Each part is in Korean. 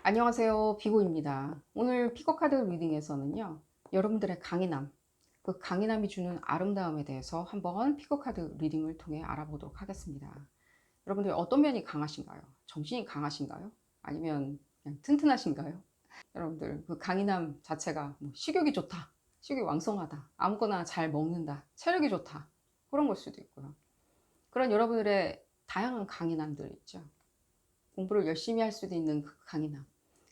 안녕하세요. 비고입니다. 오늘 피거카드 리딩에서는요, 여러분들의 강인함, 그 강인함이 주는 아름다움에 대해서 한번 피거카드 리딩을 통해 알아보도록 하겠습니다. 여러분들 어떤 면이 강하신가요? 정신이 강하신가요? 아니면 그냥 튼튼하신가요? 여러분들 그 강인함 자체가 뭐 식욕이 좋다, 식욕이 왕성하다, 아무거나 잘 먹는다, 체력이 좋다, 그런 걸 수도 있고요. 그런 여러분들의 다양한 강인함들 있죠. 공부를 열심히 할 수도 있는 그 강인함.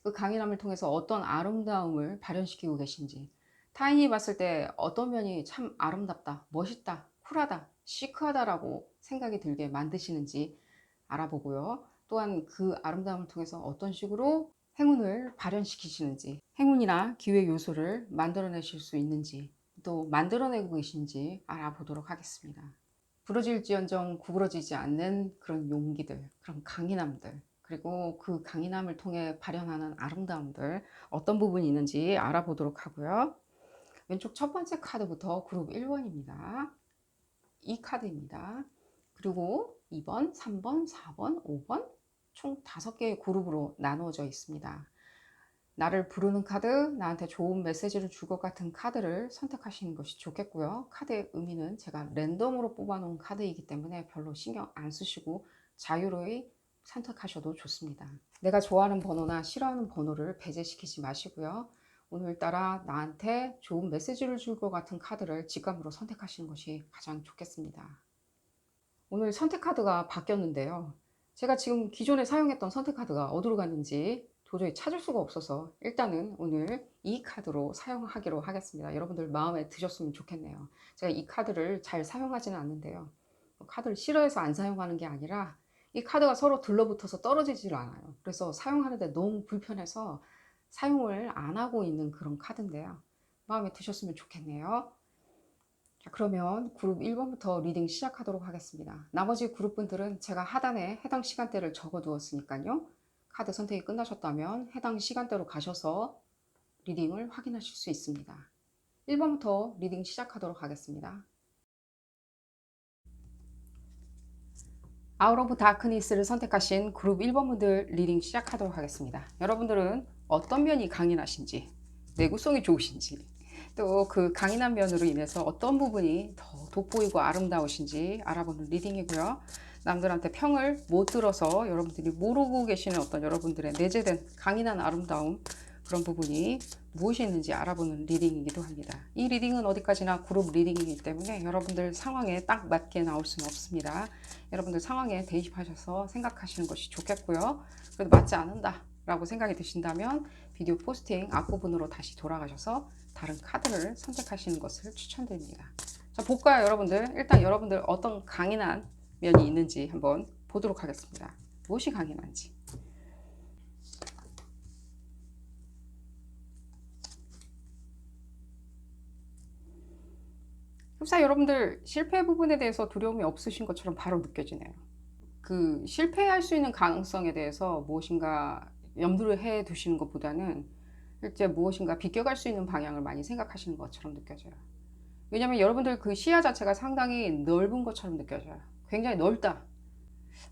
그 강인함을 통해서 어떤 아름다움을 발현시키고 계신지, 타인이 봤을 때 어떤 면이 참 아름답다, 멋있다, 쿨하다, 시크하다라고 생각이 들게 만드시는지 알아보고요. 또한 그 아름다움을 통해서 어떤 식으로 행운을 발현시키시는지, 행운이나 기회 요소를 만들어내실 수 있는지, 또 만들어내고 계신지 알아보도록 하겠습니다. 부러질지언정 구부러지지 않는 그런 용기들, 그런 강인함들, 그리고 그 강인함을 통해 발현하는 아름다움들, 어떤 부분이 있는지 알아보도록 하고요. 왼쪽 첫 번째 카드부터 그룹 1번입니다. 이 카드입니다. 그리고 2번, 3번, 4번, 5번 총 5개의 그룹으로 나누어져 있습니다. 나를 부르는 카드, 나한테 좋은 메시지를 줄 것 같은 카드를 선택하시는 것이 좋겠고요. 카드의 의미는 제가 랜덤으로 뽑아놓은 카드이기 때문에 별로 신경 안 쓰시고 자유로이 선택하셔도 좋습니다. 내가 좋아하는 번호나 싫어하는 번호를 배제시키지 마시고요. 오늘따라 나한테 좋은 메시지를 줄 것 같은 카드를 직감으로 선택하시는 것이 가장 좋겠습니다. 오늘 선택 카드가 바뀌었는데요. 제가 지금 기존에 사용했던 선택 카드가 어디로 갔는지 도저히 찾을 수가 없어서 일단은 오늘 이 카드로 사용하기로 하겠습니다. 여러분들 마음에 드셨으면 좋겠네요. 제가 이 카드를 잘 사용하지는 않는데요. 카드를 싫어해서 안 사용하는 게 아니라 이 카드가 서로 들러붙어서 떨어지질 않아요. 그래서 사용하는데 너무 불편해서 사용을 안 하고 있는 그런 카드인데요. 마음에 드셨으면 좋겠네요. 자, 그러면 그룹 1번부터 리딩 시작하도록 하겠습니다. 나머지 그룹분들은 제가 하단에 해당 시간대를 적어 두었으니까요. 카드 선택이 끝나셨다면 해당 시간대로 가셔서 리딩을 확인하실 수 있습니다. 1번부터 리딩 시작하도록 하겠습니다. 아웃 오브 다크니스를 선택하신 그룹 1번분들 리딩 시작하도록 하겠습니다. 여러분들은 어떤 면이 강인하신지, 내구성이 좋으신지, 또 그 강인한 면으로 인해서 어떤 부분이 더 돋보이고 아름다우신지 알아보는 리딩이고요. 남들한테 평을 못 들어서 여러분들이 모르고 계시는 어떤 여러분들의 내재된 강인한 아름다움, 그런 부분이 무엇이 있는지 알아보는 리딩이기도 합니다. 이 리딩은 어디까지나 그룹 리딩이기 때문에 여러분들 상황에 딱 맞게 나올 수는 없습니다. 여러분들 상황에 대입하셔서 생각하시는 것이 좋겠고요. 그래도 맞지 않는다 라고 생각이 드신다면 비디오 포스팅 앞부분으로 다시 돌아가셔서 다른 카드를 선택하시는 것을 추천드립니다. 자, 볼까요, 여러분들? 일단 여러분들 어떤 강인한 면이 있는지 한번 보도록 하겠습니다. 무엇이 강인한지. 흡사 여러분들 실패 부분에 대해서 두려움이 없으신 것처럼 바로 느껴지네요. 그 실패할 수 있는 가능성에 대해서 무엇인가 염두를 해 두시는 것보다는 실제 무엇인가 비껴갈 수 있는 방향을 많이 생각하시는 것처럼 느껴져요. 왜냐면 여러분들 그 시야 자체가 상당히 넓은 것처럼 느껴져요. 굉장히 넓다.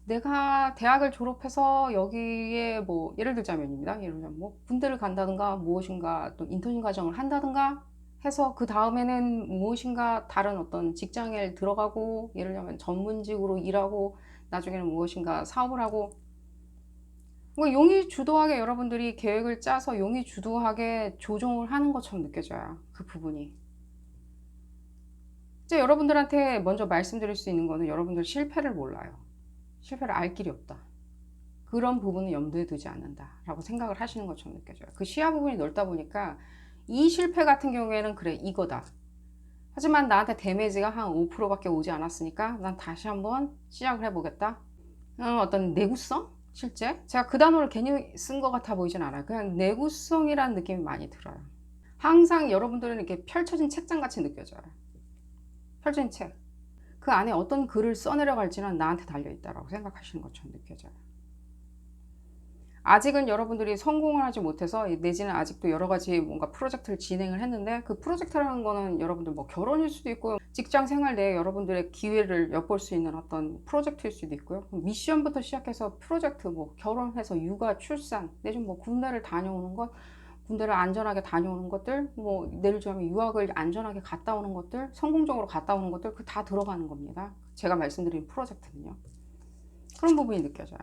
내가 대학을 졸업해서 여기에 뭐 예를 들자면입니다. 예를 들면 뭐 군대를 간다든가 무엇인가 또 인턴 과정을 한다든가 해서 그 다음에는 무엇인가 다른 어떤 직장에 들어가고 예를 들면 전문직으로 일하고 나중에는 무엇인가 사업을 하고 뭐 용의주도하게 여러분들이 계획을 짜서 용의주도하게 조정을 하는 것처럼 느껴져요. 그 부분이. 이제 여러분들한테 먼저 말씀드릴 수 있는 거는 여러분들 실패를 몰라요. 실패를 알 길이 없다. 그런 부분은 염두에 두지 않는다라고 생각을 하시는 것처럼 느껴져요. 그 시야 부분이 넓다 보니까 이 실패 같은 경우에는 그래 이거다. 하지만 나한테 데미지가 한 5%밖에 오지 않았으니까 난 다시 한번 시작을 해보겠다. 어떤 내구성? 실제? 제가 그 단어를 괜히 쓴 것 같아 보이진 않아요. 그냥 내구성이라는 느낌이 많이 들어요. 항상 여러분들은 이렇게 펼쳐진 책장 같이 느껴져요. 펼쳐진 책. 그 안에 어떤 글을 써내려갈지는 나한테 달려있다라고 생각하시는 것처럼 느껴져요. 아직은 여러분들이 성공을 하지 못해서 내지는 아직도 여러 가지 뭔가 프로젝트를 진행을 했는데 그 프로젝트라는 거는 여러분들 뭐 결혼일 수도 있고 직장 생활 내에 여러분들의 기회를 엿볼 수 있는 어떤 프로젝트일 수도 있고요. 미션부터 시작해서 프로젝트 뭐 결혼해서 육아, 출산, 내지는 뭐 군대를 다녀오는 것, 군대를 안전하게 다녀오는 것들, 뭐 예를 들면 유학을 안전하게 갔다 오는 것들, 성공적으로 갔다 오는 것들 그 다 들어가는 겁니다. 제가 말씀드린 프로젝트는요. 그런 부분이 느껴져요.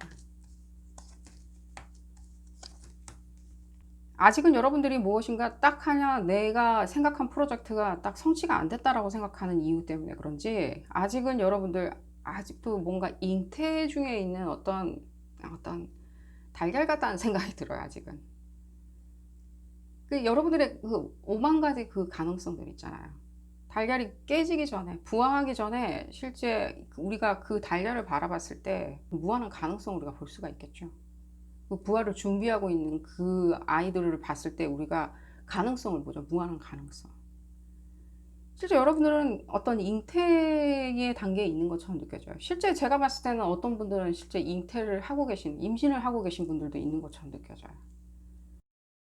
아직은 여러분들이 무엇인가 딱 하나 내가 생각한 프로젝트가 딱 성취가 안 됐다라고 생각하는 이유 때문에 그런지 아직은 여러분들 아직도 뭔가 잉태 중에 있는 어떤 달걀 같다는 생각이 들어요. 아직은 그 여러분들의 그 오만 가지 그 가능성들 있잖아요. 달걀이 깨지기 전에 부화하기 전에 실제 우리가 그 달걀을 바라봤을 때 무한한 가능성을 우리가 볼 수가 있겠죠. 그 부활을 준비하고 있는 그 아이들을 봤을 때 우리가 가능성을 보죠. 무한한 가능성. 실제 여러분들은 어떤 잉태의 단계에 있는 것처럼 느껴져요. 실제 제가 봤을 때는 어떤 분들은 실제 잉태를 하고 계신, 임신을 하고 계신 분들도 있는 것처럼 느껴져요.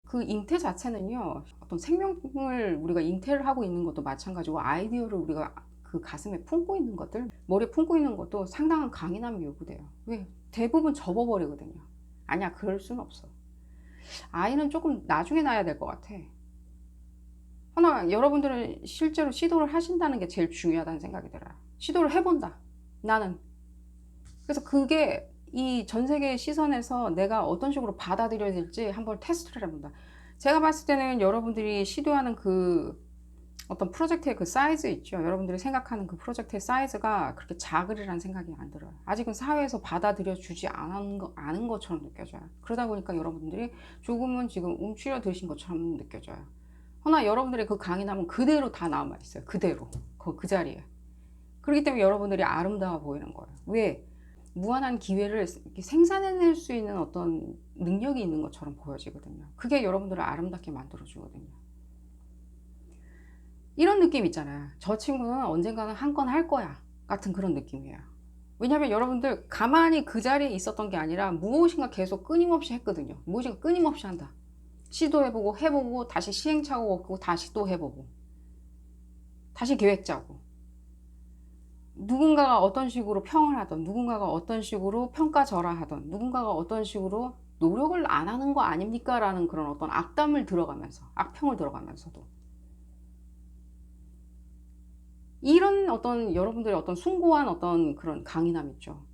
그 잉태 자체는요, 어떤 생명을 우리가 잉태를 하고 있는 것도 마찬가지고 아이디어를 우리가 그 가슴에 품고 있는 것들, 머리에 품고 있는 것도 상당한 강인함이 요구돼요. 왜? 대부분 접어버리거든요. 아니야, 그럴 수는 없어. 아이는 조금 나중에 낳아야 될 것 같아. 허나 여러분들은 실제로 시도를 하신다는 게 제일 중요하다는 생각이 들어요. 시도를 해본다. 나는. 그래서 그게 이 전 세계의 시선에서 내가 어떤 식으로 받아들여야 될지 한번 테스트를 해본다. 제가 봤을 때는 여러분들이 시도하는 그 어떤 프로젝트의 그 사이즈 있죠. 여러분들이 생각하는 그 프로젝트의 사이즈가 그렇게 작으리라는 생각이 안 들어요. 아직은 사회에서 받아들여 주지 않은 것처럼 느껴져요. 그러다 보니까 여러분들이 조금은 지금 움츠려드신 것처럼 느껴져요. 허나 여러분들의 그 강인함은 그대로 다 남아있어요. 그대로. 그 자리에. 그렇기 때문에 여러분들이 아름다워 보이는 거예요. 왜? 무한한 기회를 생산해낼 수 있는 어떤 능력이 있는 것처럼 보여지거든요. 그게 여러분들을 아름답게 만들어주거든요. 이런 느낌 있잖아요. 저 친구는 언젠가는 한 건 할 거야 같은 그런 느낌이에요. 왜냐하면 여러분들 가만히 그 자리에 있었던 게 아니라 무엇인가 계속 끊임없이 했거든요. 무엇인가 끊임없이 한다. 시도해보고 해보고 다시 시행착오 없고 다시 또 해보고 다시 계획 짜고 누군가가 어떤 식으로 평을 하던 누군가가 어떤 식으로 평가절하하던 누군가가 어떤 식으로 노력을 안 하는 거 아닙니까? 라는 그런 어떤 악담을 들어가면서 악평을 들어가면서도 이런 어떤 여러분들의 어떤 숭고한 어떤 그런 강인함 있죠.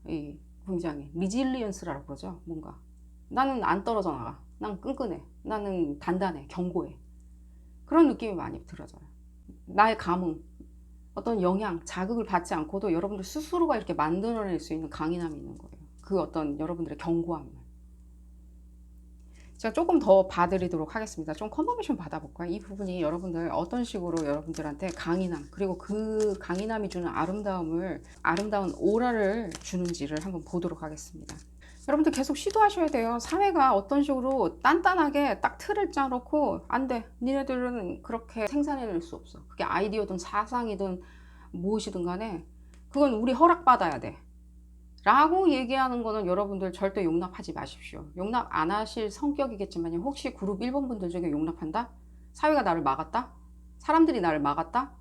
굉장히 리질리언스라고 그러죠. 뭔가 나는 안 떨어져 나가. 난 끈끈해. 나는 단단해. 견고해. 그런 느낌이 많이 들어져요. 나의 감흥, 어떤 영향, 자극을 받지 않고도 여러분들 스스로가 이렇게 만들어낼 수 있는 강인함이 있는 거예요. 그 어떤 여러분들의 견고함을. 제가 조금 더 봐드리도록 하겠습니다. 좀 컨퍼메이션 받아볼까요? 이 부분이 여러분들 어떤 식으로 여러분들한테 강인함, 그리고 그 강인함이 주는 아름다운 오라를 주는지를 한번 보도록 하겠습니다. 여러분들 계속 시도하셔야 돼요. 사회가 어떤 식으로 단단하게 딱 틀을 짜놓고 안 돼. 니네들은 그렇게 생산해낼 수 없어. 그게 아이디어든 사상이든 무엇이든 간에 그건 우리 허락받아야 돼. 라고 얘기하는 거는 여러분들 절대 용납하지 마십시오. 용납 안 하실 성격이겠지만 혹시 그룹 1번 분들 중에 용납한다? 사회가 나를 막았다? 사람들이 나를 막았다?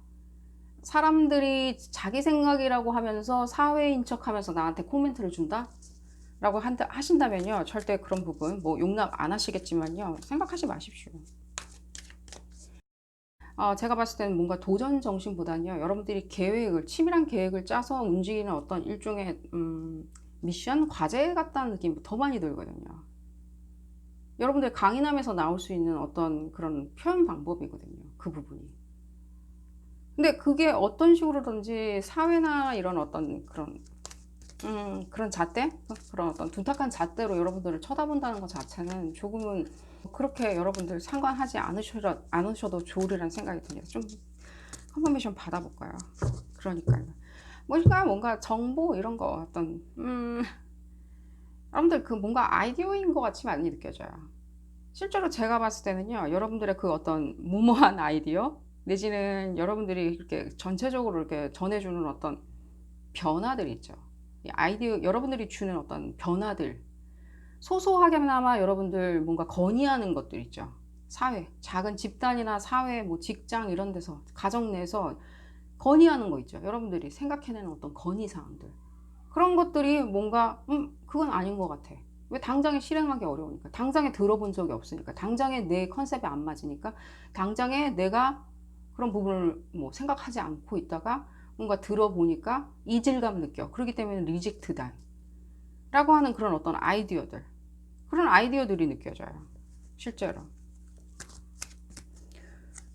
사람들이 자기 생각이라고 하면서 사회인 척 하면서 나한테 코멘트를 준다? 라고 하신다면요. 절대 그런 부분 뭐 용납 안 하시겠지만요. 생각하지 마십시오. 제가 봤을 때는 뭔가 도전 정신보다는요. 여러분들이 치밀한 계획을 짜서 움직이는 어떤 일종의 미션, 과제 같다는 느낌이 더 많이 들거든요. 여러분들 강인함에서 나올 수 있는 어떤 그런 표현 방법이거든요. 그 부분이. 근데 그게 어떤 식으로든지 사회나 이런 어떤 그런 잣대? 그런 어떤 둔탁한 잣대로 여러분들을 쳐다본다는 것 자체는 조금은 그렇게 여러분들 상관하지 않으셔도 좋으리라는 생각이 듭니다. 좀 컨퍼메이션 받아볼까요? 그러니까요. 뭔가 정보 이런 거 어떤 여러분들 그 뭔가 아이디어인 것 같이 많이 느껴져요. 실제로 제가 봤을 때는요. 여러분들의 그 어떤 무모한 아이디어 내지는 여러분들이 이렇게 전체적으로 이렇게 전해주는 어떤 변화들 있죠. 이 아이디어 여러분들이 주는 어떤 변화들 소소하게나마 여러분들 뭔가 건의하는 것들 있죠. 사회, 작은 집단이나 사회, 뭐 직장 이런 데서, 가정 내에서 건의하는 거 있죠. 여러분들이 생각해내는 어떤 건의사항들. 그런 것들이 뭔가, 그건 아닌 것 같아. 왜 당장에 실행하기 어려우니까. 당장에 들어본 적이 없으니까. 당장에 내 컨셉에 안 맞으니까. 당장에 내가 그런 부분을 뭐 생각하지 않고 있다가 뭔가 들어보니까 이질감 느껴. 그렇기 때문에 리젝트다. 라고 하는 그런 어떤 아이디어들. 그런 아이디어들이 느껴져요. 실제로.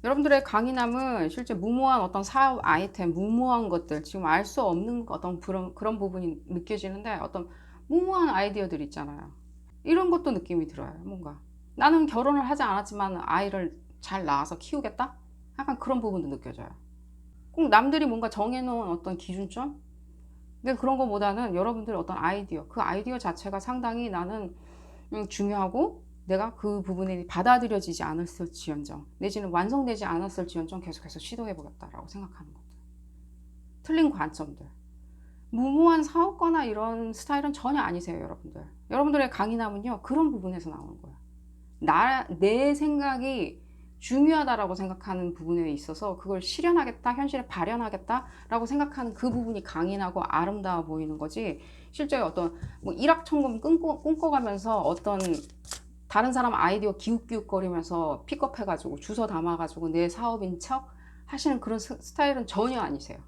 여러분들의 강인함은 실제 무모한 어떤 사업 아이템, 무모한 것들, 지금 알 수 없는 어떤 그런 부분이 느껴지는데 어떤 무모한 아이디어들 있잖아요. 이런 것도 느낌이 들어요. 뭔가 나는 결혼을 하지 않았지만 아이를 잘 낳아서 키우겠다? 약간 그런 부분도 느껴져요. 꼭 남들이 뭔가 정해놓은 어떤 기준점? 근데 그런 것보다는 여러분들의 어떤 아이디어, 그 아이디어 자체가 상당히 나는 중요하고 내가 그 부분이 받아들여지지 않았을지언정 내지는 완성되지 않았을지언정 계속해서 시도해보겠다라고 생각하는 것들. 틀린 관점들. 무모한 사업가나 이런 스타일은 전혀 아니세요, 여러분들. 여러분들의 강인함은요, 그런 부분에서 나오는 거예요. 내 생각이 중요하다라고 생각하는 부분에 있어서 그걸 실현하겠다, 현실에 발현하겠다라고 생각하는 그 부분이 강인하고 아름다워 보이는 거지. 실제 어떤 뭐 일확천금 꿈꿔가면서 어떤 다른 사람 아이디어 기웃기웃거리면서 픽업해가지고 주워 담아가지고 내 사업인 척 하시는 그런 스타일은 전혀 아니세요.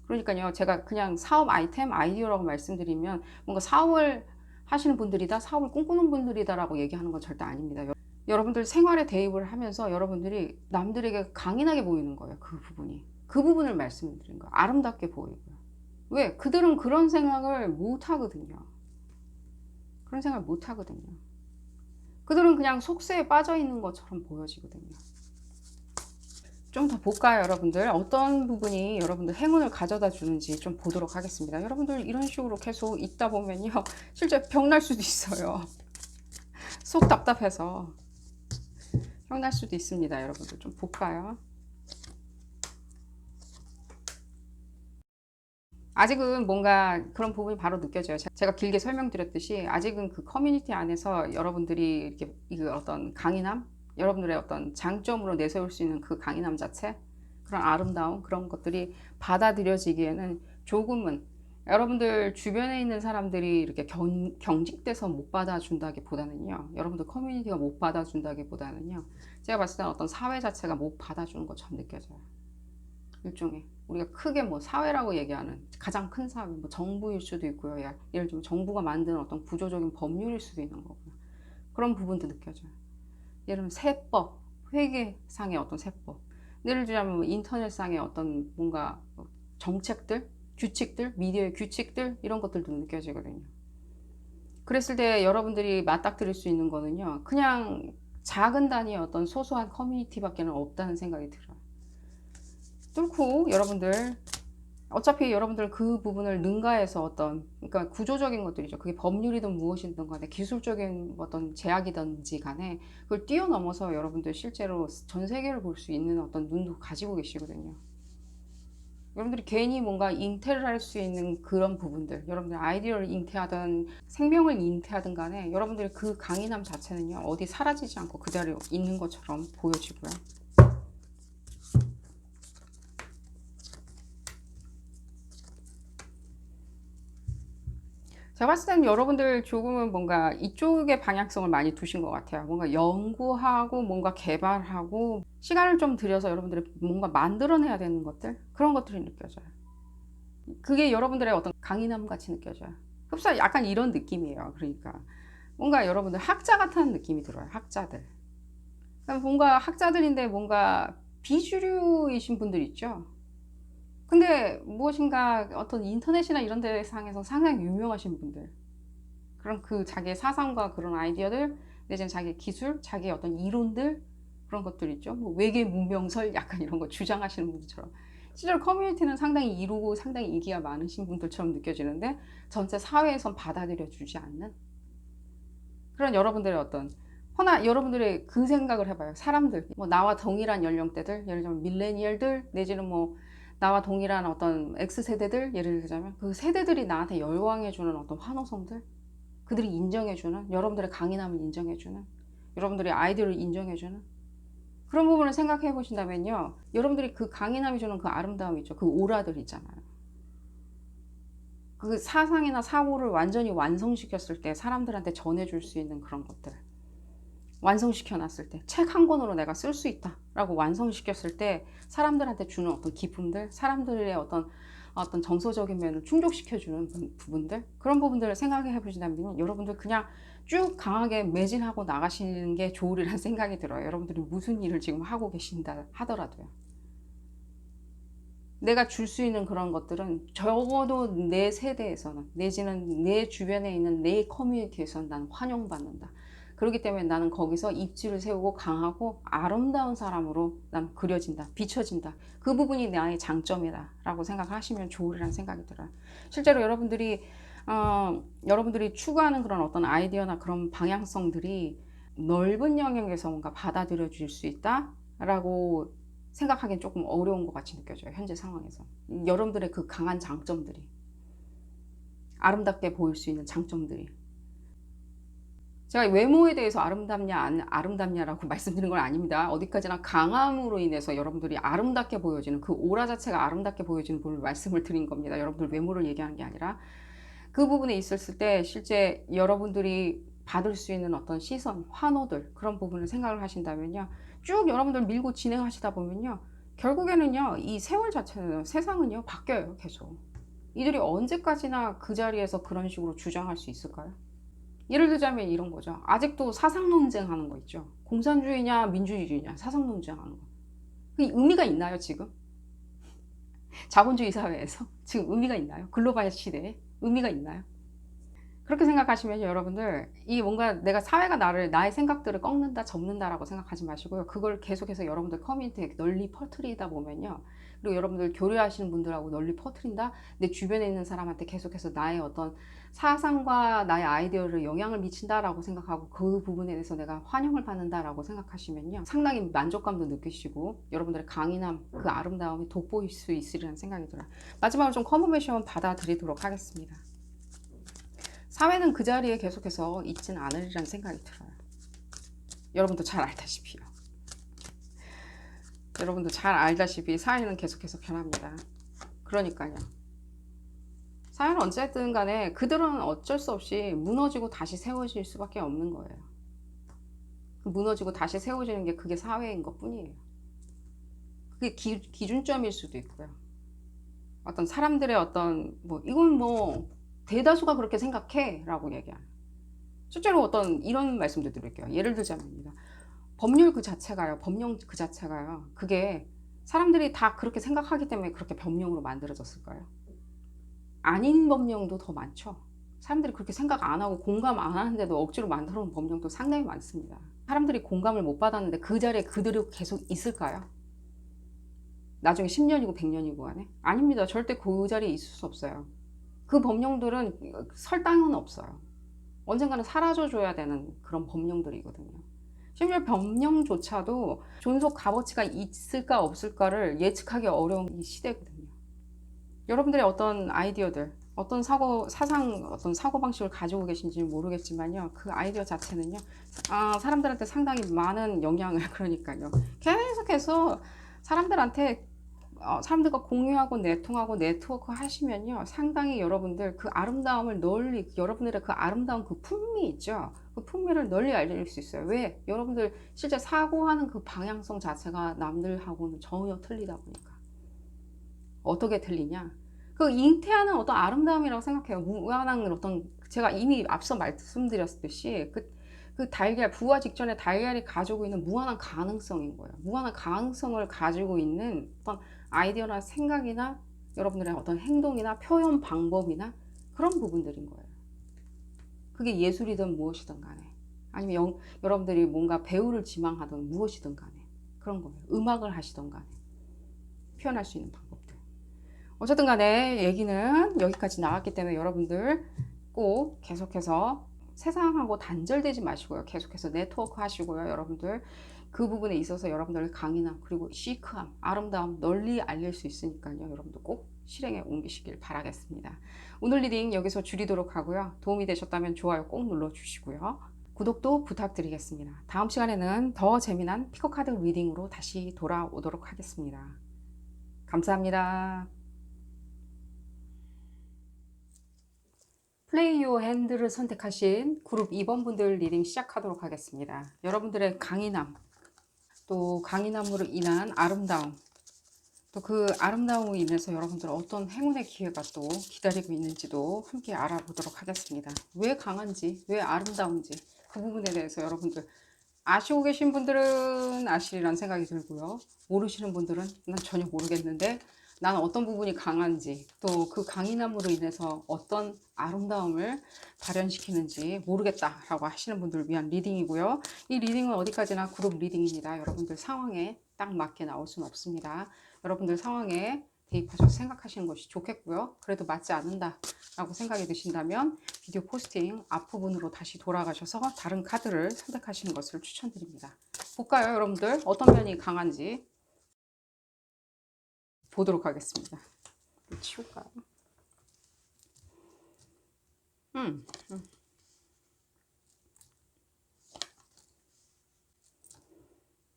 그러니까요, 제가 그냥 사업 아이템, 아이디어라고 말씀드리면 뭔가 사업을 하시는 분들이다, 사업을 꿈꾸는 분들이다라고 얘기하는 건 절대 아닙니다. 여러분들 생활에 대입을 하면서 여러분들이 남들에게 강인하게 보이는 거예요. 그 부분이. 그 부분을 말씀드린 거예요. 아름답게 보이고요. 왜? 그들은 그런 생각을 못 하거든요. 그런 생각을 못 하거든요. 그들은 그냥 속세에 빠져 있는 것처럼 보여지거든요. 좀 더 볼까요, 여러분들? 어떤 부분이 여러분들 행운을 가져다 주는지 좀 보도록 하겠습니다. 여러분들 이런 식으로 계속 있다 보면요, 실제 병날 수도 있어요. 속 답답해서 병날 수도 있습니다. 여러분들 좀 볼까요? 아직은 뭔가 그런 부분이 바로 느껴져요. 제가 길게 설명드렸듯이 아직은 그 커뮤니티 안에서 여러분들이 이렇게 그 어떤 강인함, 여러분들의 어떤 장점으로 내세울 수 있는 그 강인함 자체, 그런 아름다움, 그런 것들이 받아들여지기에는 조금은 여러분들 주변에 있는 사람들이 이렇게 경직돼서 못 받아준다기보다는요, 여러분들 커뮤니티가 못 받아준다기보다는요, 제가 봤을 때는 어떤 사회 자체가 못 받아주는 것처럼 느껴져요. 일종의 우리가 크게 뭐 사회라고 얘기하는 가장 큰 사회, 뭐 정부일 수도 있고요. 예를 들면 정부가 만든 어떤 구조적인 법률일 수도 있는 거고요. 그런 부분도 느껴져요. 예를 들면 세법, 회계상의 어떤 세법, 예를 들자면 뭐 인터넷상의 어떤 뭔가 정책들, 규칙들, 미디어의 규칙들, 이런 것들도 느껴지거든요. 그랬을 때 여러분들이 맞닥뜨릴 수 있는 거는요, 그냥 작은 단위의 어떤 소소한 커뮤니티밖에는 없다는 생각이 들어요. 뚫고 여러분들 어차피 여러분들 그 부분을 능가해서 어떤, 그러니까 구조적인 것들이죠. 그게 법률이든 무엇이든 간에 기술적인 어떤 제약이든지 간에 그걸 뛰어넘어서 여러분들 실제로 전 세계를 볼 수 있는 어떤 눈도 가지고 계시거든요. 여러분들이 괜히 뭔가 잉태를 할 수 있는 그런 부분들, 여러분들 아이디어를 잉태하든 생명을 잉태하든 간에 여러분들의 그 강인함 자체는요, 어디 사라지지 않고 그대로 있는 것처럼 보여지고요. 제가 봤을 때는 여러분들 조금은 뭔가 이쪽의 방향성을 많이 두신 것 같아요. 뭔가 연구하고 뭔가 개발하고 시간을 좀 들여서 여러분들이 뭔가 만들어내야 되는 것들, 그런 것들이 느껴져요. 그게 여러분들의 어떤 강인함 같이 느껴져요. 흡사 약간 이런 느낌이에요. 그러니까 뭔가 여러분들 학자 같은 느낌이 들어요. 학자들. 그러니까 뭔가 학자들인데 뭔가 비주류이신 분들 있죠. 근데 무엇인가 어떤 인터넷이나 이런 데상에서 상당히 유명하신 분들, 그런 그 자기의 사상과 그런 아이디어들, 내지는 자기의 기술, 자기의 어떤 이론들, 그런 것들 있죠. 뭐 외계 문명설 약간 이런 거 주장하시는 분들처럼 실제로 커뮤니티는 상당히 이루고 상당히 인기가 많으신 분들처럼 느껴지는데 전체 사회에선 받아들여 주지 않는 그런 여러분들의 어떤, 허나 여러분들의 그 생각을 해봐요. 사람들, 뭐 나와 동일한 연령대들, 예를 들면 밀레니얼들, 내지는 뭐 나와 동일한 어떤 X세대들, 예를 들자면 그 세대들이 나한테 열광해주는 어떤 환호성들, 그들이 인정해주는, 여러분들의 강인함을 인정해주는, 여러분들의 아이디어를 인정해주는 그런 부분을 생각해 보신다면요, 여러분들이 그 강인함이 주는 그 아름다움 있죠. 그 오라들 있잖아요. 그 사상이나 사고를 완전히 완성시켰을 때 사람들한테 전해줄 수 있는 그런 것들, 완성시켜 놨을 때 책 한 권으로 내가 쓸 수 있다 라고 완성시켰을 때 사람들한테 주는 어떤 기쁨들, 사람들의 어떤 정서적인 면을 충족시켜주는 부분들, 그런 부분들을 생각해 보신다면 여러분들 그냥 쭉 강하게 매진하고 나가시는 게 좋으리란 생각이 들어요. 여러분들이 무슨 일을 지금 하고 계신다 하더라도요. 내가 줄 수 있는 그런 것들은 적어도 내 세대에서는, 내지는 내 주변에 있는 내 커뮤니티에서는 나는 환영받는다. 그렇기 때문에 나는 거기서 입지를 세우고 강하고 아름다운 사람으로 난 그려진다, 비춰진다. 그 부분이 나의 장점이다 라고 생각하시면 좋으리라는 생각이 들어요. 실제로 여러분들이 추구하는 그런 어떤 아이디어나 그런 방향성들이 넓은 영역에서 뭔가 받아들여 줄 수 있다 라고 생각하기엔 조금 어려운 것 같이 느껴져요. 현재 상황에서 여러분들의 그 강한 장점들이, 아름답게 보일 수 있는 장점들이, 제가 외모에 대해서 아름답냐 안 아름답냐라고 말씀드리는 건 아닙니다. 어디까지나 강함으로 인해서 여러분들이 아름답게 보여지는 그 오라 자체가 아름답게 보여지는 부분을 말씀을 드린 겁니다. 여러분들 외모를 얘기하는 게 아니라 그 부분에 있었을 때 실제 여러분들이 받을 수 있는 어떤 시선, 환호들, 그런 부분을 생각을 하신다면요, 쭉 여러분들 밀고 진행하시다 보면요, 결국에는요 이 세월 자체는, 세상은요 바뀌어요. 계속 이들이 언제까지나 그 자리에서 그런 식으로 주장할 수 있을까요? 예를 들자면 이런 거죠. 아직도 사상 논쟁하는 거 있죠. 공산주의냐 민주주의냐 사상 논쟁하는 거. 그게 의미가 있나요 지금? 자본주의 사회에서 지금 의미가 있나요? 글로벌 시대에 의미가 있나요? 그렇게 생각하시면 여러분들, 이 뭔가 내가 사회가 나의 생각들을 꺾는다, 접는다라고 생각하지 마시고요. 그걸 계속해서 여러분들 커뮤니티에 널리 퍼뜨리다 보면요, 그리고 여러분들 교류하시는 분들하고 널리 퍼뜨린다, 내 주변에 있는 사람한테 계속해서 나의 어떤 사상과 나의 아이디어를 영향을 미친다라고 생각하고 그 부분에 대해서 내가 환영을 받는다라고 생각하시면요, 상당히 만족감도 느끼시고 여러분들의 강인함, 그 아름다움이 돋보일 수 있으리라는 생각이 들어요. 마지막으로 좀 커뮤니케이션 받아드리도록 하겠습니다. 사회는 그 자리에 계속해서 있진 않으리라는 생각이 들어요. 여러분도 잘 알다시피요. 여러분도 잘 알다시피 사회는 계속해서 변합니다. 그러니까요. 사회는 어쨌든 간에 그들은 어쩔 수 없이 무너지고 다시 세워질 수밖에 없는 거예요. 무너지고 다시 세워지는 게 그게 사회인 것 뿐이에요. 그게 기준점일 수도 있고요. 어떤 사람들의 어떤 이건 대다수가 그렇게 생각해 라고 얘기하는, 실제로 어떤 이런 말씀도 드릴게요. 예를 들자면입니다. 법률 그 자체가요, 법령 그 자체가요, 그게 사람들이 다 그렇게 생각하기 때문에 그렇게 법령으로 만들어졌을까요? 아닌 법령도 더 많죠. 사람들이 그렇게 생각 안 하고 공감 안 하는데도 억지로 만들어 놓은 법령도 상당히 많습니다. 사람들이 공감을 못 받았는데 그 자리에 그대로 계속 있을까요? 나중에 10년이고 100년이고 간에? 아닙니다. 절대 그 자리에 있을 수 없어요. 그 법령들은 설 땅은 없어요. 언젠가는 사라져줘야 되는 그런 법령들이거든요. 심지어 법령조차도 존속 값어치가 있을까 없을까를 예측하기 어려운 이 시대거든요. 여러분들의 어떤 아이디어들, 어떤 사상, 어떤 사고방식을 가지고 계신지 모르겠지만요, 그 아이디어 자체는요, 사람들한테 상당히 많은 영향을, 그러니까요, 계속해서 사람들한테 사람들과 공유하고 내통하고 네트워크 하시면요, 상당히 여러분들 그 아름다움을 널리, 여러분들의 그 아름다운 그 풍미 있죠, 그 풍미를 널리 알릴 수 있어요. 왜? 여러분들 실제 사고하는 그 방향성 자체가 남들하고는 전혀 틀리다 보니까. 어떻게 틀리냐, 그 잉태하는 어떤 아름다움이라고 생각해요. 무한한 어떤, 제가 이미 앞서 말씀드렸듯이 그 달걀, 부화 직전에 달걀이 가지고 있는 무한한 가능성인 거예요. 무한한 가능성을 가지고 있는 어떤 아이디어나 생각이나 여러분들의 어떤 행동이나 표현 방법이나 그런 부분들인 거예요. 그게 예술이든 무엇이든 간에, 아니면 여러분들이 뭔가 배우를 지망하든 무엇이든 간에 그런 거예요. 음악을 하시든 간에 표현할 수 있는 방법들. 어쨌든 간에 얘기는 여기까지 나왔기 때문에 여러분들 꼭 계속해서 세상하고 단절되지 마시고요. 계속해서 네트워크 하시고요. 여러분들 그 부분에 있어서 여러분들의 강인함, 그리고 시크함, 아름다움 널리 알릴 수 있으니까요. 여러분들 꼭 실행에 옮기시길 바라겠습니다. 오늘 리딩 여기서 줄이도록 하고요. 도움이 되셨다면 좋아요 꼭 눌러주시고요. 구독도 부탁드리겠습니다. 다음 시간에는 더 재미난 피코카드 리딩으로 다시 돌아오도록 하겠습니다. 감사합니다. 플레이 요 핸드를 선택하신 그룹 2번 분들 리딩 시작하도록 하겠습니다. 여러분들의 강인함, 또 강인함으로 인한 아름다움, 또 그 아름다움으로 인해서 여러분들 어떤 행운의 기회가 또 기다리고 있는지도 함께 알아보도록 하겠습니다. 왜 강한지, 왜 아름다운지 그 부분에 대해서 여러분들 아시고 계신 분들은 아시리란 생각이 들고요. 모르시는 분들은 난 전혀 모르겠는데 나는 어떤 부분이 강한지, 또 그 강인함으로 인해서 어떤 아름다움을 발현시키는지 모르겠다라고 하시는 분들을 위한 리딩이고요. 이 리딩은 어디까지나 그룹 리딩입니다. 여러분들 상황에 딱 맞게 나올 수는 없습니다. 여러분들 상황에 대입하셔서 생각하시는 것이 좋겠고요. 그래도 맞지 않는다 라고 생각이 드신다면 비디오 포스팅 앞부분으로 다시 돌아가셔서 다른 카드를 선택하시는 것을 추천드립니다. 볼까요, 여러분들? 어떤 면이 강한지 보도록 하겠습니다. 치울까요? 음.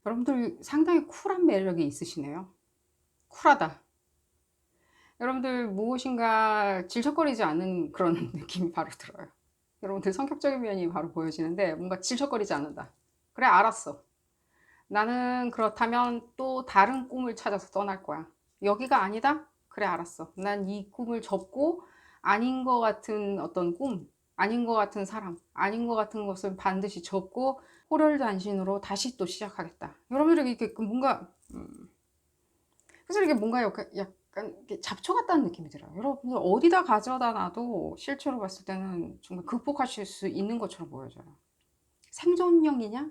여러분들 상당히 쿨한 매력이 있으시네요. 쿨하다. 여러분들 무엇인가 질척거리지 않는 그런 느낌이 바로 들어요. 여러분들 성격적인 면이 바로 보여지는데 뭔가 질척거리지 않는다. 그래, 알았어. 나는 그렇다면 또 다른 꿈을 찾아서 떠날 거야. 여기가 아니다? 그래, 알았어. 난 이 꿈을 접고 아닌 것 같은 어떤 꿈, 아닌 것 같은 사람, 아닌 것 같은 것을 반드시 접고 호렬단신으로 다시 또 시작하겠다. 여러분들 이렇게 뭔가 그래서 이게 뭔가 약간 이렇게 잡초 같다는 느낌이 들어요. 여러분들 어디다 가져다 놔도 실제로 봤을 때는 정말 극복하실 수 있는 것처럼 보여져요. 생존력이냐?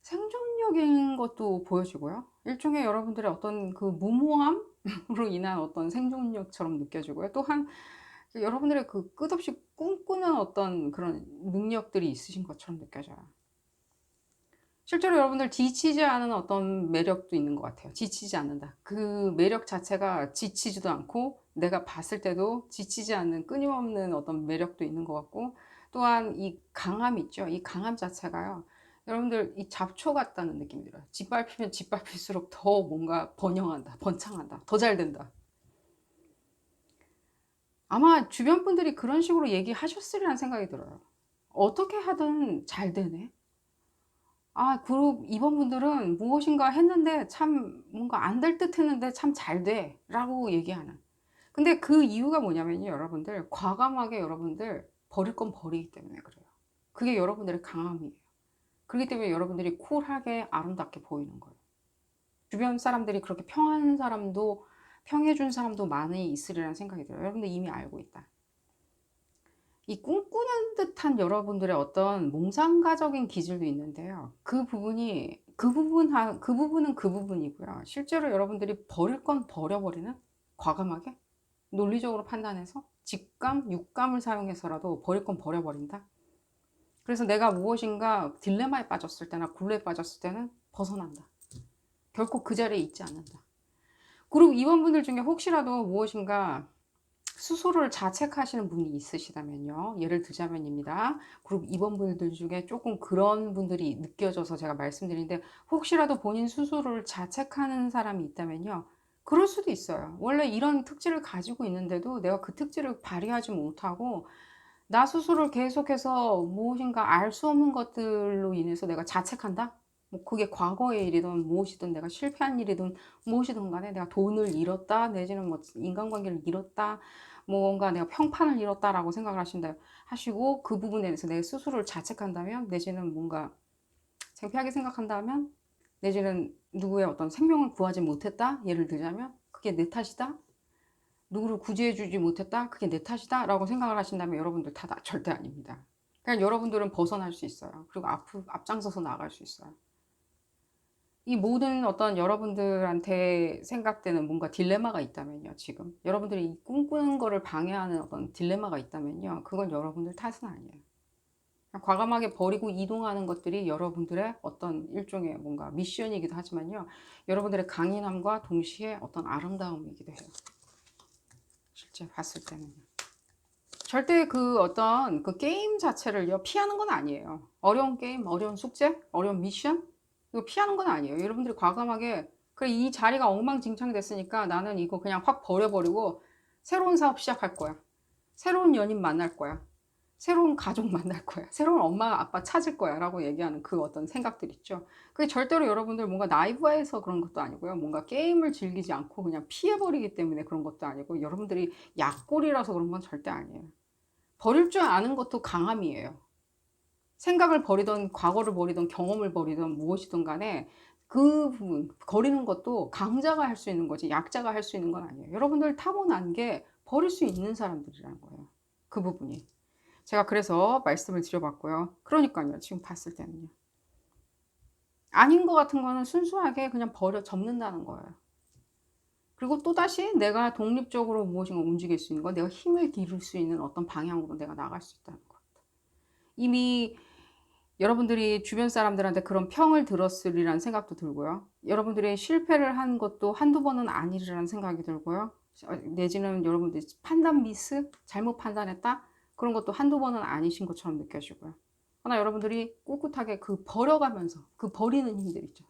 생존력인 것도 보여지고요. 일종의 여러분들의 어떤 그 무모함으로 인한 어떤 생존력처럼 느껴지고요. 또한 여러분들의 그 끝없이 꿈꾸는 어떤 그런 능력들이 있으신 것처럼 느껴져요. 실제로 여러분들 지치지 않은 어떤 매력도 있는 것 같아요. 지치지 않는다. 그 매력 자체가 지치지도 않고 내가 봤을 때도 지치지 않는 끊임없는 어떤 매력도 있는 것 같고, 또한 이 강함 있죠. 이 강함 자체가요. 여러분들 이 잡초 같다는 느낌이 들어요. 짓밟히면 짓밟힐수록 더 뭔가 번영한다, 번창한다, 더 잘 된다. 아마 주변 분들이 그런 식으로 얘기하셨으리라는 생각이 들어요. 어떻게 하든 잘 되네. 아, 그룹 2번 분들은 무엇인가 했는데 참 뭔가 안 될 듯 했는데 참 잘 돼 라고 얘기하는. 근데 그 이유가 뭐냐면요, 여러분들 과감하게 여러분들 버릴 건 버리기 때문에 그래요. 그게 여러분들의 강함이에요. 그렇기 때문에 여러분들이 쿨하게 아름답게 보이는 거예요. 주변 사람들이 그렇게 평한 사람도, 평해준 사람도 많이 있으리라는 생각이 들어요. 여러분들 이미 알고 있다. 이 꿈꾸는 듯한 여러분들의 어떤 몽상가적인 기질도 있는데요. 그 부분은 그 부분이고요. 실제로 여러분들이 버릴 건 버려버리는, 과감하게 논리적으로 판단해서 직감, 육감을 사용해서라도 버릴 건 버려버린다. 그래서 내가 무엇인가 딜레마에 빠졌을 때나 굴레에 빠졌을 때는 벗어난다. 결코 그 자리에 있지 않는다. 그리고 이번 분들 중에 혹시라도 무엇인가 스스로를 자책하시는 분이 있으시다면요. 예를 들자면입니다. 그룹 2번 분들 중에 조금 그런 분들이 느껴져서 제가 말씀드리는데, 혹시라도 본인 스스로를 자책하는 사람이 있다면요. 그럴 수도 있어요. 원래 이런 특질을 가지고 있는데도 내가 그 특질을 발휘하지 못하고 나 스스로를 계속해서 무엇인가 알 수 없는 것들로 인해서 내가 자책한다? 뭐 그게 과거의 일이든 무엇이든, 내가 실패한 일이든 무엇이든 간에 내가 돈을 잃었다, 내지는 뭐 인간관계를 잃었다, 뭔가 내가 평판을 잃었다라고 생각을 하신다 하시고, 그 부분에 대해서 내 스스로를 자책한다면, 내지는 뭔가 창피하게 생각한다면, 내지는 누구의 어떤 생명을 구하지 못했다, 예를 들자면 그게 내 탓이다, 누구를 구제해주지 못했다, 그게 내 탓이다 라고 생각을 하신다면 여러분들 다 절대 아닙니다. 그냥 여러분들은 벗어날 수 있어요. 그리고 앞장서서 나갈 수 있어요. 이 모든 어떤 여러분들한테 생각되는 뭔가 딜레마가 있다면요, 지금 여러분들이 이 꿈꾸는 거를 방해하는 어떤 딜레마가 있다면요, 그건 여러분들 탓은 아니에요. 과감하게 버리고 이동하는 것들이 여러분들의 어떤 일종의 뭔가 미션이기도 하지만요, 여러분들의 강인함과 동시에 어떤 아름다움이기도 해요. 실제 봤을 때는. 절대 그 어떤 그 게임 자체를요, 피하는 건 아니에요. 어려운 게임, 어려운 숙제, 어려운 미션, 이거 피하는 건 아니에요. 여러분들이 과감하게, 그래, 이 자리가 엉망진창이 됐으니까 나는 이거 그냥 확 버려버리고 새로운 사업 시작할 거야. 새로운 연인 만날 거야. 새로운 가족 만날 거야. 새로운 엄마, 아빠 찾을 거야. 라고 얘기하는 그 어떤 생각들 있죠. 그게 절대로 여러분들 뭔가 나이브해서 그런 것도 아니고요. 뭔가 게임을 즐기지 않고 그냥 피해버리기 때문에 그런 것도 아니고, 여러분들이 약골이라서 그런 건 절대 아니에요. 버릴 줄 아는 것도 강함이에요. 생각을 버리던, 과거를 버리던, 경험을 버리던 무엇이든 간에 그 부분, 버리는 것도 강자가 할 수 있는 거지 약자가 할 수 있는 건 아니에요. 여러분들 타고난 게 버릴 수 있는 사람들이라는 거예요. 그 부분이. 제가 그래서 말씀을 드려봤고요. 그러니까요. 지금 봤을 때는요. 아닌 것 같은 거는 순수하게 그냥 버려 접는다는 거예요. 그리고 또다시 내가 독립적으로 무엇인가 움직일 수 있는 거, 내가 힘을 기를 수 있는 어떤 방향으로 내가 나갈 수 있다는 것. 이미 여러분들이 주변 사람들한테 그런 평을 들었으리라는 생각도 들고요. 여러분들이 실패를 한 것도 한두 번은 아니리라는 생각이 들고요. 내지는 여러분들이 판단 미스, 잘못 판단했다? 그런 것도 한두 번은 아니신 것처럼 느껴지고요. 그러나 여러분들이 꿋꿋하게 그 버려가면서 그 버리는 힘들 있죠.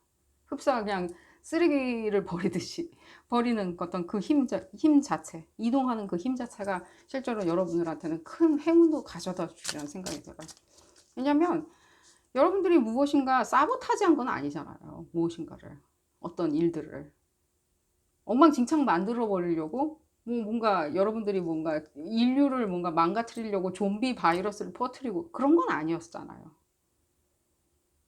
흡사가 그냥 쓰레기를 버리듯이 버리는 어떤 그 힘 자체, 이동하는 그 힘 자체가 실제로 여러분들한테는 큰 행운도 가져다 주리라는 생각이 들어요. 왜냐면 여러분들이 무엇인가 사보타지한 건 아니잖아요. 무엇인가를, 어떤 일들을 엉망진창 만들어 버리려고 뭔가 여러분들이 뭔가 인류를 뭔가 망가뜨리려고 좀비 바이러스를 퍼뜨리고 그런 건 아니었잖아요.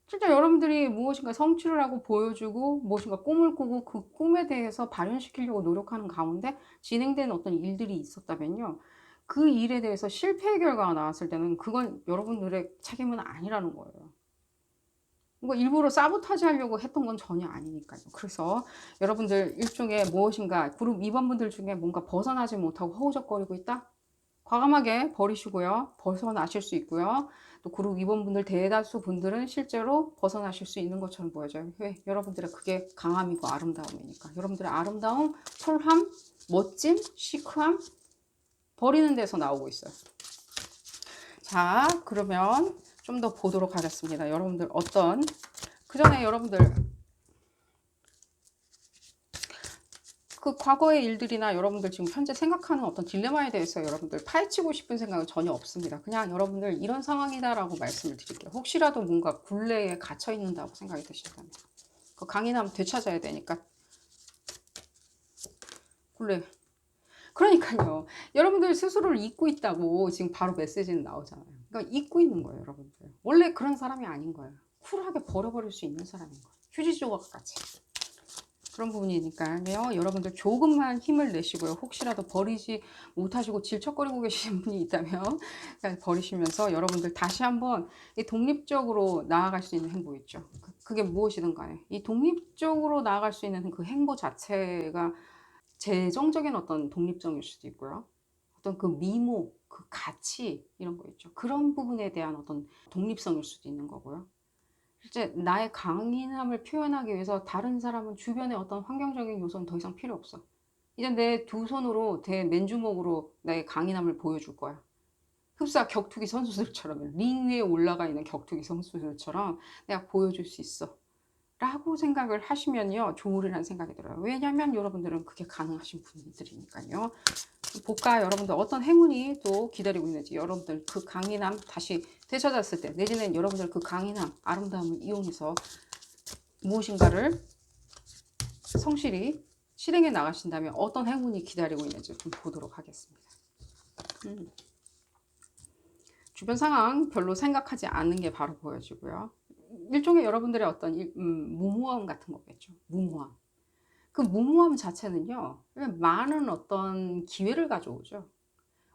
진짜 여러분들이 무엇인가 성취를 하고 보여주고 무엇인가 꿈을 꾸고 그 꿈에 대해서 발현시키려고 노력하는 가운데 진행되는 어떤 일들이 있었다면요. 그 일에 대해서 실패의 결과가 나왔을 때는 그건 여러분들의 책임은 아니라는 거예요. 뭐 일부러 사보타지 하려고 했던 건 전혀 아니니까요. 그래서 여러분들 일종의 무엇인가 그룹 2번분들 중에 뭔가 벗어나지 못하고 허우적거리고 있다? 과감하게 버리시고요. 벗어나실 수 있고요. 또 그룹 2번분들 대다수 분들은 실제로 벗어나실 수 있는 것처럼 보여져요. 왜? 여러분들의 그게 강함이고 아름다움이니까. 여러분들의 아름다움, 쿨함, 멋짐, 시크함 버리는 데서 나오고 있어요. 자, 그러면 좀 더 보도록 하겠습니다. 여러분들 어떤, 그 전에 여러분들 그 과거의 일들이나 여러분들 지금 현재 생각하는 어떤 딜레마에 대해서 여러분들 파헤치고 싶은 생각은 전혀 없습니다. 그냥 여러분들 이런 상황이다라고 말씀을 드릴게요. 혹시라도 뭔가 굴레에 갇혀 있는다고 생각이 드신다면 그 강인함 되찾아야 되니까. 굴레. 그러니까요. 여러분들 스스로를 잊고 있다고 지금 바로 메시지는 나오잖아요. 그러니까 잊고 있는 거예요, 여러분들. 원래 그런 사람이 아닌 거예요. 쿨하게 버려버릴 수 있는 사람인 거예요. 휴지 조각 같이. 그런 부분이니까요. 여러분들 조금만 힘을 내시고요. 혹시라도 버리지 못하시고 질척거리고 계시는 분이 있다면 버리시면서 여러분들 다시 한번 이 독립적으로 나아갈 수 있는 행보 있죠. 그게 무엇이든 간에 이 독립적으로 나아갈 수 있는 그 행보 자체가 재정적인 어떤 독립성일 수도 있고요. 어떤 그 미모, 그 가치 이런 거 있죠. 그런 부분에 대한 어떤 독립성일 수도 있는 거고요. 실제 나의 강인함을 표현하기 위해서 다른 사람은 주변의 어떤 환경적인 요소는 더 이상 필요 없어. 이제 내 두 손으로 맨주먹으로 나의 강인함을 보여줄 거야. 흡사 격투기 선수들처럼 링 위에 올라가 있는 격투기 선수들처럼 내가 보여줄 수 있어. 라고 생각을 하시면요. 좋으리라는 생각이 들어요. 왜냐하면 여러분들은 그게 가능하신 분들이니까요. 볼까 여러분들 어떤 행운이 또 기다리고 있는지 여러분들 그 강인함 다시 되찾았을 때 내지는 여러분들 그 강인함 아름다움을 이용해서 무엇인가를 성실히 실행해 나가신다면 어떤 행운이 기다리고 있는지 좀 보도록 하겠습니다. 주변 상황 별로 생각하지 않는 게 바로 보여지고요. 일종의 여러분들의 어떤 무모함 같은 거겠죠. 무모함. 그 무모함 자체는요. 많은 어떤 기회를 가져오죠.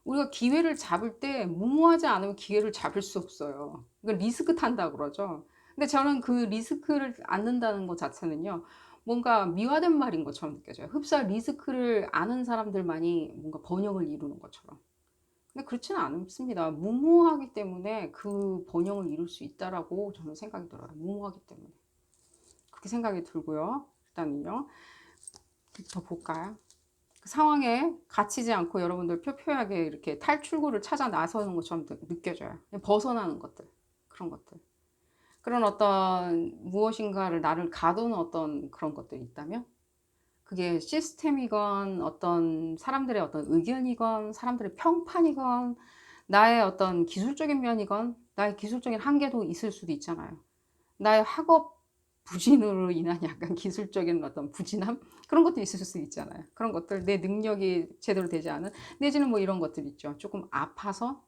우리가 기회를 잡을 때 무모하지 않으면 기회를 잡을 수 없어요. 그러니까 리스크 탄다 그러죠. 근데 저는 그 리스크를 않는다는 것 자체는요. 뭔가 미화된 말인 것처럼 느껴져요. 흡사 리스크를 아는 사람들만이 뭔가 번영을 이루는 것처럼. 근데 그렇지는 않습니다. 무모하기 때문에 그 번영을 이룰 수 있다라고 저는 생각이 들어요. 무모하기 때문에. 그렇게 생각이 들고요. 일단은요. 더 볼까요? 그 상황에 갇히지 않고 여러분들 표표하게 이렇게 탈출구를 찾아 나서는 것처럼 느껴져요. 벗어나는 것들, 그런 것들. 그런 어떤 무엇인가를 나를 가두는 어떤 그런 것들이 있다면 그게 시스템이건 어떤 사람들의 어떤 의견이건 사람들의 평판이건 나의 어떤 기술적인 면이건 나의 기술적인 한계도 있을 수도 있잖아요. 나의 학업 부진으로 인한 약간 기술적인 어떤 부진함? 그런 것도 있을 수 있잖아요. 그런 것들, 내 능력이 제대로 되지 않은, 내지는 뭐 이런 것들 있죠. 조금 아파서,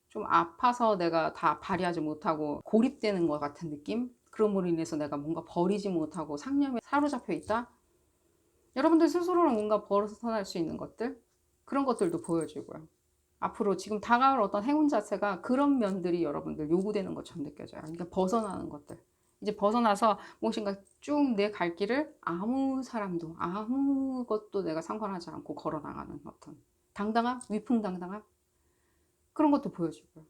좀 아파서 내가 다 발휘하지 못하고 고립되는 것 같은 느낌? 그런 으로 인해서 내가 뭔가 버리지 못하고 상념에 사로잡혀 있다? 여러분들 스스로는 뭔가 벗어날 수 있는 것들? 그런 것들도 보여지고요. 앞으로 지금 다가올 어떤 행운 자체가 그런 면들이 여러분들 요구되는 것처럼 느껴져요. 그러니까 벗어나는 것들. 이제 벗어나서 무엇인가 쭉 내 갈 길을 아무 사람도, 아무것도 내가 상관하지 않고 걸어 나가는 어떤 당당함, 위풍당당함 그런 것도 보여주고요.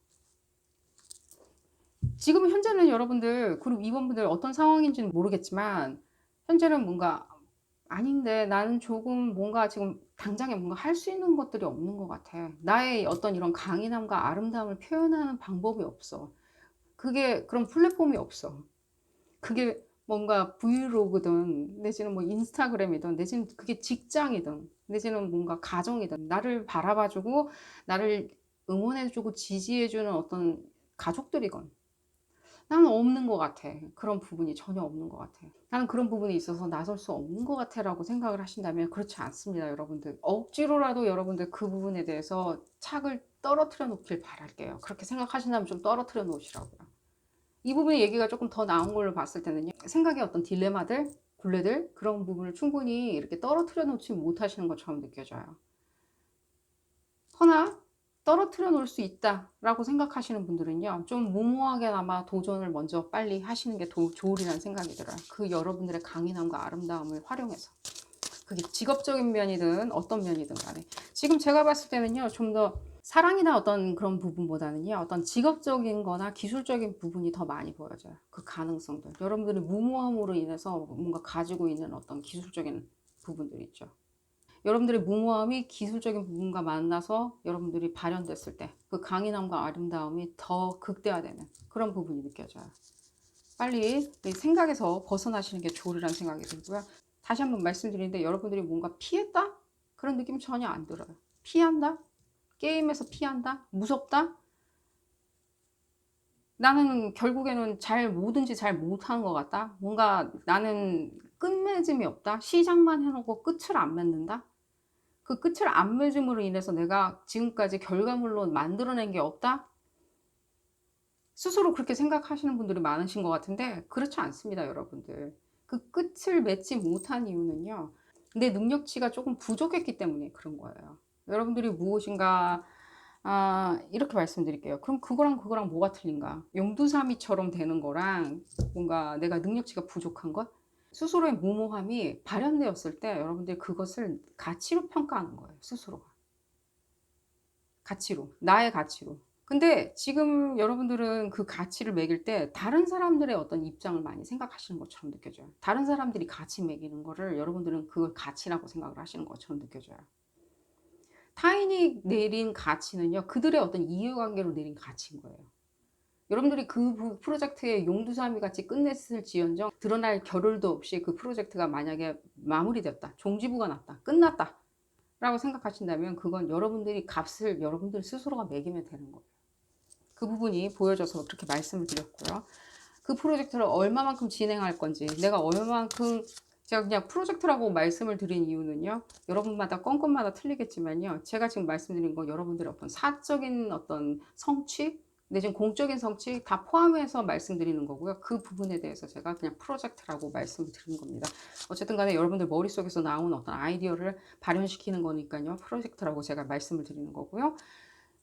지금 현재는 여러분들 그룹 이번분들 어떤 상황인지는 모르겠지만 현재는 뭔가 아닌데 나는 조금 뭔가 지금 당장에 뭔가 할 수 있는 것들이 없는 것 같아. 나의 어떤 이런 강인함과 아름다움을 표현하는 방법이 없어. 그게 그런 플랫폼이 없어. 그게 뭔가 브이로그든 내지는 뭐 인스타그램이든 내지는 그게 직장이든 내지는 뭔가 가정이든 나를 바라봐주고 나를 응원해주고 지지해주는 어떤 가족들이건 나는 없는 것 같아. 그런 부분이 전혀 없는 것 같아. 나는 그런 부분이 있어서 나설 수 없는 것 같아 라고 생각을 하신다면 그렇지 않습니다, 여러분들. 억지로라도 여러분들 그 부분에 대해서 착을 떨어뜨려 놓길 바랄게요. 그렇게 생각하신다면 좀 떨어뜨려 놓으시라고요. 이 부분의 얘기가 조금 더 나은 걸로 봤을 때는요. 생각의 어떤 딜레마들, 굴레들 그런 부분을 충분히 이렇게 떨어뜨려 놓지 못하시는 것처럼 느껴져요. 허나 떨어뜨려 놓을 수 있다라고 생각하시는 분들은요. 좀 무모하게나마 도전을 먼저 빨리 하시는 게 좋으리라는 생각이 들어요. 그 여러분들의 강인함과 아름다움을 활용해서. 그게 직업적인 면이든 어떤 면이든 간에. 지금 제가 봤을 때는요. 좀 더 사랑이나 어떤 그런 부분보다는요. 어떤 직업적인 거나 기술적인 부분이 더 많이 보여져요. 그 가능성들. 여러분들이 무모함으로 인해서 뭔가 가지고 있는 어떤 기술적인 부분들 있죠. 여러분들의 무모함이 기술적인 부분과 만나서 여러분들이 발현됐을 때 그 강인함과 아름다움이 더 극대화되는 그런 부분이 느껴져요. 빨리 생각에서 벗어나시는 게 좋으리라는 생각이 들고요. 다시 한번 말씀드리는데 여러분들이 뭔가 피했다? 그런 느낌 전혀 안 들어요. 피한다? 게임에서 피한다? 무섭다? 나는 결국에는 뭐든지 잘 못하는 것 같다? 뭔가 나는 끝맺음이 없다? 시작만 해놓고 끝을 안 맺는다? 그 끝을 안 맺음으로 인해서 내가 지금까지 결과물로 만들어낸 게 없다? 스스로 그렇게 생각하시는 분들이 많으신 것 같은데 그렇지 않습니다, 여러분들. 그 끝을 맺지 못한 이유는요. 내 능력치가 조금 부족했기 때문에 그런 거예요. 여러분들이 무엇인가 이렇게 말씀드릴게요. 그럼 그거랑 뭐가 틀린가? 용두사미처럼 되는 거랑 뭔가 내가 능력치가 부족한 것? 스스로의 무모함이 발현되었을 때 여러분들이 그것을 가치로 평가하는 거예요. 스스로가. 가치로. 나의 가치로. 근데 지금 여러분들은 그 가치를 매길 때 다른 사람들의 어떤 입장을 많이 생각하시는 것처럼 느껴져요. 다른 사람들이 가치 매기는 거를 여러분들은 그걸 가치라고 생각을 하시는 것처럼 느껴져요. 타인이 내린 가치는요. 그들의 어떤 이해관계로 내린 가치인 거예요. 여러분들이 그 프로젝트의 용두사미 같이 끝냈을지언정 드러날 겨를도 없이 그 프로젝트가 만약에 마무리됐다. 종지부가 났다. 끝났다. 라고 생각하신다면 그건 여러분들이 값을 여러분들 스스로가 매기면 되는 거예요. 그 부분이 보여져서 그렇게 말씀을 드렸고요. 그 프로젝트를 얼마만큼 진행할 건지 내가 얼마만큼 제가 그냥 프로젝트라고 말씀을 드린 이유는요. 여러분마다 건건마다 틀리겠지만요. 제가 지금 말씀드린 거 여러분들의 어떤 사적인 어떤 성취 내지는 공적인 성취 다 포함해서 말씀드리는 거고요. 그 부분에 대해서 제가 그냥 프로젝트라고 말씀을 드린 겁니다. 어쨌든 간에 여러분들 머릿속에서 나온 어떤 아이디어를 발현시키는 거니까요. 프로젝트라고 제가 말씀을 드리는 거고요.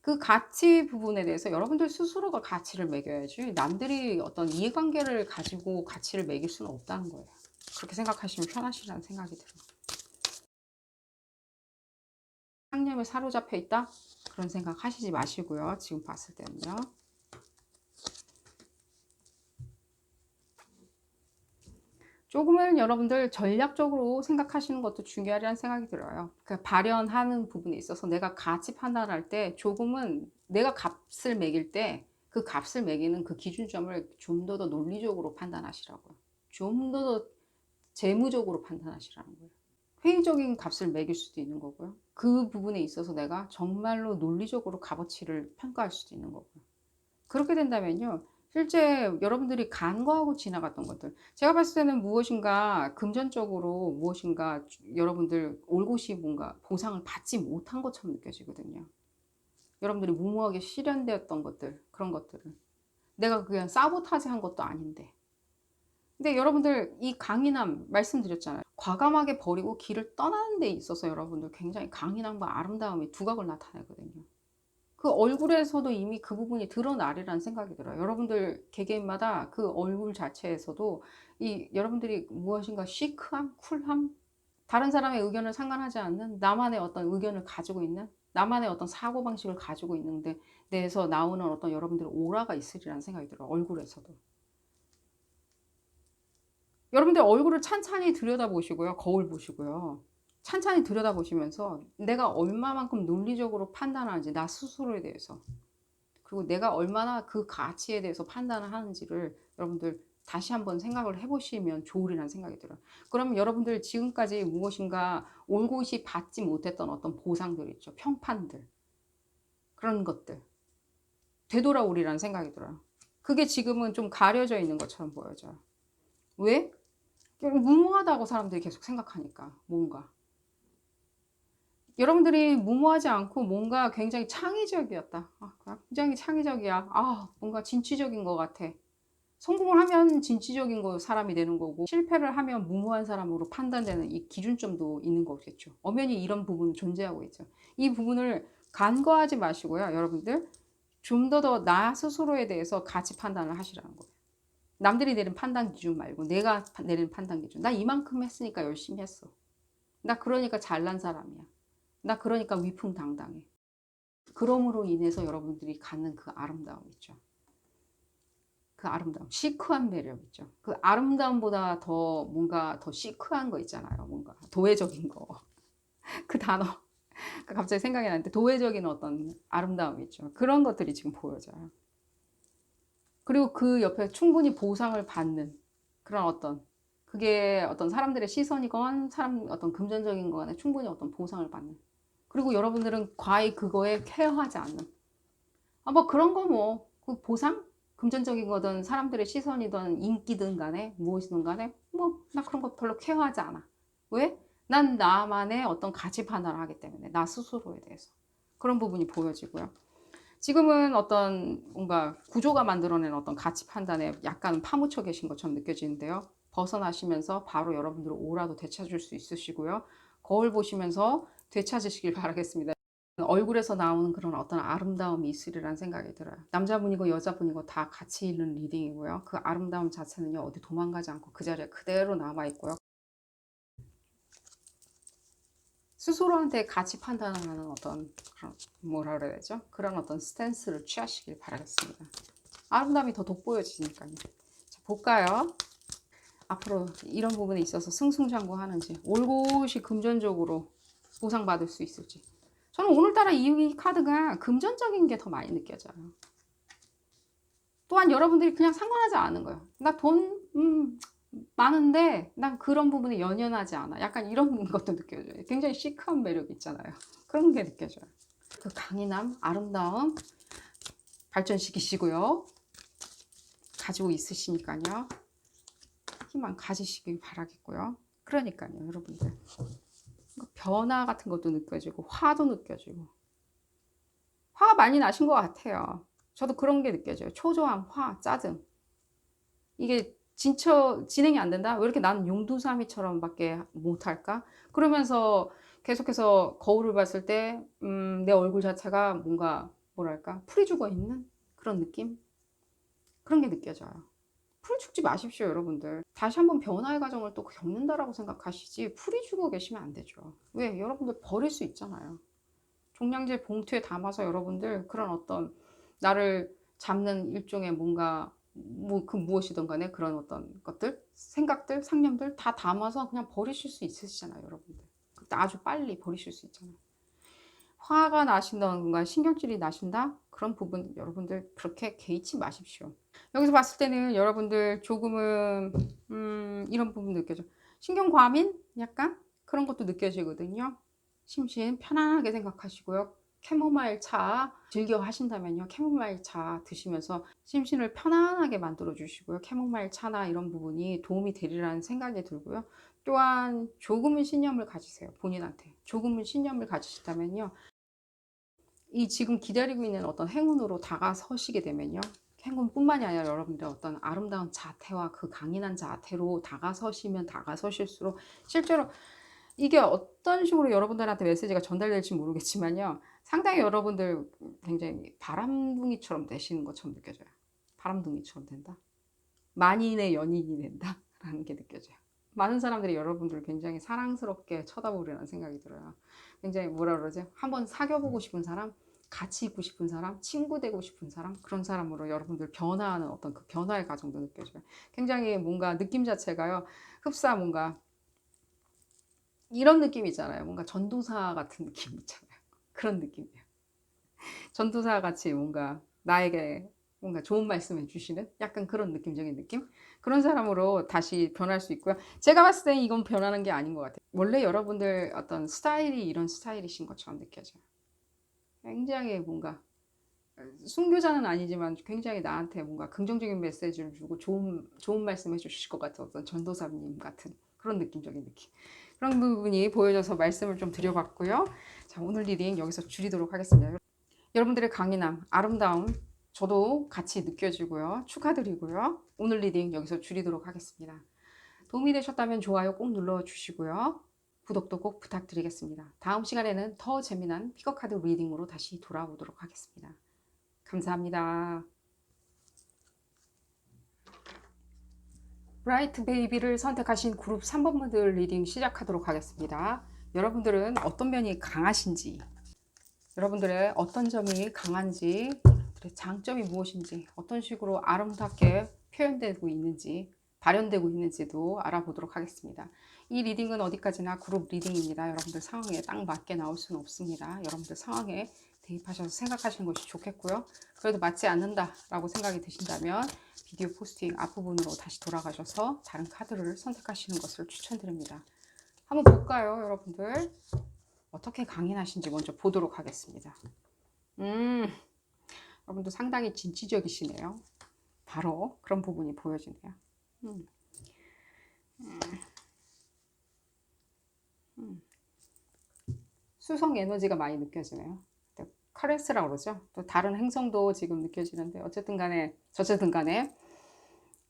그 가치 부분에 대해서 여러분들 스스로가 가치를 매겨야지 남들이 어떤 이해관계를 가지고 가치를 매길 수는 없다는 거예요. 그렇게 생각하시면 편하시라는 생각이 들어요. 상념에 사로잡혀 있다? 그런 생각 하시지 마시고요. 지금 봤을 때는요. 조금은 여러분들 전략적으로 생각하시는 것도 중요하리라는 생각이 들어요. 그 발현하는 부분에 있어서 내가 가치 판단할 때 조금은 내가 값을 매길 때 그 값을 매기는 그 기준점을 좀 더 논리적으로 판단하시라고요. 좀 더 재무적으로 판단하시라는 거예요. 회의적인 값을 매길 수도 있는 거고요. 그 부분에 있어서 내가 정말로 논리적으로 값어치를 평가할 수도 있는 거고요. 그렇게 된다면요. 실제 여러분들이 간과하고 지나갔던 것들. 제가 봤을 때는 무엇인가 금전적으로 무엇인가 여러분들 올곧이 뭔가 보상을 받지 못한 것처럼 느껴지거든요. 여러분들이 무모하게 실현되었던 것들, 그런 것들을. 내가 그냥 사보타지 한 것도 아닌데. 근데 여러분들 이 강인함 말씀드렸잖아요. 과감하게 버리고 길을 떠나는 데 있어서 여러분들 굉장히 강인함과 아름다움이 두각을 나타내거든요. 그 얼굴에서도 이미 그 부분이 드러나리라는 생각이 들어요. 여러분들 개개인마다 그 얼굴 자체에서도 이 여러분들이 무엇인가 시크함, 쿨함, 다른 사람의 의견을 상관하지 않는 나만의 어떤 의견을 가지고 있는 나만의 어떤 사고방식을 가지고 있는데 내에서 나오는 어떤 여러분들의 오라가 있으리라는 생각이 들어요. 얼굴에서도. 여러분들 얼굴을 찬찬히 들여다보시고요. 거울 보시고요. 찬찬히 들여다보시면서 내가 얼마만큼 논리적으로 판단하는지 나 스스로에 대해서 그리고 내가 얼마나 그 가치에 대해서 판단을 하는지를 여러분들 다시 한번 생각을 해보시면 좋으리라는 생각이 들어요. 그러면 여러분들 지금까지 무엇인가 올곧이 받지 못했던 어떤 보상들 있죠. 평판들. 그런 것들. 되돌아오리라는 생각이 들어요. 그게 지금은 좀 가려져 있는 것처럼 보여져요. 왜? 무모하다고 사람들이 계속 생각하니까 뭔가 여러분들이 무모하지 않고 뭔가 굉장히 창의적이었다. 굉장히 창의적이야. 뭔가 진취적인 것 같아. 성공을 하면 진취적인 사람이 되는 거고 실패를 하면 무모한 사람으로 판단되는 이 기준점도 있는 거겠죠. 엄연히 이런 부분 존재하고 있죠. 이 부분을 간과하지 마시고요. 여러분들 좀 더 나 스스로에 대해서 가치 판단을 하시라는 거예요. 남들이 내린 판단 기준 말고 내가 내린 판단 기준. 나 이만큼 했으니까 열심히 했어. 나 그러니까 잘난 사람이야. 나 그러니까 위풍당당해. 그럼으로 인해서 여러분들이 갖는 그 아름다움 있죠. 그 아름다움, 시크한 매력 있죠. 그 아름다움보다 더 뭔가 더 시크한 거 있잖아요. 뭔가 도회적인 거. 그 단어 갑자기 생각이 나는데 도회적인 어떤 아름다움 있죠. 그런 것들이 지금 보여져요. 그리고 그 옆에 충분히 보상을 받는 그런 어떤 그게 어떤 사람들의 시선이건 사람 어떤 금전적인 거간에 충분히 어떤 보상을 받는 그리고 여러분들은 과히 그거에 케어하지 않는 뭐 그런 거 뭐 그 보상? 금전적인 거든 사람들의 시선이든 인기든 간에 무엇이든 간에 뭐 나 그런 거 별로 케어하지 않아. 왜? 난 나만의 어떤 가치 판단을 하기 때문에 나 스스로에 대해서 그런 부분이 보여지고요. 지금은 어떤 뭔가 구조가 만들어낸 어떤 가치 판단에 약간 파묻혀 계신 것처럼 느껴지는데요. 벗어나시면서 바로 여러분들의 오라도 되찾을 수 있으시고요. 거울 보시면서 되찾으시길 바라겠습니다. 얼굴에서 나오는 그런 어떤 아름다움이 있으리라는 생각이 들어요. 남자분이고 여자분이고 다 가치 있는 리딩이고요. 그 아름다움 자체는요, 어디 도망가지 않고 그 자리에 그대로 남아있고요. 스스로한테 가치 판단을 하는 어떤 그런 뭐라 그래야 되죠? 그런 어떤 스탠스를 취하시길 바라겠습니다. 아름다움이 더 돋보여지니까요. 자, 볼까요? 앞으로 이런 부분에 있어서 승승장구하는지 올곧이 금전적으로 보상받을 수 있을지 저는 오늘따라 이 카드가 금전적인 게 더 많이 느껴져요. 또한 여러분들이 그냥 상관하지 않은 거예요. 나 돈 많은데 난 그런 부분에 연연하지 않아. 약간 이런 것도 느껴져요. 굉장히 시크한 매력 있잖아요. 그런 게 느껴져요. 그 강인함, 아름다움 발전시키시고요. 가지고 있으시니까요. 희망 가지시길 바라겠고요. 그러니까요, 여러분들. 변화 같은 것도 느껴지고 화도 느껴지고 화가 많이 나신 것 같아요. 저도 그런 게 느껴져요. 초조함, 화, 짜증. 이게 진행이 안 된다? 왜 이렇게 나는 용두사미처럼밖에 못할까? 그러면서 계속해서 거울을 봤을 때, 내 얼굴 자체가 뭔가, 뭐랄까, 풀이 죽어 있는 그런 느낌? 그런 게 느껴져요. 풀 죽지 마십시오, 여러분들. 다시 한번 변화의 과정을 또 겪는다라고 생각하시지, 풀이 죽어 계시면 안 되죠. 왜? 여러분들 버릴 수 있잖아요. 종량제 봉투에 담아서 여러분들 그런 어떤 나를 잡는 일종의 뭔가 뭐 그 무엇이든 간에 그런 어떤 것들, 생각들, 상념들 다 담아서 그냥 버리실 수 있으시잖아요, 여러분들. 그때 아주 빨리 버리실 수 있잖아요. 화가 나신다든가 신경질이 나신다? 그런 부분 여러분들 그렇게 개의치 마십시오. 여기서 봤을 때는 여러분들 조금은 이런 부분 느껴져. 신경과민? 약간 그런 것도 느껴지거든요. 심신 편안하게 생각하시고요. 캐모마일 차 즐겨 하신다면요. 캐모마일 차 드시면서 심신을 편안하게 만들어 주시고요. 캐모마일 차나 이런 부분이 도움이 되리라는 생각이 들고요. 또한 조금은 신념을 가지세요. 본인한테. 조금은 신념을 가지시다면요. 이 지금 기다리고 있는 어떤 행운으로 다가서시게 되면요. 행운뿐만이 아니라 여러분들의 어떤 아름다운 자태와 그 강인한 자태로 다가서시면 다가서실수록 실제로 이게 어떤 식으로 여러분들한테 메시지가 전달될지 모르겠지만요. 상당히 여러분들 굉장히 바람둥이처럼 되시는 것처럼 느껴져요. 바람둥이처럼 된다. 만인의 연인이 된다라는 게 느껴져요. 많은 사람들이 여러분들을 굉장히 사랑스럽게 쳐다보려는 생각이 들어요. 굉장히 뭐라 그러지? 한번 사귀어보고 싶은 사람, 같이 있고 싶은 사람, 친구 되고 싶은 사람, 그런 사람으로 여러분들 변화하는 어떤 그 변화의 과정도 느껴져요. 굉장히 뭔가 느낌 자체가요. 흡사 뭔가 이런 느낌 있잖아요. 뭔가 전도사 같은 느낌 있잖아요. 그런 느낌이에요. 전도사 같이 뭔가 나에게 뭔가 좋은 말씀 해주시는 약간 그런 느낌적인 느낌? 그런 사람으로 다시 변할 수 있고요. 제가 봤을 땐 이건 변하는 게 아닌 것 같아요. 원래 여러분들 어떤 스타일이 이런 스타일이신 것처럼 느껴져요. 굉장히 뭔가 순교자는 아니지만 굉장히 나한테 뭔가 긍정적인 메시지를 주고 좋은 말씀 해주실 것 같은 어떤 전도사님 같은 그런 느낌적인 느낌. 그런 부분이 보여져서 말씀을 좀 드려봤고요. 자, 오늘 리딩 여기서 줄이도록 하겠습니다. 여러분들의 강인함, 아름다움 저도 같이 느껴지고요. 축하드리고요. 오늘 리딩 여기서 줄이도록 하겠습니다. 도움이 되셨다면 좋아요 꼭 눌러주시고요. 구독도 꼭 부탁드리겠습니다. 다음 시간에는 더 재미난 픽업카드 리딩으로 다시 돌아오도록 하겠습니다. 감사합니다. 브라이트 베이비를 선택하신 그룹 3번 분들 리딩 시작하도록 하겠습니다. 여러분들은 어떤 면이 강하신지, 여러분들의 어떤 점이 강한지, 장점이 무엇인지, 어떤 식으로 아름답게 표현되고 있는지, 발현되고 있는지도 알아보도록 하겠습니다. 이 리딩은 어디까지나 그룹 리딩입니다. 여러분들 상황에 딱 맞게 나올 수는 없습니다. 여러분들 상황에 대입하셔서 생각하시는 것이 좋겠고요. 그래도 맞지 않는다라고 생각이 드신다면 비디오 포스팅 앞부분으로 다시 돌아가셔서 다른 카드를 선택하시는 것을 추천드립니다. 한번 볼까요, 여러분들? 어떻게 강인하신지 먼저 보도록 하겠습니다. 여러분도 상당히 진취적이시네요. 바로 그런 부분이 보여지네요. 수성 에너지가 많이 느껴지네요. 카레스라고 그러죠. 또 다른 행성도 지금 느껴지는데 어쨌든 간에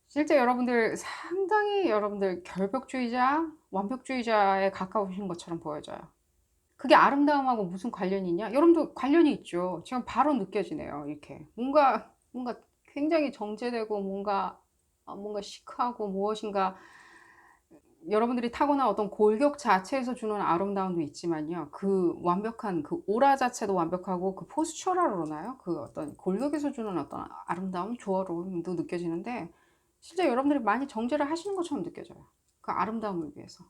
실제 여러분들 상당히 여러분들 결벽주의자, 완벽주의자에 가까우신 것처럼 보여져요. 그게 아름다움하고 무슨 관련이 있냐? 여러분도 관련이 있죠. 지금 바로 느껴지네요. 이렇게 뭔가 굉장히 정제되고 뭔가 시크하고 무엇인가 여러분들이 타고난 어떤 골격 자체에서 주는 아름다움도 있지만요. 그 완벽한 그 오라 자체도 완벽하고 그 포스처라고 그러나요? 그 어떤 골격에서 주는 어떤 아름다움, 조화로움도 느껴지는데 실제 여러분들이 많이 정제를 하시는 것처럼 느껴져요. 그 아름다움을 위해서.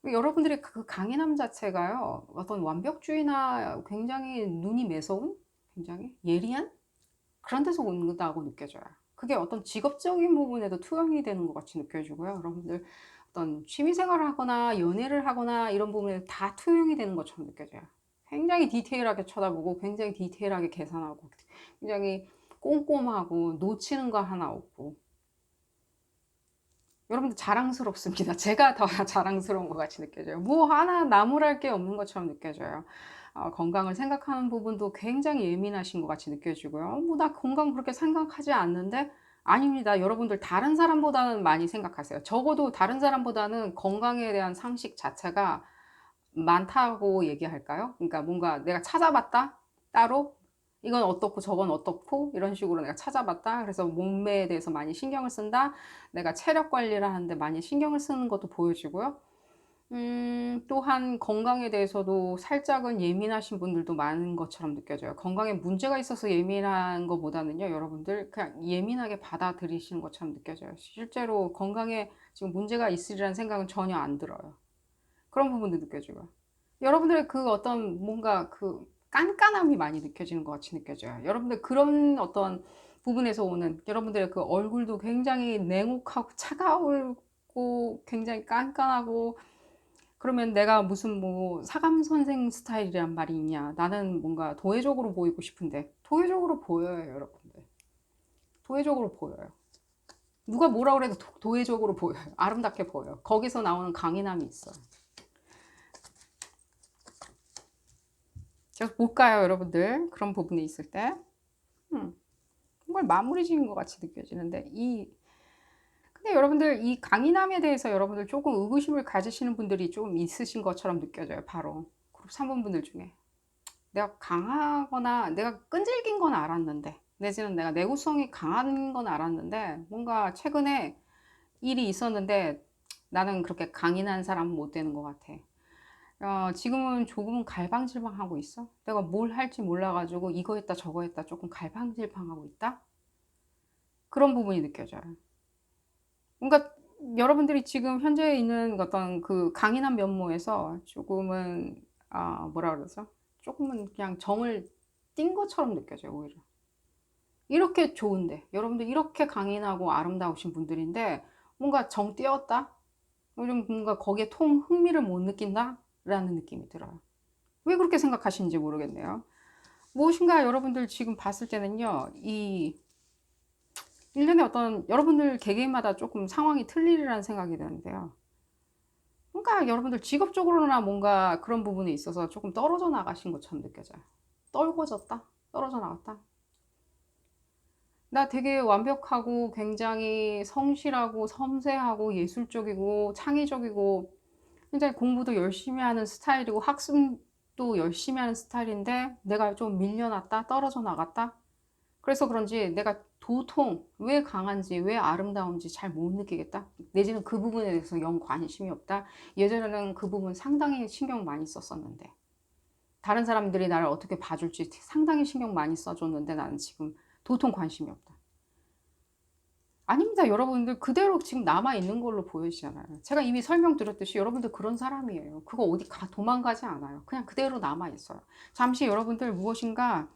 여러분들의 그 강인함 자체가요. 어떤 완벽주의나 굉장히 눈이 매서운, 굉장히 예리한 그런 데서 온다고 느껴져요. 그게 어떤 직업적인 부분에도 투영이 되는 것 같이 느껴지고요. 여러분들 어떤 취미생활을 하거나 연애를 하거나 이런 부분에 다 투영이 되는 것처럼 느껴져요. 굉장히 디테일하게 쳐다보고 굉장히 디테일하게 계산하고 굉장히 꼼꼼하고 놓치는 거 하나 없고 여러분들 자랑스럽습니다. 제가 더 자랑스러운 것 같이 느껴져요. 뭐 하나 나무랄 게 없는 것처럼 느껴져요. 건강을 생각하는 부분도 굉장히 예민하신 것 같이 느껴지고요. 뭐 나 건강 그렇게 생각하지 않는데 아닙니다. 여러분들 다른 사람보다는 많이 생각하세요. 적어도 다른 사람보다는 건강에 대한 상식 자체가 많다고 얘기할까요? 그러니까 뭔가 내가 찾아봤다 따로 이건 어떻고 저건 어떻고 이런 식으로 내가 찾아봤다. 그래서 몸매에 대해서 많이 신경을 쓴다. 내가 체력 관리를 하는데 많이 신경을 쓰는 것도 보여지고요. 또한 건강에 대해서도 살짝은 예민하신 분들도 많은 것처럼 느껴져요. 건강에 문제가 있어서 예민한 것보다는요, 여러분들 그냥 예민하게 받아들이시는 것처럼 느껴져요. 실제로 건강에 지금 문제가 있으리라는 생각은 전혀 안 들어요. 그런 부분도 느껴지고요. 여러분들의 그 어떤 뭔가 그 깐깐함이 많이 느껴지는 것 같이 느껴져요. 여러분들 그런 어떤 부분에서 오는 여러분들의 그 얼굴도 굉장히 냉혹하고 차가울고 굉장히 깐깐하고, 그러면 내가 무슨 뭐 사감 선생 스타일이란 말이 있냐? 나는 뭔가 도회적으로 보이고 싶은데 도회적으로 보여요, 여러분들. 도회적으로 보여요. 누가 뭐라 그래도 도회적으로 보여요. 아름답게 보여요. 거기서 나오는 강인함이 있어요. 제가 볼까요, 여러분들? 그런 부분이 있을 때. 정말 마무리 지은 것 같이 느껴지는데, 근데 여러분들 이 강인함에 대해서 여러분들 조금 의구심을 가지시는 분들이 좀 있으신 것처럼 느껴져요, 바로. 그룹 3번 분들 중에. 내가 강하거나 내가 끈질긴 건 알았는데, 내지는 내가 내구성이 강한 건 알았는데, 뭔가 최근에 일이 있었는데 나는 그렇게 강인한 사람은 못 되는 것 같아. 지금은 조금은 갈팡질팡하고 있어. 내가 뭘 할지 몰라가지고 이거 했다 저거 했다 조금 갈팡질팡하고 있다. 그런 부분이 느껴져요. 뭔가 여러분들이 지금 현재 있는 어떤 그 강인한 면모에서 조금은 뭐라 그러죠? 조금은 그냥 정을 띈 것처럼 느껴져요, 오히려. 이렇게 좋은데 여러분들 이렇게 강인하고 아름다우신 분들인데 뭔가 정 띄었다? 요즘 뭔가 거기에 흥미를 못 느낀다? 라는 느낌이 들어요. 왜 그렇게 생각하시는지 모르겠네요. 무엇인가 여러분들 지금 봤을 때는요, 이 일련의 어떤 여러분들 개개인마다 조금 상황이 틀리리라는 생각이 드는데요. 뭔가 여러분들 직업적으로나 뭔가 그런 부분에 있어서 조금 떨어져 나가신 것처럼 느껴져요. 떨궈졌다? 떨어져 나갔다? 나 되게 완벽하고 굉장히 성실하고 섬세하고 예술적이고 창의적이고 굉장히 공부도 열심히 하는 스타일이고 학습도 열심히 하는 스타일인데 내가 좀 밀려났다? 떨어져 나갔다? 그래서 그런지 내가 도통 왜 강한지 왜 아름다운지 잘 못 느끼겠다, 내지는 그 부분에 대해서 영 관심이 없다. 예전에는 그 부분 상당히 신경 많이 썼었는데 다른 사람들이 나를 어떻게 봐줄지 상당히 신경 많이 써줬는데 나는 지금 도통 관심이 없다. 아닙니다. 여러분들 그대로 지금 남아있는 걸로 보여지잖아요. 제가 이미 설명드렸듯이 여러분들 그런 사람이에요. 그거 어디 도망가지 않아요. 그냥 그대로 남아있어요. 잠시 여러분들 무엇인가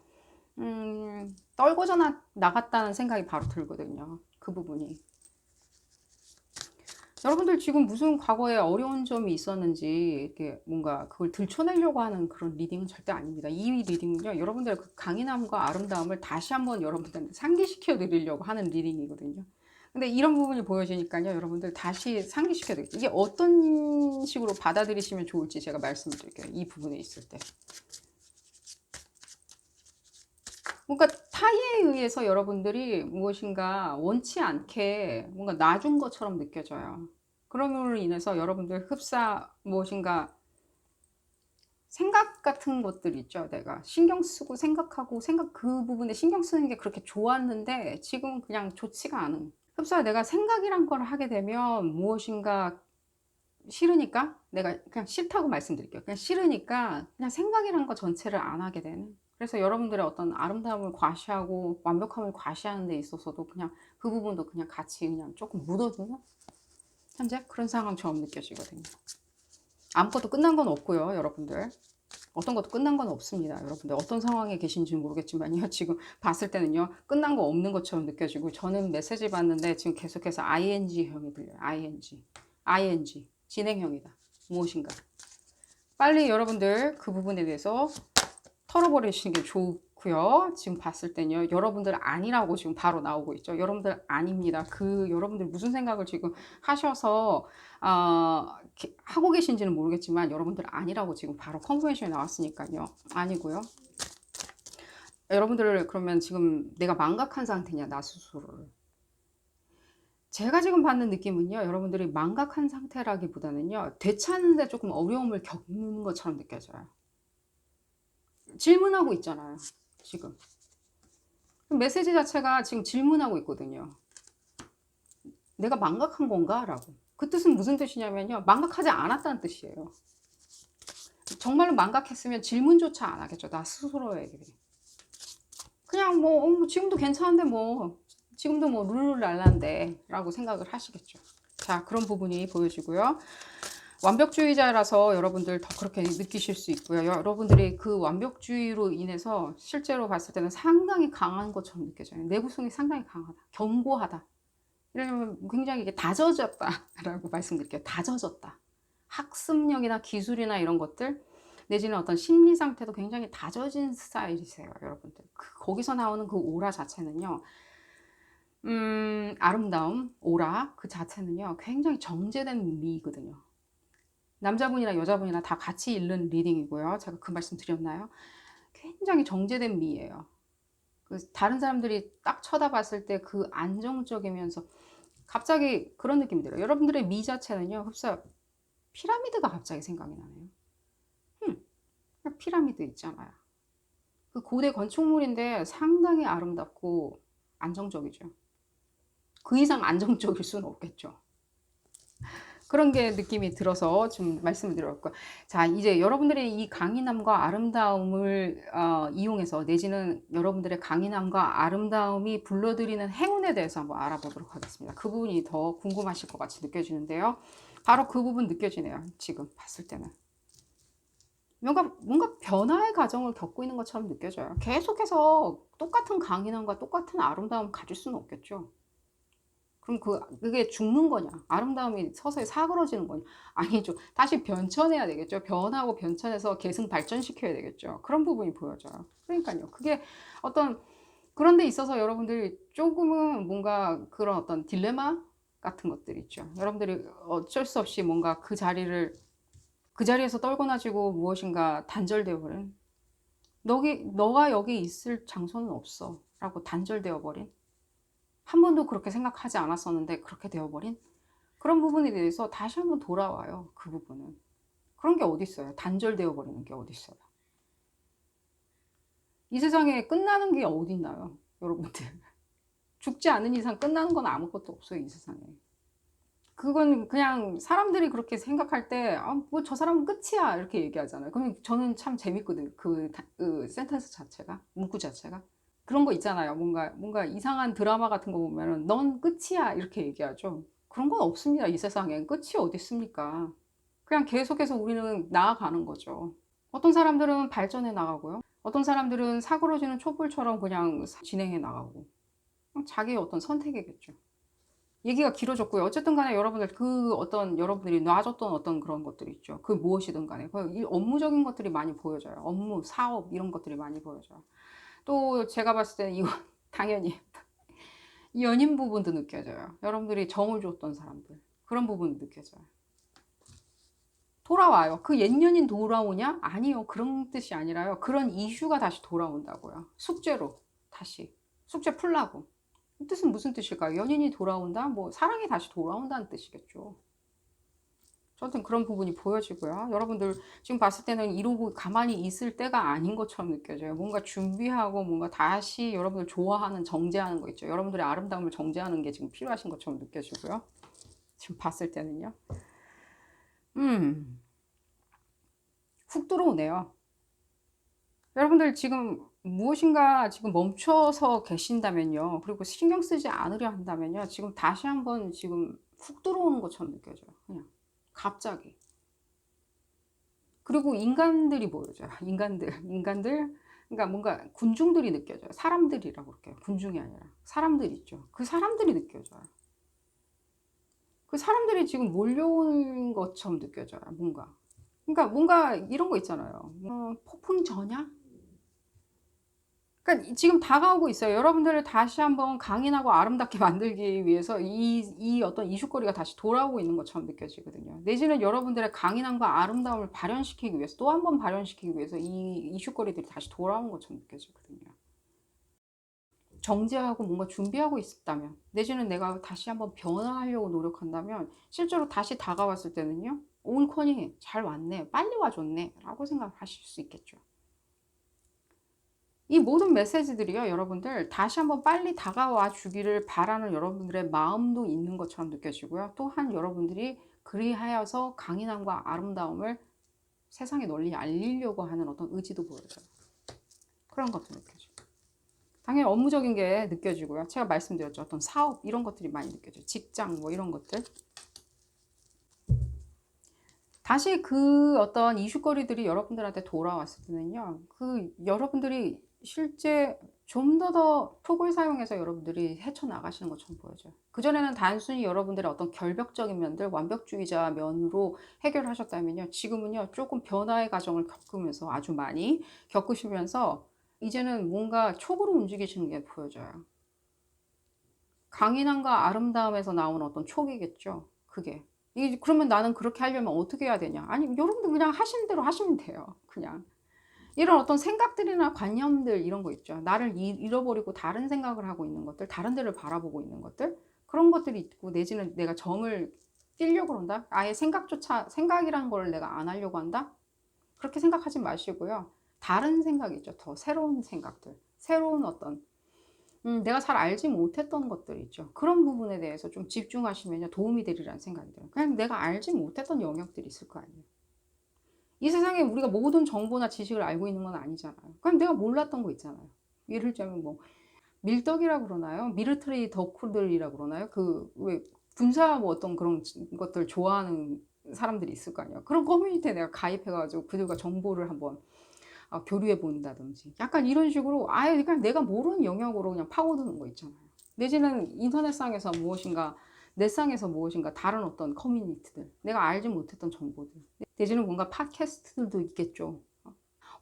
떨궈져 나갔다는 생각이 바로 들거든요. 그 부분이. 여러분들 지금 무슨 과거에 어려운 점이 있었는지 이렇게 뭔가 그걸 들춰내려고 하는 그런 리딩은 절대 아닙니다. 이 리딩은요, 여러분들의 그 강인함과 아름다움을 다시 한번 여러분들한테 상기시켜 드리려고 하는 리딩이거든요. 근데 이런 부분이 보여지니까요, 여러분들 다시 상기시켜 드릴게요. 이게 어떤 식으로 받아들이시면 좋을지 제가 말씀을 드릴게요. 이 부분에 있을 때. 뭔가 타의에 의해서 여러분들이 무엇인가 원치 않게 뭔가 놔준 것처럼 느껴져요. 그럼으로 인해서 여러분들 무엇인가 생각 같은 것들 있죠. 내가 신경 쓰고 생각하고 그 부분에 신경 쓰는 게 그렇게 좋았는데 지금은 그냥 좋지가 않은. 내가 생각이란 걸 하게 되면 무엇인가 싫으니까, 내가 그냥 싫다고 말씀드릴게요. 그냥 싫으니까 그냥 생각이란 거 전체를 안 하게 되는. 그래서 여러분들의 어떤 아름다움을 과시하고 완벽함을 과시하는 데 있어서도 그냥 그 부분도 그냥 같이 그냥 조금 묻어두는 현재 그런 상황처럼 느껴지거든요. 아무것도 끝난 건 없고요, 여러분들. 어떤 것도 끝난 건 없습니다. 여러분들 어떤 상황에 계신지 모르겠지만요, 지금 봤을 때는요 끝난 거 없는 것처럼 느껴지고, 저는 메시지 받는데 지금 계속해서 ing형이 들려요. ing 진행형이다. 무엇인가 빨리 여러분들 그 부분에 대해서 털어버리시는 게 좋고요. 지금 봤을 때는요, 여러분들 아니라고 지금 바로 나오고 있죠. 여러분들 아닙니다. 여러분들 무슨 생각을 지금 하셔서 하고 계신지는 모르겠지만 여러분들 아니라고 지금 바로 컨퍼메이션이 나왔으니까요. 아니고요. 여러분들 그러면 지금 내가 망각한 상태냐, 나 스스로를. 제가 지금 받는 느낌은요, 여러분들이 망각한 상태라기보다는요, 되찾는데 조금 어려움을 겪는 것처럼 느껴져요. 질문하고 있잖아요, 지금. 메시지 자체가 지금 질문하고 있거든요. 내가 망각한 건가? 라고. 그 뜻은 무슨 뜻이냐면요. 망각하지 않았다는 뜻이에요. 정말로 망각했으면 질문조차 안 하겠죠. 나 스스로에게. 그냥 뭐 지금도 괜찮은데 뭐 지금도 뭐 룰루랄라인데 라고 생각을 하시겠죠. 자, 그런 부분이 보여지고요. 완벽주의자라서 여러분들 더 그렇게 느끼실 수 있고요. 여러분들이 그 완벽주의로 인해서 실제로 봤을 때는 상당히 강한 것처럼 느껴져요. 내구성이 상당히 강하다. 견고하다. 이러면 굉장히 이게 다져졌다라고 말씀드릴게요. 다져졌다. 학습력이나 기술이나 이런 것들 내지는 어떤 심리 상태도 굉장히 다져진 스타일이세요, 여러분들. 거기서 나오는 그 오라 자체는요. 아름다움, 오라 그 자체는요. 굉장히 정제된 미거든요. 남자분이나 여자분이나 다 같이 읽는 리딩이고요. 제가 그 말씀 드렸나요? 굉장히 정제된 미예요. 다른 사람들이 딱 쳐다봤을 때 그 안정적이면서 갑자기 그런 느낌이 들어요. 여러분들의 미 자체는요. 흡사 피라미드가 갑자기 생각이 나네요. 피라미드 있잖아요. 그 고대 건축물인데 상당히 아름답고 안정적이죠. 그 이상 안정적일 수는 없겠죠. 그런 게 느낌이 들어서 좀 말씀을 드렸고, 자, 이제 여러분들의 이 강인함과 아름다움을 이용해서 내지는 여러분들의 강인함과 아름다움이 불러들이는 행운에 대해서 한번 알아보도록 하겠습니다. 그 부분이 더 궁금하실 것 같이 느껴지는데요. 바로 그 부분 느껴지네요. 지금 봤을 때는. 뭔가 변화의 과정을 겪고 있는 것처럼 느껴져요. 계속해서 똑같은 강인함과 똑같은 아름다움을 가질 수는 없겠죠. 그럼 그게 죽는 거냐? 아름다움이 서서히 사그러지는 거냐? 아니죠. 다시 변천해야 되겠죠. 변하고 변천해서 계승 발전시켜야 되겠죠. 그런 부분이 보여져요. 그러니까요. 그게 어떤 그런 데 있어서 여러분들이 조금은 뭔가 그런 어떤 딜레마 같은 것들 있죠. 여러분들이 어쩔 수 없이 뭔가 그 자리에서 떨궈나지고 무엇인가 단절되어 버린 너가 여기 있을 장소는 없어 라고 단절되어 버린 한 번도 그렇게 생각하지 않았었는데 그렇게 되어버린 그런 부분에 대해서 다시 한번 돌아와요. 그 부분은. 그런 게 어디 있어요. 단절되어 버리는 게 어디 있어요. 이 세상에 끝나는 게 어디 있나요, 여러분들. 죽지 않는 이상 끝나는 건 아무것도 없어요, 이 세상에. 그건 그냥 사람들이 그렇게 생각할 때 뭐 저 사람은 끝이야 이렇게 얘기하잖아요. 그러면 저는 참 재밌거든요. 그 센텐스 자체가, 문구 자체가. 그런 거 있잖아요. 뭔가 이상한 드라마 같은 거 보면은 넌 끝이야 이렇게 얘기하죠. 그런 건 없습니다. 이 세상엔 끝이 어디 있습니까? 그냥 계속해서 우리는 나아가는 거죠. 어떤 사람들은 발전해 나가고요. 어떤 사람들은 사그러지는 촛불처럼 그냥 진행해 나가고. 자기의 어떤 선택이겠죠. 얘기가 길어졌고요. 어쨌든 간에 여러분들 여러분들이 놔줬던 어떤 그런 것들이 있죠. 그 무엇이든 간에. 이 업무적인 것들이 많이 보여져요. 업무, 사업 이런 것들이 많이 보여져요. 또 제가 봤을 때는 이건 당연히 연인 부분도 느껴져요. 여러분들이 정을 줬던 사람들. 그런 부분도 느껴져요. 돌아와요. 그 옛 연인 돌아오냐? 아니요. 그런 뜻이 아니라요. 그런 이슈가 다시 돌아온다고요. 숙제로 다시. 숙제 풀라고. 이 뜻은 무슨 뜻일까요? 연인이 돌아온다? 뭐 사랑이 다시 돌아온다는 뜻이겠죠. 저한테는 그런 부분이 보여지고요. 여러분들 지금 봤을 때는 이러고 가만히 있을 때가 아닌 것처럼 느껴져요. 뭔가 준비하고 뭔가 다시 여러분들 좋아하는 정제하는 거 있죠. 여러분들의 아름다움을 정제하는 게 지금 필요하신 것처럼 느껴지고요. 지금 봤을 때는요. 훅 들어오네요. 여러분들 지금 무엇인가 지금 멈춰서 계신다면요. 그리고 신경 쓰지 않으려 한다면요. 지금 다시 한번 지금 훅 들어오는 것처럼 느껴져요. 그냥 갑자기. 그리고 인간들이 보여져요. 인간들. 그러니까 뭔가 군중들이 느껴져요. 사람들이라고 그럴게요. 군중이 아니라. 사람들 있죠. 그 사람들이 느껴져요. 그 사람들이 지금 몰려오는 것처럼 느껴져요. 뭔가. 그러니까 뭔가 이런 거 있잖아요. 폭풍 전야? 그러니까 지금 다가오고 있어요. 여러분들을 다시 한번 강인하고 아름답게 만들기 위해서 이 어떤 이슈거리가 다시 돌아오고 있는 것처럼 느껴지거든요. 내지는 여러분들의 강인함과 아름다움을 발현시키기 위해서 또 한 번 발현시키기 위해서 이 이슈거리들이 다시 돌아오는 것처럼 느껴지거든요. 정제하고 뭔가 준비하고 있다면 내지는 내가 다시 한번 변화하려고 노력한다면 실제로 다시 다가왔을 때는요. 올컨이 잘 왔네. 빨리 와줬네. 라고 생각하실 수 있겠죠. 이 모든 메시지들이요, 여러분들 다시 한번 빨리 다가와 주기를 바라는 여러분들의 마음도 있는 것처럼 느껴지고요. 또한 여러분들이 그리하여서 강인함과 아름다움을 세상에 널리 알리려고 하는 어떤 의지도 보여져요. 그런 것도 느껴져요. 당연히 업무적인 게 느껴지고요. 제가 말씀드렸죠. 어떤 사업 이런 것들이 많이 느껴져요. 직장 뭐 이런 것들. 다시 그 어떤 이슈거리들이 여러분들한테 돌아왔을 때는요. 그 여러분들이 실제 좀 더 톡을 사용해서 여러분들이 헤쳐나가시는 것처럼 보여져요. 그전에는 단순히 여러분들의 어떤 결벽적인 면들, 완벽주의자 면으로 해결하셨다면요. 지금은요. 조금 변화의 과정을 겪으면서 아주 많이 겪으시면서 이제는 뭔가 촉으로 움직이시는 게 보여져요. 강인함과 아름다움에서 나오는 어떤 촉이겠죠. 그게. 그러면 나는 그렇게 하려면 어떻게 해야 되냐? 아니, 여러분들 그냥 하시는 대로 하시면 돼요. 그냥. 이런 어떤 생각들이나 관념들 이런 거 있죠. 나를 잃어버리고 다른 생각을 하고 있는 것들, 다른 데를 바라보고 있는 것들, 그런 것들이 있고, 내지는 내가 정을 띄려고 한다? 아예 생각이라는 걸 내가 안 하려고 한다? 그렇게 생각하지 마시고요. 다른 생각 있죠. 더 새로운 생각들. 새로운 어떤 내가 잘 알지 못했던 것들 있죠. 그런 부분에 대해서 좀 집중하시면 도움이 되리라는 생각이 들어요. 그냥 내가 알지 못했던 영역들이 있을 거 아니에요. 이 세상에 우리가 모든 정보나 지식을 알고 있는 건 아니잖아요. 그냥 내가 몰랐던 거 있잖아요. 예를 들자면 뭐 밀떡이라 그러나요? 미리터리 덕후들이라 그러나요? 그 왜 군사 뭐 어떤 그런 것들 좋아하는 사람들이 있을 거 아니에요. 그런 커뮤니티에 내가 가입해가지고 그들과 정보를 한번 교류해 본다든지 약간 이런 식으로 아예 그냥 내가 모르는 영역으로 그냥 파고드는 거 있잖아요. 내지는 인터넷상에서 무엇인가 넷상에서 무엇인가 다른 어떤 커뮤니티들 내가 알지 못했던 정보들 내지는 뭔가 팟캐스트들도 있겠죠.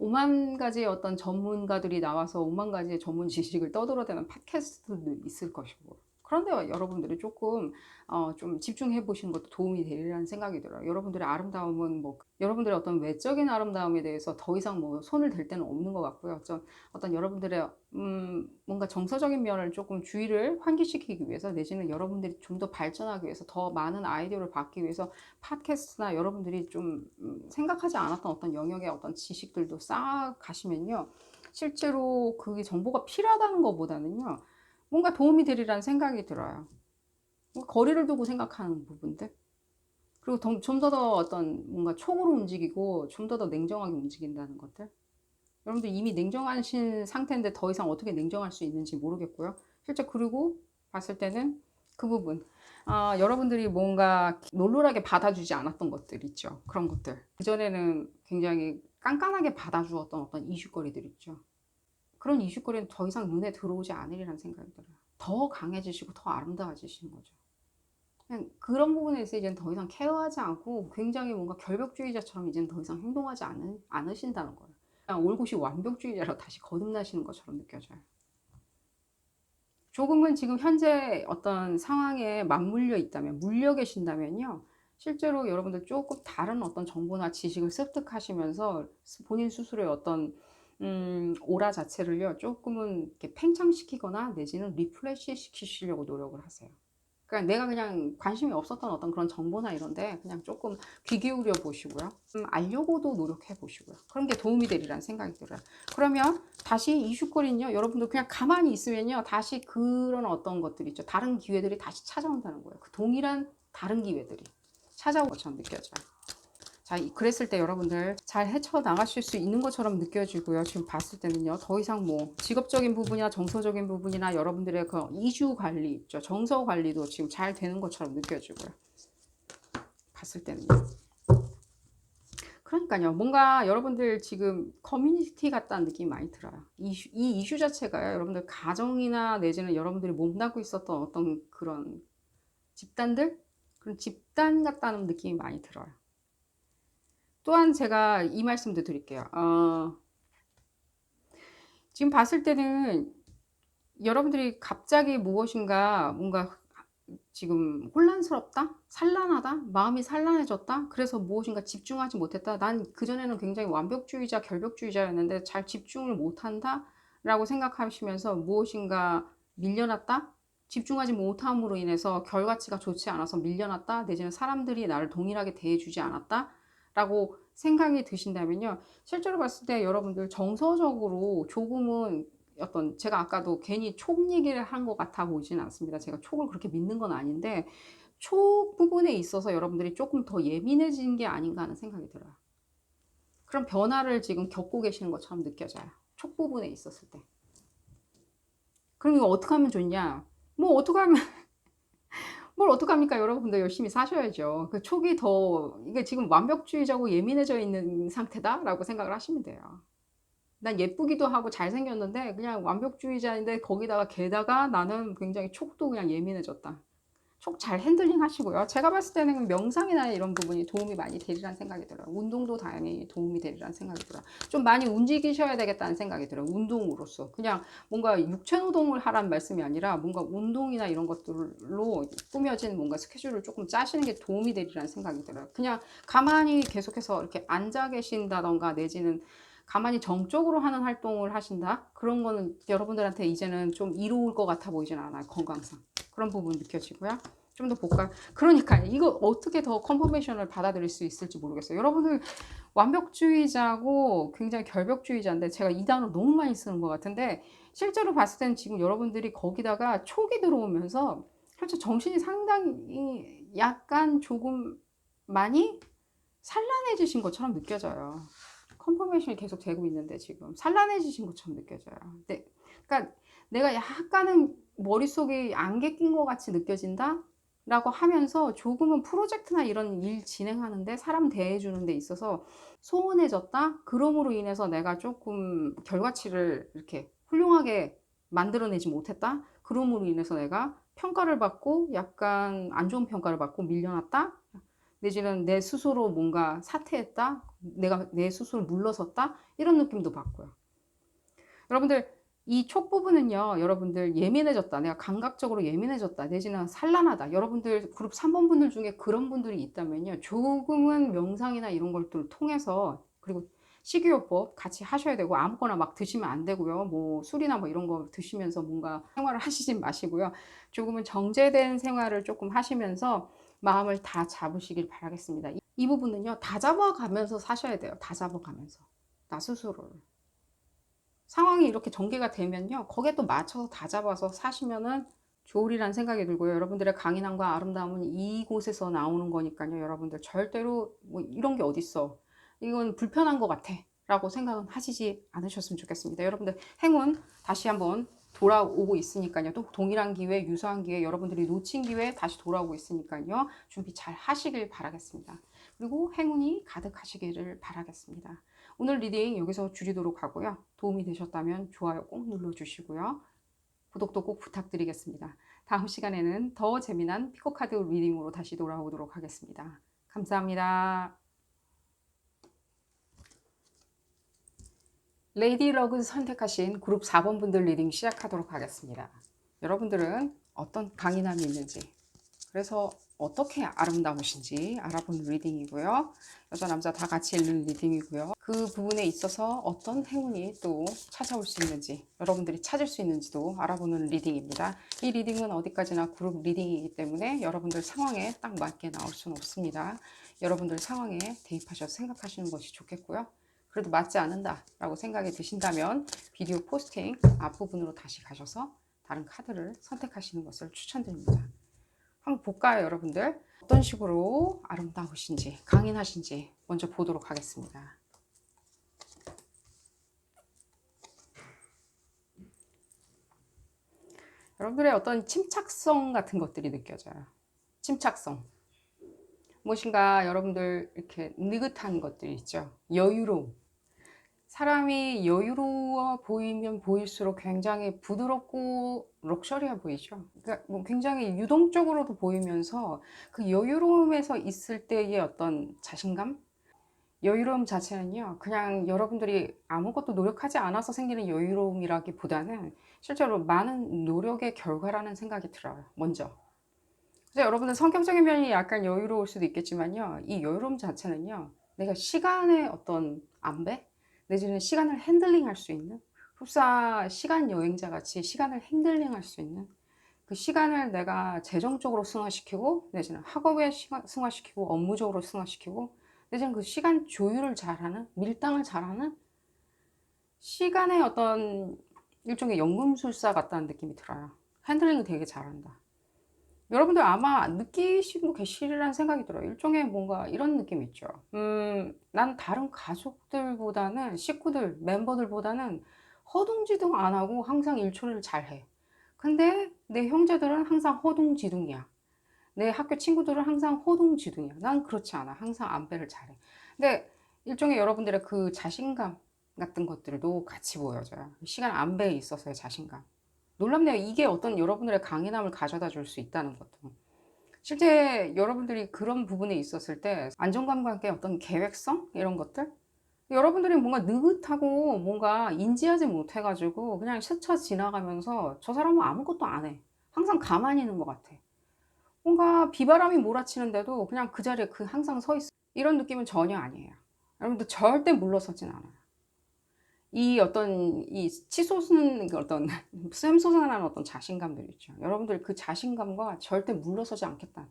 오만 가지의 어떤 전문가들이 나와서 오만 가지의 전문 지식을 떠들어대는 팟캐스트도 있을 것이고 그런데 여러분들이 조금 좀 집중해 보시는 것도 도움이 되리라는 생각이 들어요. 여러분들의 아름다움은 뭐 여러분들의 어떤 외적인 아름다움에 대해서 더 이상 뭐 손을 댈 데는 없는 것 같고요. 어떤 여러분들의 뭔가 정서적인 면을 조금 주의를 환기시키기 위해서 내지는 여러분들이 좀 더 발전하기 위해서 더 많은 아이디어를 받기 위해서 팟캐스트나 여러분들이 좀 생각하지 않았던 어떤 영역의 어떤 지식들도 쌓아가시면요. 실제로 그게 정보가 필요하다는 것보다는요. 뭔가 도움이 되리라는 생각이 들어요. 거리를 두고 생각하는 부분들. 그리고 좀 더 어떤 뭔가 촉으로 움직이고 좀 더 냉정하게 움직인다는 것들. 여러분들 이미 냉정하신 상태인데 더 이상 어떻게 냉정할 수 있는지 모르겠고요. 실제 그리고 봤을 때는 그 부분. 여러분들이 뭔가 놀놀하게 받아주지 않았던 것들 있죠. 그런 것들. 그전에는 굉장히 깐깐하게 받아주었던 어떤 이슈거리들 있죠. 그런 이슈거리는 더 이상 눈에 들어오지 않으리라는 생각이 들어요. 더 강해지시고 더 아름다워지시는 거죠. 그냥 그런 부분에 대해서 이제는 더 이상 케어하지 않고 굉장히 뭔가 결벽주의자처럼 이제는 더 이상 행동하지 않으신다는 거예요. 그냥 올곧이 완벽주의자로 다시 거듭나시는 것처럼 느껴져요. 조금은 지금 현재 어떤 상황에 맞물려 있다면, 물려 계신다면요. 실제로 여러분들 조금 다른 어떤 정보나 지식을 습득하시면서 본인 스스로의 어떤 오라 자체를요. 조금은 이렇게 팽창시키거나 내지는 리프레시 시키시려고 노력을 하세요. 그러니까 내가 그냥 관심이 없었던 어떤 그런 정보나 이런데 그냥 조금 귀 기울여 보시고요. 알려고도 노력해 보시고요. 그런 게 도움이 되리라는 생각이 들어요. 그러면 다시 이슈거리는요. 여러분들 그냥 가만히 있으면요. 다시 그런 어떤 것들이 있죠. 다른 기회들이 다시 찾아온다는 거예요. 그 동일한 다른 기회들이 찾아온 것처럼 느껴져요. 자, 그랬을 때 여러분들 잘 헤쳐나가실 수 있는 것처럼 느껴지고요. 지금 봤을 때는요. 더 이상 뭐 직업적인 부분이나 정서적인 부분이나 여러분들의 그 이슈 관리 있죠. 정서 관리도 지금 잘 되는 것처럼 느껴지고요. 봤을 때는요. 그러니까요. 뭔가 여러분들 지금 커뮤니티 같다는 느낌이 많이 들어요. 이 이슈 자체가요. 여러분들 가정이나 내지는 여러분들이 몸담고 있었던 어떤 그런 집단들? 그런 집단 같다는 느낌이 많이 들어요. 또한 제가 이 말씀도 드릴게요. 지금 봤을 때는 여러분들이 갑자기 무엇인가 뭔가 지금 혼란스럽다? 산란하다? 마음이 산란해졌다? 그래서 무엇인가 집중하지 못했다? 난 그전에는 굉장히 완벽주의자, 결벽주의자였는데 잘 집중을 못한다? 라고 생각하시면서 무엇인가 밀려났다? 집중하지 못함으로 인해서 결과치가 좋지 않아서 밀려났다? 내지는 사람들이 나를 동일하게 대해주지 않았다? 라고 생각이 드신다면요. 실제로 봤을 때 여러분들 정서적으로 조금은 어떤, 제가 아까도 괜히 촉 얘기를 한 것 같아 보이진 않습니다. 제가 촉을 그렇게 믿는 건 아닌데 촉 부분에 있어서 여러분들이 조금 더 예민해진 게 아닌가 하는 생각이 들어요. 그런 변화를 지금 겪고 계시는 것처럼 느껴져요. 촉 부분에 있었을 때. 그럼 이거 어떻게 하면 좋냐? 뭐 어떻게 하면 뭘 어떡합니까? 여러분들 열심히 사셔야죠. 그 촉이 더, 이게 지금 완벽주의자고 예민해져 있는 상태다라고 생각을 하시면 돼요. 난 예쁘기도 하고 잘생겼는데 그냥 완벽주의자인데 거기다가 게다가 나는 굉장히 촉도 그냥 예민해졌다. 촉 잘 핸들링 하시고요. 제가 봤을 때는 명상이나 이런 부분이 도움이 많이 되리라는 생각이 들어요. 운동도 당연히 도움이 되리라는 생각이 들어요. 좀 많이 움직이셔야 되겠다는 생각이 들어요. 운동으로서. 그냥 뭔가 육체 노동을 하라는 말씀이 아니라 뭔가 운동이나 이런 것들로 꾸며진 뭔가 스케줄을 조금 짜시는 게 도움이 되리라는 생각이 들어요. 그냥 가만히 계속해서 이렇게 앉아 계신다던가 내지는 가만히 정적으로 하는 활동을 하신다? 그런 거는 여러분들한테 이제는 좀 이로울 것 같아 보이진 않아요. 건강상. 그런 부분 느껴지고요. 좀 더 볼까요? 그러니까 이거 어떻게 더 컨퍼메이션을 받아들일 수 있을지 모르겠어요. 여러분들 완벽주의자고 굉장히 결벽주의자인데 제가 이 단어 너무 많이 쓰는 것 같은데 실제로 봤을 때는 지금 여러분들이 거기다가 촉이 들어오면서 그렇죠. 정신이 상당히 약간 조금 많이 산란해지신 것처럼 느껴져요. 컨퍼메이션이 계속 되고 있는데 지금 산란해지신 것처럼 느껴져요. 네. 그러니까 내가 약간은 머릿속에 안개 낀 것 같이 느껴진다? 라고 하면서 조금은 프로젝트나 이런 일 진행하는데 사람 대해주는 데 있어서 소원해졌다? 그럼으로 인해서 내가 조금 결과치를 이렇게 훌륭하게 만들어내지 못했다? 그럼으로 인해서 내가 평가를 받고 약간 안 좋은 평가를 받고 밀려났다? 내지는 내 스스로 뭔가 사퇴했다? 내가 내 스스로 물러섰다? 이런 느낌도 받고요. 여러분들 이 촉 부분은요. 여러분들 예민해졌다. 내가 감각적으로 예민해졌다. 내지는 산란하다. 여러분들 그룹 3번 분들 중에 그런 분들이 있다면요. 조금은 명상이나 이런 것들을 통해서 그리고 식이요법 같이 하셔야 되고 아무거나 막 드시면 안 되고요. 뭐 술이나 뭐 이런 거 드시면서 뭔가 생활을 하시지 마시고요. 조금은 정제된 생활을 조금 하시면서 마음을 다 잡으시길 바라겠습니다. 이 부분은요. 다 잡아가면서 사셔야 돼요. 다 잡아가면서. 나 스스로를. 상황이 이렇게 전개가 되면요. 거기에 또 맞춰서 다 잡아서 사시면은 좋으리란 생각이 들고요. 여러분들의 강인함과 아름다움은 이곳에서 나오는 거니까요. 여러분들 절대로 뭐 이런 게 어딨어. 이건 불편한 것 같아. 라고 생각은 하시지 않으셨으면 좋겠습니다. 여러분들 행운 다시 한번 돌아오고 있으니까요. 또 동일한 기회, 유사한 기회, 여러분들이 놓친 기회 다시 돌아오고 있으니까요. 준비 잘 하시길 바라겠습니다. 그리고 행운이 가득하시기를 바라겠습니다. 오늘 리딩 여기서 줄이도록 하고요. 도움이 되셨다면 좋아요 꼭 눌러주시고요. 구독도 꼭 부탁드리겠습니다. 다음 시간에는 더 재미난 피코카드 리딩으로 다시 돌아오도록 하겠습니다. 감사합니다. 레이디 러그 선택하신 그룹 4번 분들 리딩 시작하도록 하겠습니다. 여러분들은 어떤 강인함이 있는지, 그래서 어떻게 아름다우신지 알아보는 리딩이고요. 여자 남자 다 같이 읽는 리딩이고요. 그 부분에 있어서 어떤 행운이 또 찾아올 수 있는지, 여러분들이 찾을 수 있는지도 알아보는 리딩입니다. 이 리딩은 어디까지나 그룹 리딩이기 때문에 여러분들 상황에 딱 맞게 나올 수는 없습니다. 여러분들 상황에 대입하셔서 생각하시는 것이 좋겠고요. 그래도 맞지 않는다 라고 생각이 드신다면 비디오 포스팅 앞부분으로 다시 가셔서 다른 카드를 선택하시는 것을 추천드립니다. 한번 볼까요, 여러분들? 어떤 식으로 아름다우신지, 강인하신지 먼저 보도록 하겠습니다. 여러분들의 어떤 침착성 같은 것들이 느껴져요. 침착성. 무엇인가 여러분들 이렇게 느긋한 것들이 있죠. 여유로움. 사람이 여유로워 보이면 보일수록 굉장히 부드럽고 럭셔리해 보이죠. 그러니까 뭐 굉장히 유동적으로도 보이면서 그 여유로움에서 있을 때의 어떤 자신감? 여유로움 자체는요, 그냥 여러분들이 아무것도 노력하지 않아서 생기는 여유로움이라기보다는 실제로 많은 노력의 결과라는 생각이 들어요, 먼저. 그래서 여러분들 성격적인 면이 약간 여유로울 수도 있겠지만요, 이 여유로움 자체는요, 내가 시간의 어떤 안배? 내지는 시간을 핸들링 할 수 있는, 흡사 시간 여행자 같이 시간을 핸들링 할 수 있는 그 시간을 내가 재정적으로 승화시키고, 내지는 학업에 승화시키고, 업무적으로 승화시키고, 내지는 그 시간 조율을 잘하는, 밀당을 잘하는 시간의 어떤 일종의 연금술사 같다는 느낌이 들어요. 핸들링을 되게 잘한다. 여러분들 아마 느끼시고 계시리라는 생각이 들어요. 일종의 뭔가 이런 느낌 있죠. 난 다른 가족들보다는, 식구들, 멤버들보다는 허둥지둥 안 하고 항상 일처리를 잘해. 근데 내 형제들은 항상 허둥지둥이야. 내 학교 친구들은 항상 허둥지둥이야. 난 그렇지 않아. 항상 안배를 잘해. 근데 일종의 여러분들의 그 자신감 같은 것들도 같이 보여져요. 시간 안배에 있어서의 자신감. 놀랍네요. 이게 어떤 여러분들의 강인함을 가져다 줄 수 있다는 것도. 실제 여러분들이 그런 부분에 있었을 때 안정감과 함께 어떤 계획성? 이런 것들? 여러분들이 뭔가 느긋하고 뭔가 인지하지 못해가지고 그냥 스쳐 지나가면서 저 사람은 아무것도 안 해. 항상 가만히 있는 것 같아. 뭔가 비바람이 몰아치는데도 그냥 그 자리에 항상 서 있어. 이런 느낌은 전혀 아니에요. 여러분들 절대 물러서진 않아요. 이 어떤 이 치솟는 어떤 샘솟아나는 어떤 자신감들 있죠. 여러분들 그 자신감과 절대 물러서지 않겠다.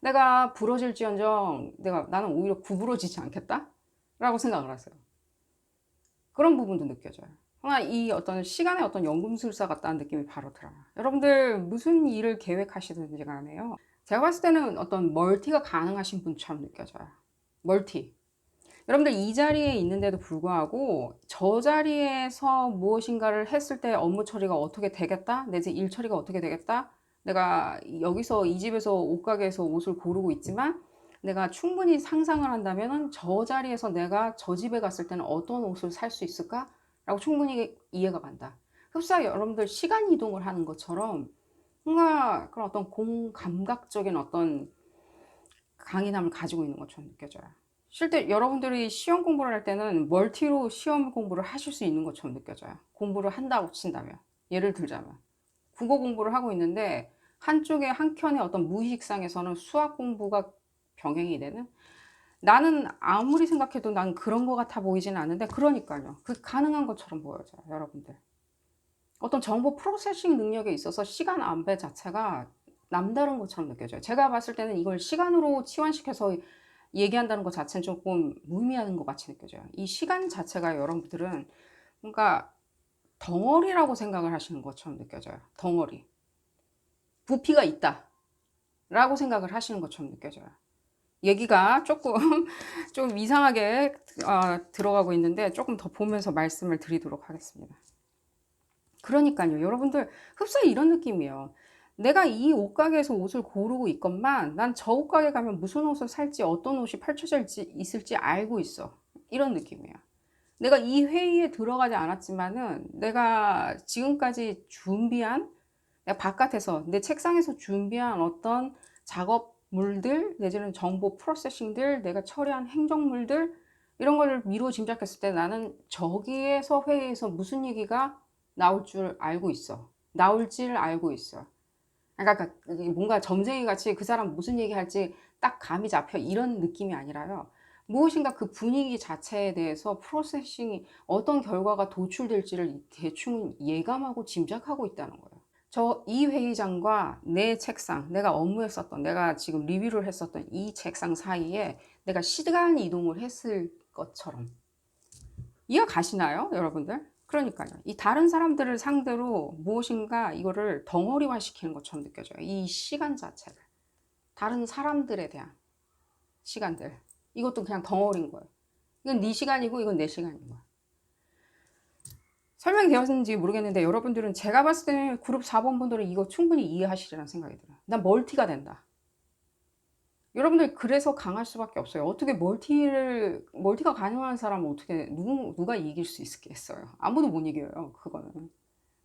내가 부러질지언정 나는 오히려 구부러지지 않겠다? 라고 생각을 하세요. 그런 부분도 느껴져요. 그러나 이 어떤 시간의 어떤 연금술사 같다는 느낌이 바로 들어요. 여러분들 무슨 일을 계획하시든지 간에요. 제가 봤을 때는 어떤 멀티가 가능하신 분처럼 느껴져요. 멀티. 여러분들 이 자리에 있는데도 불구하고 저 자리에서 무엇인가를 했을 때 업무 처리가 어떻게 되겠다? 내지 일 처리가 어떻게 되겠다? 내가 여기서 이 집에서 옷가게에서 옷을 고르고 있지만 내가 충분히 상상을 한다면 저 자리에서 내가 저 집에 갔을 때는 어떤 옷을 살 수 있을까? 라고 충분히 이해가 간다. 흡사 여러분들 시간 이동을 하는 것처럼 뭔가 그런 어떤 공감각적인 어떤 강인함을 가지고 있는 것처럼 느껴져요. 실제 여러분들이 시험 공부를 할 때는 멀티로 시험 공부를 하실 수 있는 것처럼 느껴져요. 공부를 한다고 친다면. 예를 들자면. 국어 공부를 하고 있는데 한쪽에 한켠에 어떤 무의식상에서는 수학 공부가 병행이 되는? 나는 아무리 생각해도 난 그런 것 같아 보이지는 않는데 그러니까요. 그 가능한 것처럼 보여져요. 여러분들. 어떤 정보 프로세싱 능력에 있어서 시간 안배 자체가 남다른 것처럼 느껴져요. 제가 봤을 때는 이걸 시간으로 치환시켜서 얘기한다는 것 자체는 조금 무의미한 것 같이 느껴져요. 이 시간 자체가 여러분들은 뭔가 덩어리라고 생각을 하시는 것처럼 느껴져요. 덩어리. 부피가 있다. 라고 생각을 하시는 것처럼 느껴져요. 얘기가 조금, 좀 이상하게 들어가고 있는데 조금 더 보면서 말씀을 드리도록 하겠습니다. 그러니까요. 여러분들 흡사히 이런 느낌이에요. 내가 이 옷가게에서 옷을 고르고 있건만 난 저 옷가게 가면 무슨 옷을 살지 어떤 옷이 펼쳐져 있을지 알고 있어. 이런 느낌이에요. 내가 이 회의에 들어가지 않았지만은 내가 지금까지 준비한 내가 바깥에서 내 책상에서 준비한 어떤 작업물들 내지는 정보 프로세싱들 내가 처리한 행정물들 이런 걸 미루어 짐작했을 때 나는 저기에서 회의에서 무슨 얘기가 나올 줄 알고 있어. 나올지를 알고 있어. 그러니까 뭔가 점쟁이 같이 그 사람 무슨 얘기 할지 딱 감이 잡혀 이런 느낌이 아니라요. 무엇인가 그 분위기 자체에 대해서 프로세싱이 어떤 결과가 도출될지를 대충 예감하고 짐작하고 있다는 거예요. 저 이 회의장과 내 책상, 내가 업무했었던, 내가 지금 리뷰를 했었던 이 책상 사이에 내가 시간 이동을 했을 것처럼. 이해 가시나요, 여러분들? 그러니까요. 이 다른 사람들을 상대로 무엇인가 이거를 덩어리화 시키는 것처럼 느껴져요. 이 시간 자체를. 다른 사람들에 대한 시간들. 이것도 그냥 덩어리인 거예요. 이건 네 시간이고 이건 내 시간인 거야. 설명이 되었는지 모르겠는데 여러분들은 제가 봤을 때는 그룹 4번 분들은 이거 충분히 이해하시리라는 생각이 들어요. 난 멀티가 된다. 여러분들 그래서 강할 수밖에 없어요. 어떻게 멀티가 가능한 사람은 어떻게 누가 이길 수 있겠어요? 아무도 못 이겨요. 그거는.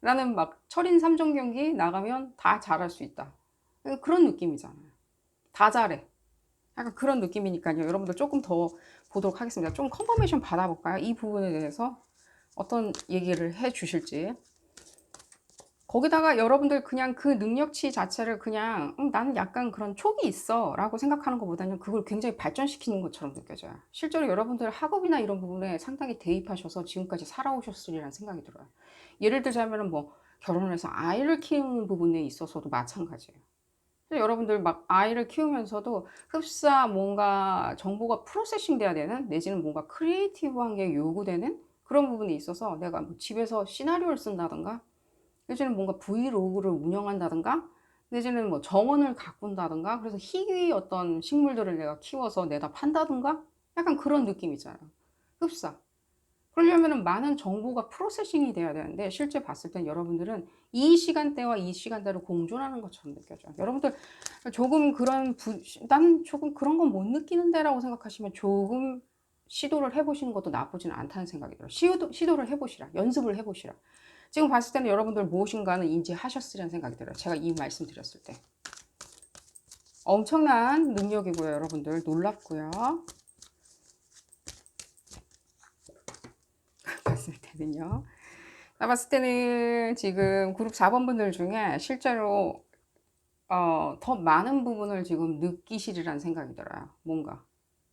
나는 막 철인 3종 경기 나가면 다 잘할 수 있다. 그런 느낌이잖아요. 다 잘해. 약간 그런 느낌이니까요. 여러분들 조금 더 보도록 하겠습니다. 좀 컨퍼메이션 받아볼까요? 이 부분에 대해서 어떤 얘기를 해 주실지. 거기다가 여러분들 그냥 그 능력치 자체를 그냥 나는 약간 그런 촉이 있어 라고 생각하는 것보다는 그걸 굉장히 발전시키는 것처럼 느껴져요. 실제로 여러분들 학업이나 이런 부분에 상당히 대입하셔서 지금까지 살아오셨으리라는 생각이 들어요. 예를 들자면 뭐 결혼을 해서 아이를 키우는 부분에 있어서도 마찬가지예요. 그래서 여러분들 막 아이를 키우면서도 흡사 뭔가 정보가 프로세싱 돼야 되는 내지는 뭔가 크리에이티브한 게 요구되는 그런 부분이 있어서 내가 뭐 집에서 시나리오를 쓴다든가 내지는 뭔가 브이로그를 운영한다든가 내지는 뭐 정원을 가꾼다든가 그래서 희귀 어떤 식물들을 내가 키워서 내다 판다든가 약간 그런 느낌 있잖아요. 흡사. 그러려면은 많은 정보가 프로세싱이 돼야 되는데 실제 봤을 땐 여러분들은 이 시간대와 이 시간대로 공존하는 것처럼 느껴져요. 여러분들 조금 그런 난 조금 그런 건 못 느끼는데라고 생각하시면 조금 시도를 해보시는 것도 나쁘지는 않다는 생각이 들어요. 시도를 해보시라. 연습을 해보시라. 지금 봤을 때는 여러분들 무엇인가는 인지하셨으리라는 생각이 들어요. 제가 이 말씀 드렸을 때. 엄청난 능력이고요. 여러분들 놀랍고요. 봤을 때는요. 나 봤을 때는 지금 그룹 4번 분들 중에 실제로 더 많은 부분을 지금 느끼시리라는 생각이 들어요. 뭔가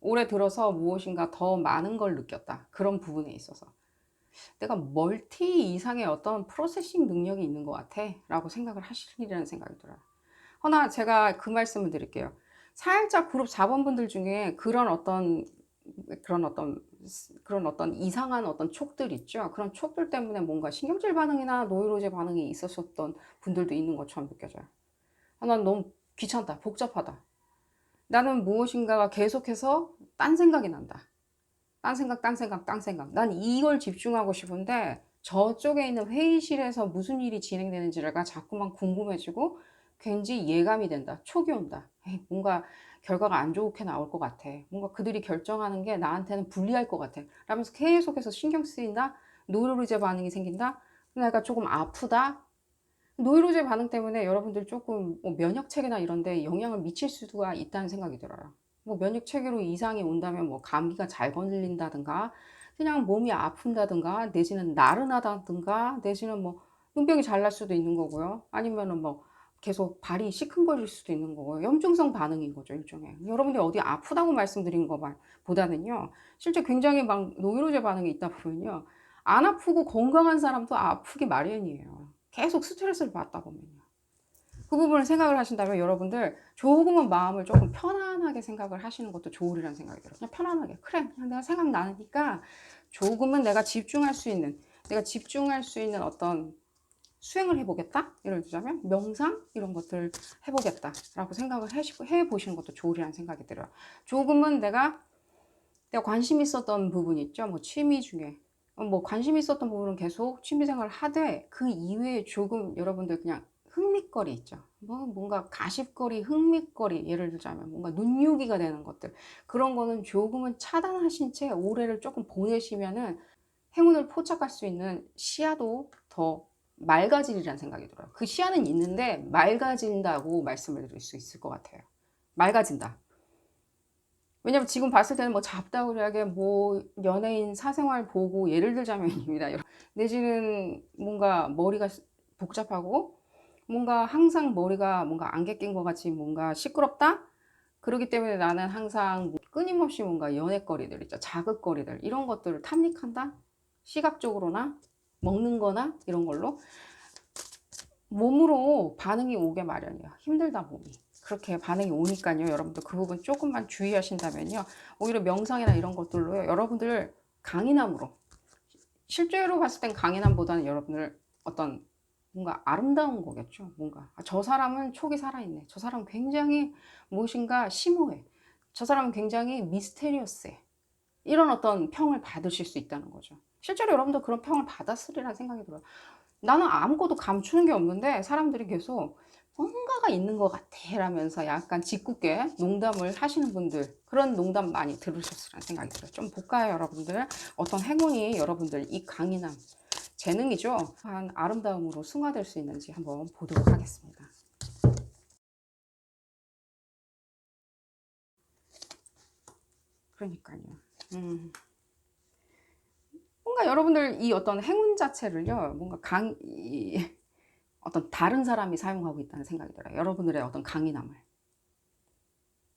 올해 들어서 무엇인가 더 많은 걸 느꼈다. 그런 부분에 있어서 내가 멀티 이상의 어떤 프로세싱 능력이 있는 것 같아 라고 생각을 하시리라는 생각이 들어요. 허나 제가 그 말씀을 드릴게요. 살짝 그룹 4번 분들 중에 그런 어떤 그런 어떤 이상한 어떤 촉들 있죠. 그런 촉들 때문에 뭔가 신경질 반응이나 노이로제 반응이 있었었던 분들도 있는 것처럼 느껴져요. 아, 난 너무 귀찮다, 복잡하다. 나는 무엇인가가 계속해서 딴 생각이 난다. 딴 생각, 딴 생각, 딴 생각. 난 이걸 집중하고 싶은데 저쪽에 있는 회의실에서 무슨 일이 진행되는지가 자꾸만 궁금해지고 괜히 예감이 된다. 촉이 온다. 에이, 뭔가 결과가 안 좋게 나올 것 같아. 뭔가 그들이 결정하는 게 나한테는 불리할 것 같아. 라면서 계속해서 신경 쓰인다. 노이로제 반응이 생긴다. 내가 조금 아프다. 노이로제 반응 때문에 여러분들 조금 뭐 면역체계나 이런 데 영향을 미칠 수가 있다는 생각이 들어요. 뭐 면역체계로 이상이 온다면 뭐 감기가 잘 걸린다든가 그냥 몸이 아픈다든가 내지는 나른하다든가 내지는 뭐 눈병이 잘 날 수도 있는 거고요. 아니면은 뭐 계속 발이 시큰거릴 수도 있는 거고요. 염증성 반응인 거죠, 일종의. 여러분들이 어디 아프다고 말씀드린 것보다는요. 실제 굉장히 막 노이로제 반응이 있다 보면요. 안 아프고 건강한 사람도 아프기 마련이에요. 계속 스트레스를 받다 보면요. 그 부분을 생각을 하신다면 여러분들 조금은 마음을 조금 편안하게 생각을 하시는 것도 좋으리라는 생각이 들어요. 그냥 편안하게. 그래, 그냥 내가 생각나니까 조금은 내가 집중할 수 있는 어떤 수행을 해보겠다? 예를 들자면 명상? 이런 것들 해보겠다라고 생각을 해보시는 것도 좋으리라는 생각이 들어요. 조금은 내가 관심 있었던 부분 있죠. 뭐 취미 중에. 뭐 관심 있었던 부분은 계속 취미 생활을 하되 그 이외에 조금 여러분들 그냥 흥미거리 있죠. 뭐 뭔가 가십거리, 흥미거리 예를 들자면 뭔가 눈요기가 되는 것들 그런 거는 조금은 차단하신 채 올해를 조금 보내시면은 행운을 포착할 수 있는 시야도 더 맑아지리라는 생각이 들어요. 그 시야는 있는데 맑아진다고 말씀을 드릴 수 있을 것 같아요. 맑아진다. 왜냐면 지금 봤을 때는 뭐 잡다구리하게 뭐 연예인 사생활 보고 예를 들자면입니다. 내지는 뭔가 머리가 복잡하고 뭔가 항상 머리가 뭔가 안개 낀 것 같이 뭔가 시끄럽다? 그렇기 때문에 나는 항상 끊임없이 뭔가 연애거리들 있죠. 자극거리들 이런 것들을 탐닉한다? 시각적으로나 먹는 거나 이런 걸로 몸으로 반응이 오게 마련이에요. 힘들다 몸이. 그렇게 반응이 오니까요. 여러분들 그 부분 조금만 주의하신다면요. 오히려 명상이나 이런 것들로요. 여러분들 강인함으로. 실제로 봤을 땐 강인함보다는 여러분들 어떤 뭔가 아름다운 거겠죠. 뭔가 저 사람은 촉이 살아있네. 저 사람은 굉장히 무엇인가 심오해. 저 사람은 굉장히 미스테리어스해. 이런 어떤 평을 받으실 수 있다는 거죠. 실제로 여러분도 그런 평을 받았으리라는 생각이 들어요. 나는 아무것도 감추는 게 없는데 사람들이 계속 뭔가가 있는 것 같아 라면서 약간 짓궂게 농담을 하시는 분들 그런 농담 많이 들으셨으라는 생각이 들어요. 좀 볼까요 여러분들? 어떤 행운이 여러분들 이 강인함 재능이죠. 한 아름다움으로 승화될 수 있는지 한번 보도록 하겠습니다. 그러니까요. 뭔가 여러분들 이 어떤 행운 자체를요. 뭔가 어떤 다른 사람이 사용하고 있다는 생각이 들어요. 여러분들의 어떤 강인함을.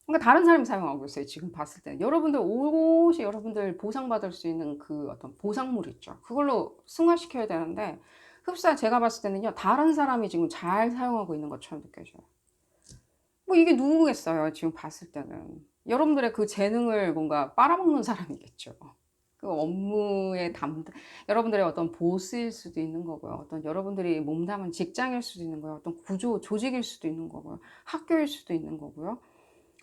그러니까 다른 사람이 사용하고 있어요. 지금 봤을 때. 여러분들 오롯이 여러분들 보상받을 수 있는 그 어떤 보상물 있죠. 그걸로 승화시켜야 되는데 흡사 제가 봤을 때는요. 다른 사람이 지금 잘 사용하고 있는 것처럼 느껴져요. 뭐 이게 누구겠어요, 지금 봤을 때는. 여러분들의 그 재능을 뭔가 빨아먹는 사람이겠죠. 그 업무의 여러분들의 어떤 보스일 수도 있는 거고요. 어떤 여러분들이 몸담은 직장일 수도 있는 거예요. 어떤 구조, 조직일 수도 있는 거고요. 학교일 수도 있는 거고요.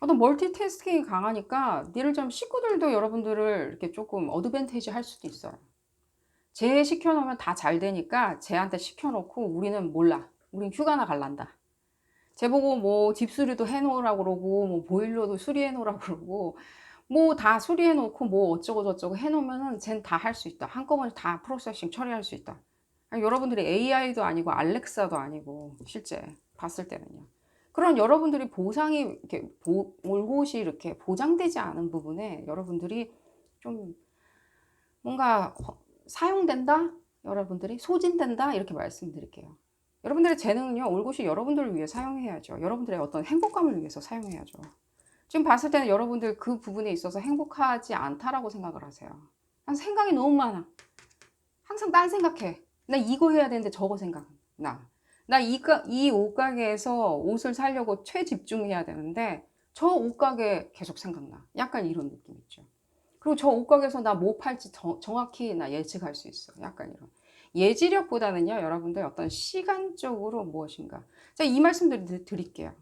어떤 멀티태스킹이 강하니까 예를 들면 식구들도 여러분들을 이렇게 조금 어드밴티지 할 수도 있어요. 쟤 시켜놓으면 다 잘 되니까 쟤한테 시켜놓고 우리는 몰라. 우린 휴가나 갈란다. 쟤 보고 뭐 집수리도 해놓으라고 그러고 뭐 보일러도 수리해놓으라고 그러고 뭐 다 수리해놓고 뭐 어쩌고 저쩌고 해놓으면은 쟨 다 할 수 있다. 한꺼번에 다 프로세싱 처리할 수 있다. 아니, 여러분들이 AI도 아니고 알렉사도 아니고 실제 봤을 때는요. 그런 여러분들이 보상이 이렇게 올곧이 이렇게 보장되지 않은 부분에 여러분들이 좀 뭔가 사용된다? 여러분들이 소진된다? 이렇게 말씀드릴게요. 여러분들의 재능은요, 올곧이 여러분들을 위해 사용해야죠. 여러분들의 어떤 행복감을 위해서 사용해야죠. 지금 봤을 때는 여러분들 그 부분에 있어서 행복하지 않다라고 생각을 하세요. 항상 생각이 너무 많아. 항상 딴 생각해. 나 이거 해야 되는데 저거 생각. 나 이 옷가게에서 옷을 사려고 최집중해야 되는데 저 옷가게 계속 생각나. 약간 이런 느낌 있죠. 그리고 저 옷가게에서 나 뭐 팔지 정확히 나 예측할 수 있어. 약간 이런. 예지력보다는요, 여러분들 어떤 시간적으로 무엇인가. 자, 이 말씀들 드릴게요.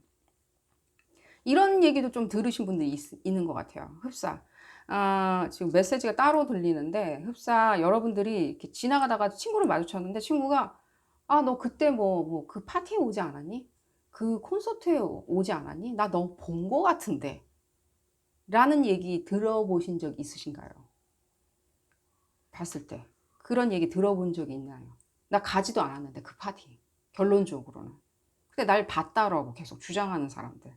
이런 얘기도 좀 들으신 분들이 있는 것 같아요. 흡사. 지금 메시지가 따로 들리는데, 흡사 여러분들이 이렇게 지나가다가 친구를 마주쳤는데, 친구가, 너 그때 그 파티에 오지 않았니? 그 콘서트에 오지 않았니? 나 너 본 거 같은데. 라는 얘기 들어보신 적 있으신가요? 봤을 때. 그런 얘기 들어본 적이 있나요? 나 가지도 않았는데, 그 파티. 결론적으로는. 근데 날 봤다라고 계속 주장하는 사람들.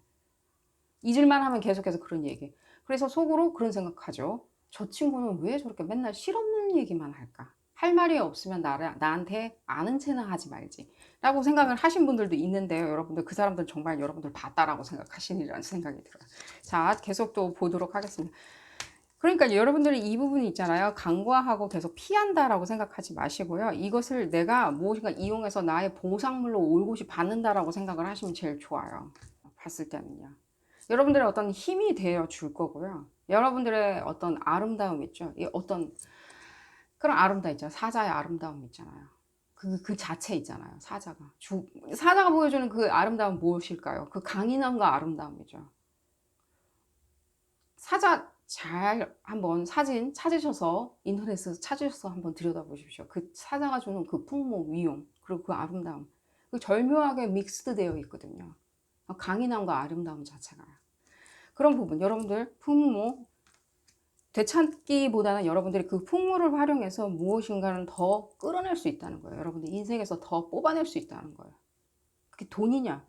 잊을만 하면 계속해서 그런 얘기. 그래서 속으로 그런 생각하죠. 저 친구는 왜 저렇게 맨날 실없는 얘기만 할까? 할 말이 없으면 나한테 아는 체나 하지 말지. 라고 생각을 하신 분들도 있는데요. 여러분들, 그 사람들 정말 여러분들 봤다라고 생각하시리라는 생각이 들어요. 자, 계속 또 보도록 하겠습니다. 그러니까 여러분들이 이 부분이 있잖아요. 간과하고 계속 피한다라고 생각하지 마시고요. 이것을 내가 무엇인가 이용해서 나의 보상물로 올곧이 받는다라고 생각을 하시면 제일 좋아요. 봤을 때는요. 여러분들의 어떤 힘이 되어 줄 거고요. 여러분들의 어떤 아름다움 있죠. 어떤 그런 아름다움 있잖아요. 사자의 아름다움 있잖아요. 그 자체 있잖아요. 사자가 보여주는 그 아름다움은 무엇일까요? 그 강인함과 아름다움이죠. 사자 잘 한번 사진 찾으셔서 인터넷에서 찾으셔서 한번 들여다보십시오. 그 사자가 주는 그 풍모, 위용, 그리고 그 아름다움. 그 절묘하게 믹스드 되어 있거든요. 강인함과 아름다움 자체가. 그런 부분, 여러분들 풍모, 되찾기보다는 여러분들이 그 풍모를 활용해서 무엇인가를 더 끌어낼 수 있다는 거예요. 여러분들 인생에서 더 뽑아낼 수 있다는 거예요. 그게 돈이냐?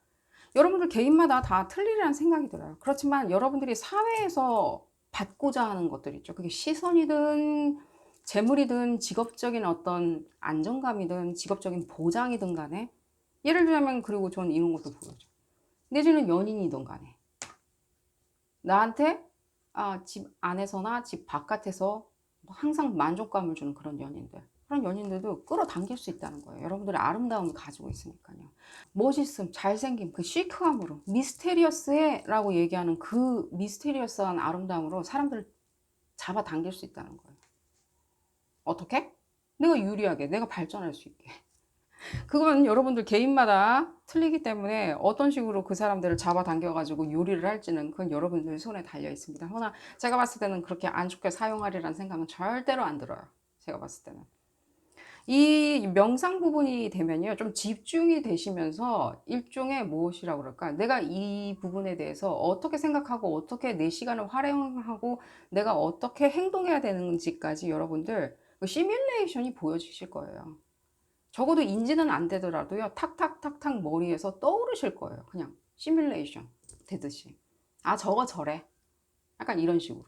여러분들 개인마다 다 틀리라는 생각이 들어요. 그렇지만 여러분들이 사회에서 받고자 하는 것들 있죠. 그게 시선이든 재물이든 직업적인 어떤 안정감이든 직업적인 보장이든 간에 예를 들자면 그리고 전 이런 것도 보여줘. 내지는 연인이든 간에 나한테 집 안에서나 집 바깥에서 항상 만족감을 주는 그런 연인들. 그런 연인들도 끌어당길 수 있다는 거예요. 여러분들의 아름다움을 가지고 있으니까요. 멋있음, 잘생김, 그 시크함으로 미스테리어스해 라고 얘기하는 그 미스테리어스한 아름다움으로 사람들을 잡아당길 수 있다는 거예요. 어떻게? 내가 유리하게, 내가 발전할 수 있게. 그건 여러분들 개인마다 틀리기 때문에 어떤 식으로 그 사람들을 잡아당겨가지고 요리를 할지는 그건 여러분들 손에 달려 있습니다. 그러나 제가 봤을 때는 그렇게 안 좋게 사용하리라는 생각은 절대로 안 들어요. 제가 봤을 때는. 이 명상 부분이 되면요, 좀 집중이 되시면서 일종의 무엇이라고 그럴까? 내가 이 부분에 대해서 어떻게 생각하고 어떻게 내 시간을 활용하고 내가 어떻게 행동해야 되는지까지 여러분들 그 시뮬레이션이 보여지실 거예요. 적어도 인지는 안 되더라도요, 탁탁탁탁 머리에서 떠오르실 거예요. 그냥 시뮬레이션 되듯이. 저거 저래. 약간 이런 식으로.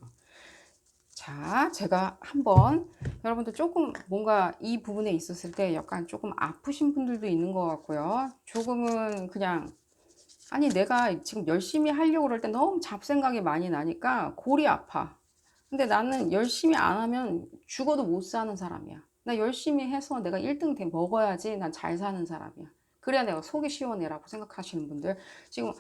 자, 제가 한번 여러분들 조금 뭔가 이 부분에 있었을 때 약간 조금 아프신 분들도 있는 것 같고요. 조금은 그냥 내가 지금 열심히 하려고 그럴 때 너무 잡생각이 많이 나니까 골이 아파. 근데 나는 열심히 안 하면 죽어도 못 사는 사람이야. 나 열심히 해서 내가 1등 먹어야지 난 잘 사는 사람이야. 그래야 내가 속이 시원해라고 생각하시는 분들 지금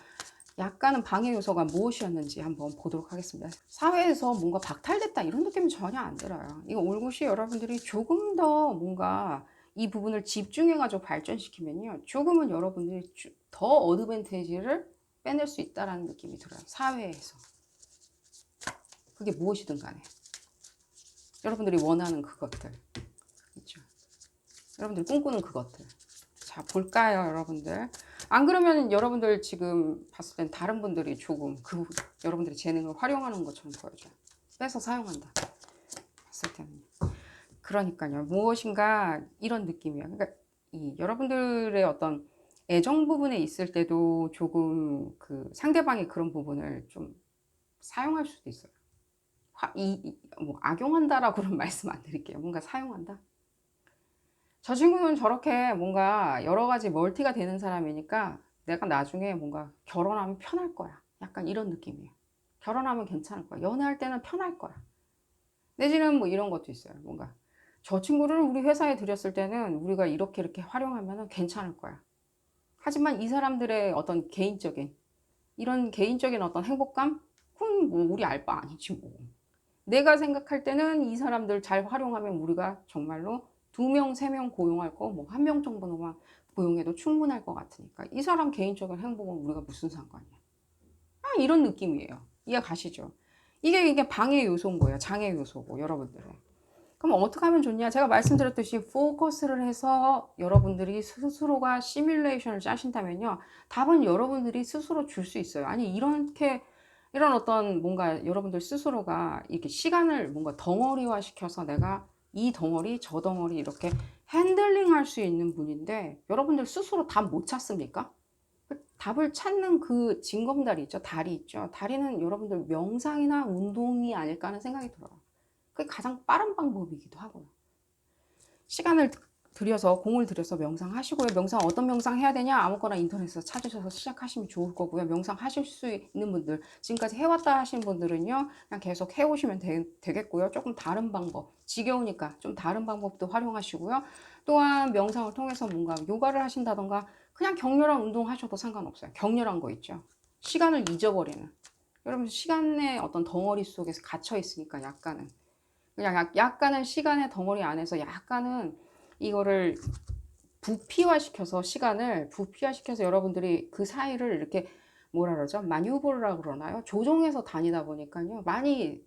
약간은 방해 요소가 무엇이었는지 한번 보도록 하겠습니다. 사회에서 뭔가 박탈됐다 이런 느낌은 전혀 안 들어요. 이거 올곧이 여러분들이 조금 더 뭔가 이 부분을 집중해가지고 발전시키면요, 조금은 여러분들이 더 어드밴티지를 빼낼 수 있다는 느낌이 들어요. 사회에서. 그게 무엇이든 간에 여러분들이 원하는 그것들 있죠. 여러분들이 꿈꾸는 그것들. 자, 볼까요, 여러분들? 안 그러면 여러분들 지금 봤을 땐 다른 분들이 조금 여러분들의 재능을 활용하는 것처럼 보여줘요. 뺏어 사용한다. 봤을 때는. 그러니까요. 무엇인가 이런 느낌이에요. 그러니까 여러분들의 어떤 애정 부분에 있을 때도 조금 그 상대방이 그런 부분을 좀 사용할 수도 있어요. 뭐 악용한다라고는 말씀 안 드릴게요. 뭔가 사용한다. 저 친구는 저렇게 뭔가 여러 가지 멀티가 되는 사람이니까 내가 나중에 뭔가 결혼하면 편할 거야. 약간 이런 느낌이에요. 결혼하면 괜찮을 거야. 연애할 때는 편할 거야. 내지는 뭐 이런 것도 있어요. 뭔가 저 친구를 우리 회사에 들였을 때는 우리가 이렇게 활용하면 괜찮을 거야. 하지만 이 사람들의 어떤 이런 개인적인 어떤 행복감? 그건 뭐 우리 알 바 아니지 뭐. 내가 생각할 때는 이 사람들 잘 활용하면 우리가 정말로 2명, 3명 고용할 거, 뭐 1명 정도만 고용해도 충분할 것 같으니까. 이 사람 개인적인 행복은 우리가 무슨 상관이야. 이런 느낌이에요. 이해 가시죠? 이게 방해 요소인 거예요. 장애 요소고, 여러분들은. 그럼 어떻게 하면 좋냐? 제가 말씀드렸듯이 포커스를 해서 여러분들이 스스로가 시뮬레이션을 짜신다면요. 답은 여러분들이 스스로 줄 수 있어요. 아니, 이런 어떤 뭔가 여러분들 스스로가 이렇게 시간을 뭔가 덩어리화 시켜서 내가 이 덩어리, 저 덩어리 이렇게 핸들링 할 수 있는 분인데 여러분들 스스로 답 못 찾습니까? 답을 찾는 그 징검다리 있죠. 다리 있죠. 다리는 여러분들 명상이나 운동이 아닐까 하는 생각이 들어요. 그게 가장 빠른 방법이기도 하고요. 시간을 공을 들여서 명상하시고요. 명상 어떤 명상 해야 되냐? 아무거나 인터넷에서 찾으셔서 시작하시면 좋을 거고요. 명상 하실 수 있는 분들, 지금까지 해왔다 하신 분들은요, 그냥 계속 해오시면 되겠고요. 조금 다른 방법, 지겨우니까 좀 다른 방법도 활용하시고요. 또한 명상을 통해서 뭔가 요가를 하신다던가 그냥 격렬한 운동 하셔도 상관없어요. 격렬한 거 있죠. 시간을 잊어버리는. 여러분 시간의 어떤 덩어리 속에서 갇혀 있으니까 약간은. 그냥 약간은 시간의 덩어리 안에서 약간은 이거를 시간을 부피화시켜서 여러분들이 그 사이를 이렇게 뭐라 그러죠? 마뉴버라고 그러나요? 조종해서 다니다 보니까요. 많이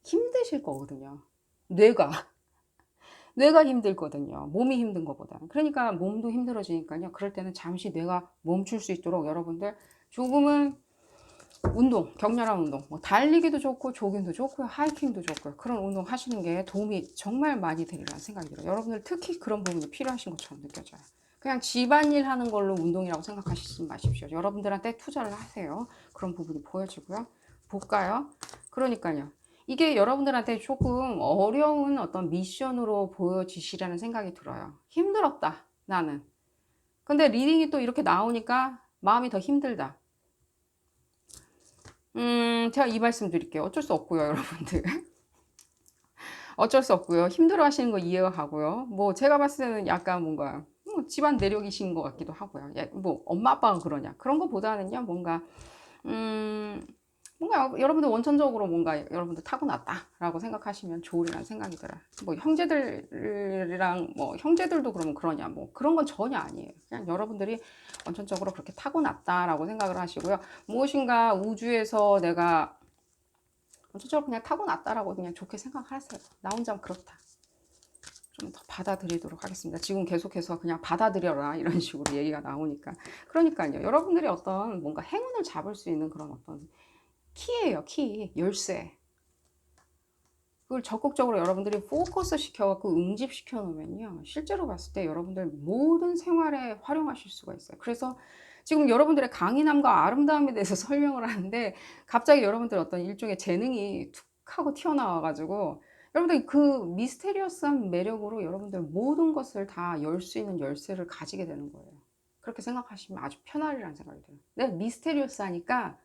힘드실 거거든요. 뇌가 힘들거든요. 몸이 힘든 것보다. 그러니까 몸도 힘들어지니까요. 그럴 때는 잠시 뇌가 멈출 수 있도록 여러분들 조금은 격렬한 운동, 뭐 달리기도 좋고 조깅도 좋고요, 하이킹도 좋고요. 그런 운동 하시는 게 도움이 정말 많이 되리라는 생각이 들어요. 여러분들 특히 그런 부분이 필요하신 것처럼 느껴져요. 그냥 집안일 하는 걸로 운동이라고 생각하시지 마십시오. 여러분들한테 투자를 하세요. 그런 부분이 보여지고요. 볼까요? 그러니까요. 이게 여러분들한테 조금 어려운 어떤 미션으로 보여지시라는 생각이 들어요. 힘들었다, 나는. 근데 리딩이 또 이렇게 나오니까 마음이 더 힘들다. 제가 이 말씀 드릴게요. 어쩔 수 없고요, 여러분들. 어쩔 수 없고요. 힘들어 하시는 거 이해가고요. 뭐, 제가 봤을 때는 약간 뭔가, 집안 내력이신 것 같기도 하고요. 뭐, 엄마, 아빠가 그러냐. 그런 것보다는요, 뭔가 여러분들 원천적으로 뭔가 여러분들 타고났다라고 생각하시면 좋으리라는 생각이 들어요. 뭐, 형제들도 그러면 그러냐. 뭐, 그런 건 전혀 아니에요. 그냥 여러분들이 원천적으로 그렇게 타고났다라고 생각을 하시고요. 무엇인가 우주에서 내가 원천적으로 그냥 타고났다라고 그냥 좋게 생각하세요. 나 혼자 그렇다. 좀 더 받아들이도록 하겠습니다. 지금 계속해서 그냥 받아들여라 이런 식으로 얘기가 나오니까. 그러니까요. 여러분들이 어떤 뭔가 행운을 잡을 수 있는 그런 어떤 키예요. 열쇠. 그걸 적극적으로 여러분들이 포커스 시켜갖고 응집시켜 놓으면요. 실제로 봤을 때 여러분들 모든 생활에 활용하실 수가 있어요. 그래서 지금 여러분들의 강인함과 아름다움에 대해서 설명을 하는데 갑자기 여러분들 어떤 일종의 재능이 툭 하고 튀어나와가지고 여러분들 그 미스테리어스한 매력으로 여러분들 모든 것을 다 열 수 있는 열쇠를 가지게 되는 거예요. 그렇게 생각하시면 아주 편하리라는 생각이 들어요. 내가 미스테리어스하니까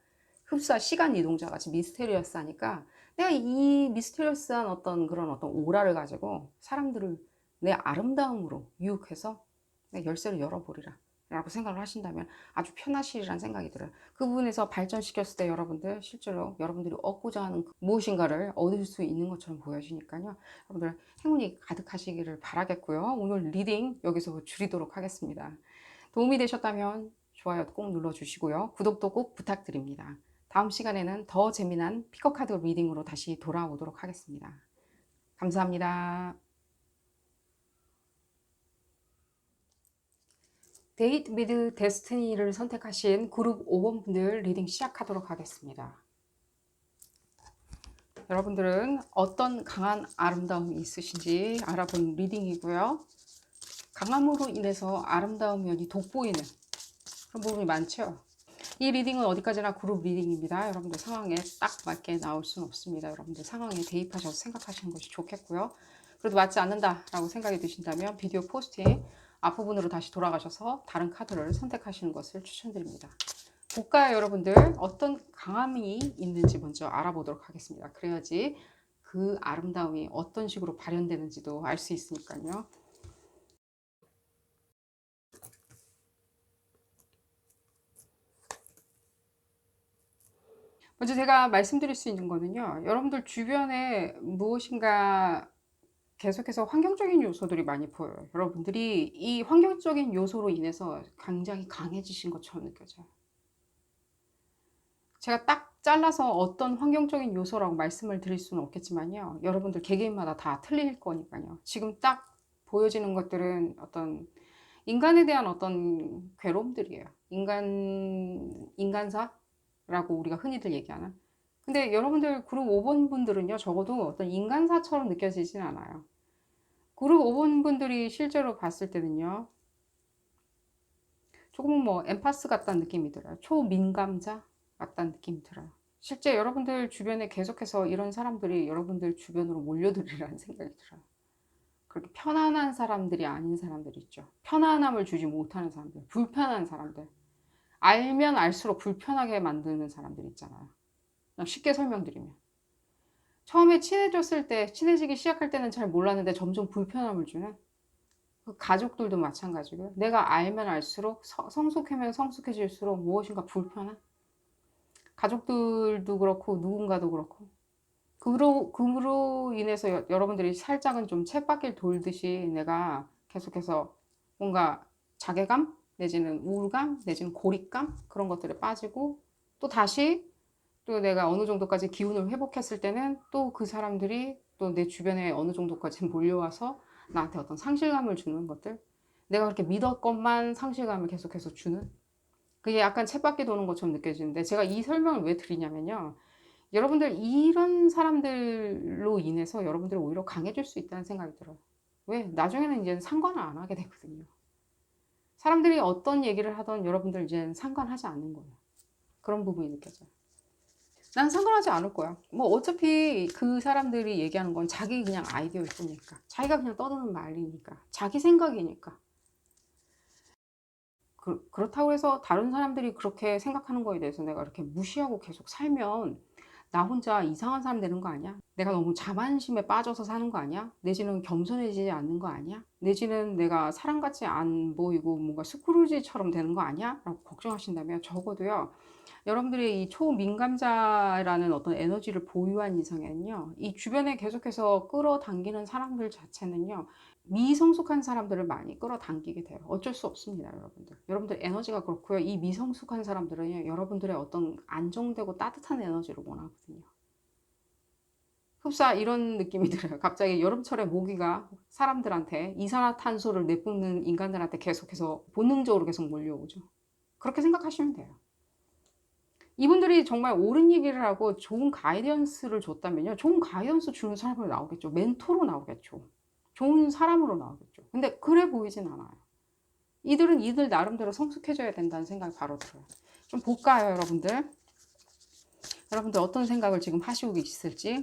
시간 이동자 같이 미스테리어스하니까 내가 이 미스테리어스한 그런 어떤 오라를 가지고 사람들을 내 아름다움으로 유혹해서 내 열쇠를 열어보리라. 라고 생각을 하신다면 아주 편하시리란 생각이 들어요. 그 부분에서 발전시켰을 때 여러분들 실제로 여러분들이 얻고자 하는 무엇인가를 얻을 수 있는 것처럼 보여지니까요. 여러분들 행운이 가득하시기를 바라겠고요. 오늘 리딩 여기서 줄이도록 하겠습니다. 도움이 되셨다면 좋아요 꼭 눌러주시고요. 구독도 꼭 부탁드립니다. 다음 시간에는 더 재미난 피커카드 리딩으로 다시 돌아오도록 하겠습니다. 감사합니다. 데이트 위드 데스티니를 선택하신 그룹 5번 분들 리딩 시작하도록 하겠습니다. 여러분들은 어떤 강한 아름다움이 있으신지 알아본 리딩이고요. 강함으로 인해서 아름다운 면이 돋보이는 그런 부분이 많죠. 이 리딩은 어디까지나 그룹 리딩입니다. 여러분들 상황에 딱 맞게 나올 수는 없습니다. 여러분들 상황에 대입하셔서 생각하시는 것이 좋겠고요. 그래도 맞지 않는다라고 생각이 드신다면 비디오 포스팅 앞부분으로 다시 돌아가셔서 다른 카드를 선택하시는 것을 추천드립니다. 볼까요, 여러분들? 어떤 강함이 있는지 먼저 알아보도록 하겠습니다. 그래야지 그 아름다움이 어떤 식으로 발현되는지도 알 수 있으니까요. 먼저 제가 말씀드릴 수 있는 거는요. 여러분들 주변에 무엇인가 계속해서 환경적인 요소들이 많이 보여요. 여러분들이 이 환경적인 요소로 인해서 굉장히 강해지신 것처럼 느껴져요. 제가 딱 잘라서 어떤 환경적인 요소라고 말씀을 드릴 수는 없겠지만요. 여러분들 개개인마다 다 틀릴 거니까요. 지금 딱 보여지는 것들은 어떤 인간에 대한 어떤 괴로움들이에요. 인간사라고 우리가 흔히들 얘기하는. 근데 여러분들 그룹 5번 분들은요, 적어도 어떤 인간사처럼 느껴지진 않아요. 그룹 5번 분들이 실제로 봤을 때는요, 조금은 뭐 엠파스 같다는 느낌이 들어요. 초민감자 같다는 느낌이 들어요. 실제 여러분들 주변에 계속해서 이런 사람들이 여러분들 주변으로 몰려들으라는 생각이 들어요. 그렇게 편안한 사람들이 아닌 사람들 있죠. 편안함을 주지 못하는 사람들, 불편한 사람들. 알면 알수록 불편하게 만드는 사람들 있잖아요. 그냥 쉽게 설명드리면. 처음에 친해졌을 때, 친해지기 시작할 때는 잘 몰랐는데 점점 불편함을 주는 그 가족들도 마찬가지고요. 내가 알면 알수록 성숙하면 성숙해질수록 무엇인가 불편한 가족들도 그렇고 누군가도 그렇고 그로 인해서 여러분들이 살짝은 좀 쳇바퀴를 돌듯이 내가 계속해서 뭔가 자괴감 내지는 우울감 내지는 고립감 그런 것들에 빠지고 또 다시 또 내가 어느 정도까지 기운을 회복했을 때는 또 그 사람들이 또 내 주변에 어느 정도까지 몰려와서 나한테 어떤 상실감을 주는 것들 내가 그렇게 믿었건만 상실감을 계속해서 주는 그게 약간 쳇바퀴 도는 것처럼 느껴지는데 제가 이 설명을 왜 드리냐면요. 여러분들 이런 사람들로 인해서 여러분들이 오히려 강해질 수 있다는 생각이 들어요. 왜? 나중에는 이제 상관을 안 하게 되거든요. 사람들이 어떤 얘기를 하던 여러분들 이제는 상관하지 않는 거예요. 그런 부분이 느껴져요. 난 상관하지 않을 거야. 뭐 어차피 그 사람들이 얘기하는 건 자기 그냥 아이디어일 뿐이니까. 자기가 그냥 떠드는 말이니까. 자기 생각이니까. 그렇다고 해서 다른 사람들이 그렇게 생각하는 거에 대해서 내가 이렇게 무시하고 계속 살면 나 혼자 이상한 사람 되는 거 아니야? 내가 너무 자만심에 빠져서 사는 거 아니야? 내지는 겸손해지지 않는 거 아니야? 내지는 내가 사람같이 안 보이고 뭔가 스크루지처럼 되는 거 아니야? 라고 걱정하신다면 적어도요. 여러분들이 이 초민감자라는 어떤 에너지를 보유한 이상에는요. 이 주변에 계속해서 끌어당기는 사람들 자체는요. 미성숙한 사람들을 많이 끌어당기게 돼요. 어쩔 수 없습니다, 여러분들. 여러분들 에너지가 그렇고요. 이 미성숙한 사람들은 여러분들의 어떤 안정되고 따뜻한 에너지를 원하거든요. 흡사 이런 느낌이 들어요. 갑자기 여름철에 모기가 사람들한테 이산화탄소를 내뿜는 인간들한테 계속해서 본능적으로 계속 몰려오죠. 그렇게 생각하시면 돼요. 이분들이 정말 옳은 얘기를 하고 좋은 가이던스를 줬다면요. 좋은 가이던스 주는 사람으로 나오겠죠. 멘토로 나오겠죠. 좋은 사람으로 나오겠죠. 근데 그래 보이진 않아요. 이들은 이들 나름대로 성숙해져야 된다는 생각이 바로 들어요. 좀 볼까요, 여러분들? 여러분들 어떤 생각을 지금 하시고 계실지.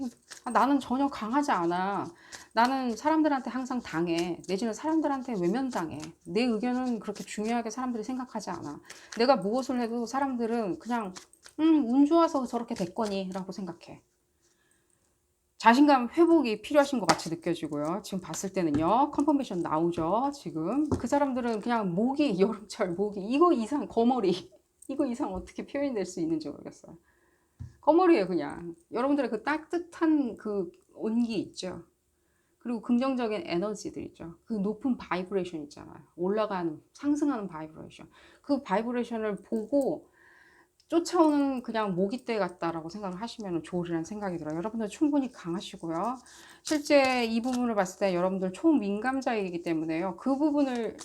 나는 전혀 강하지 않아. 나는 사람들한테 항상 당해. 내지는 사람들한테 외면당해. 내 의견은 그렇게 중요하게 사람들이 생각하지 않아. 내가 무엇을 해도 사람들은 그냥 운 좋아서 저렇게 됐거니 라고 생각해. 자신감 회복이 필요하신 것 같이 느껴지고요. 지금 봤을 때는요. 컨퍼메이션 나오죠. 지금 그 사람들은 그냥 모기, 여름철 모기 이거 이상 거머리 이거 이상 어떻게 표현될 수 있는지 모르겠어요. 거머리예요 그냥. 여러분들의 그 따뜻한 그 온기 있죠. 그리고 긍정적인 에너지들 있죠. 그 높은 바이브레이션 있잖아요. 올라가는 상승하는 바이브레이션. 그 바이브레이션을 보고 쫓아오는 그냥 모기떼 같다라고 생각을 하시면 좋으리라는 생각이 들어요. 여러분들 충분히 강하시고요. 실제 이 부분을 봤을 때 여러분들 초민감자이기 때문에요. 그 부분을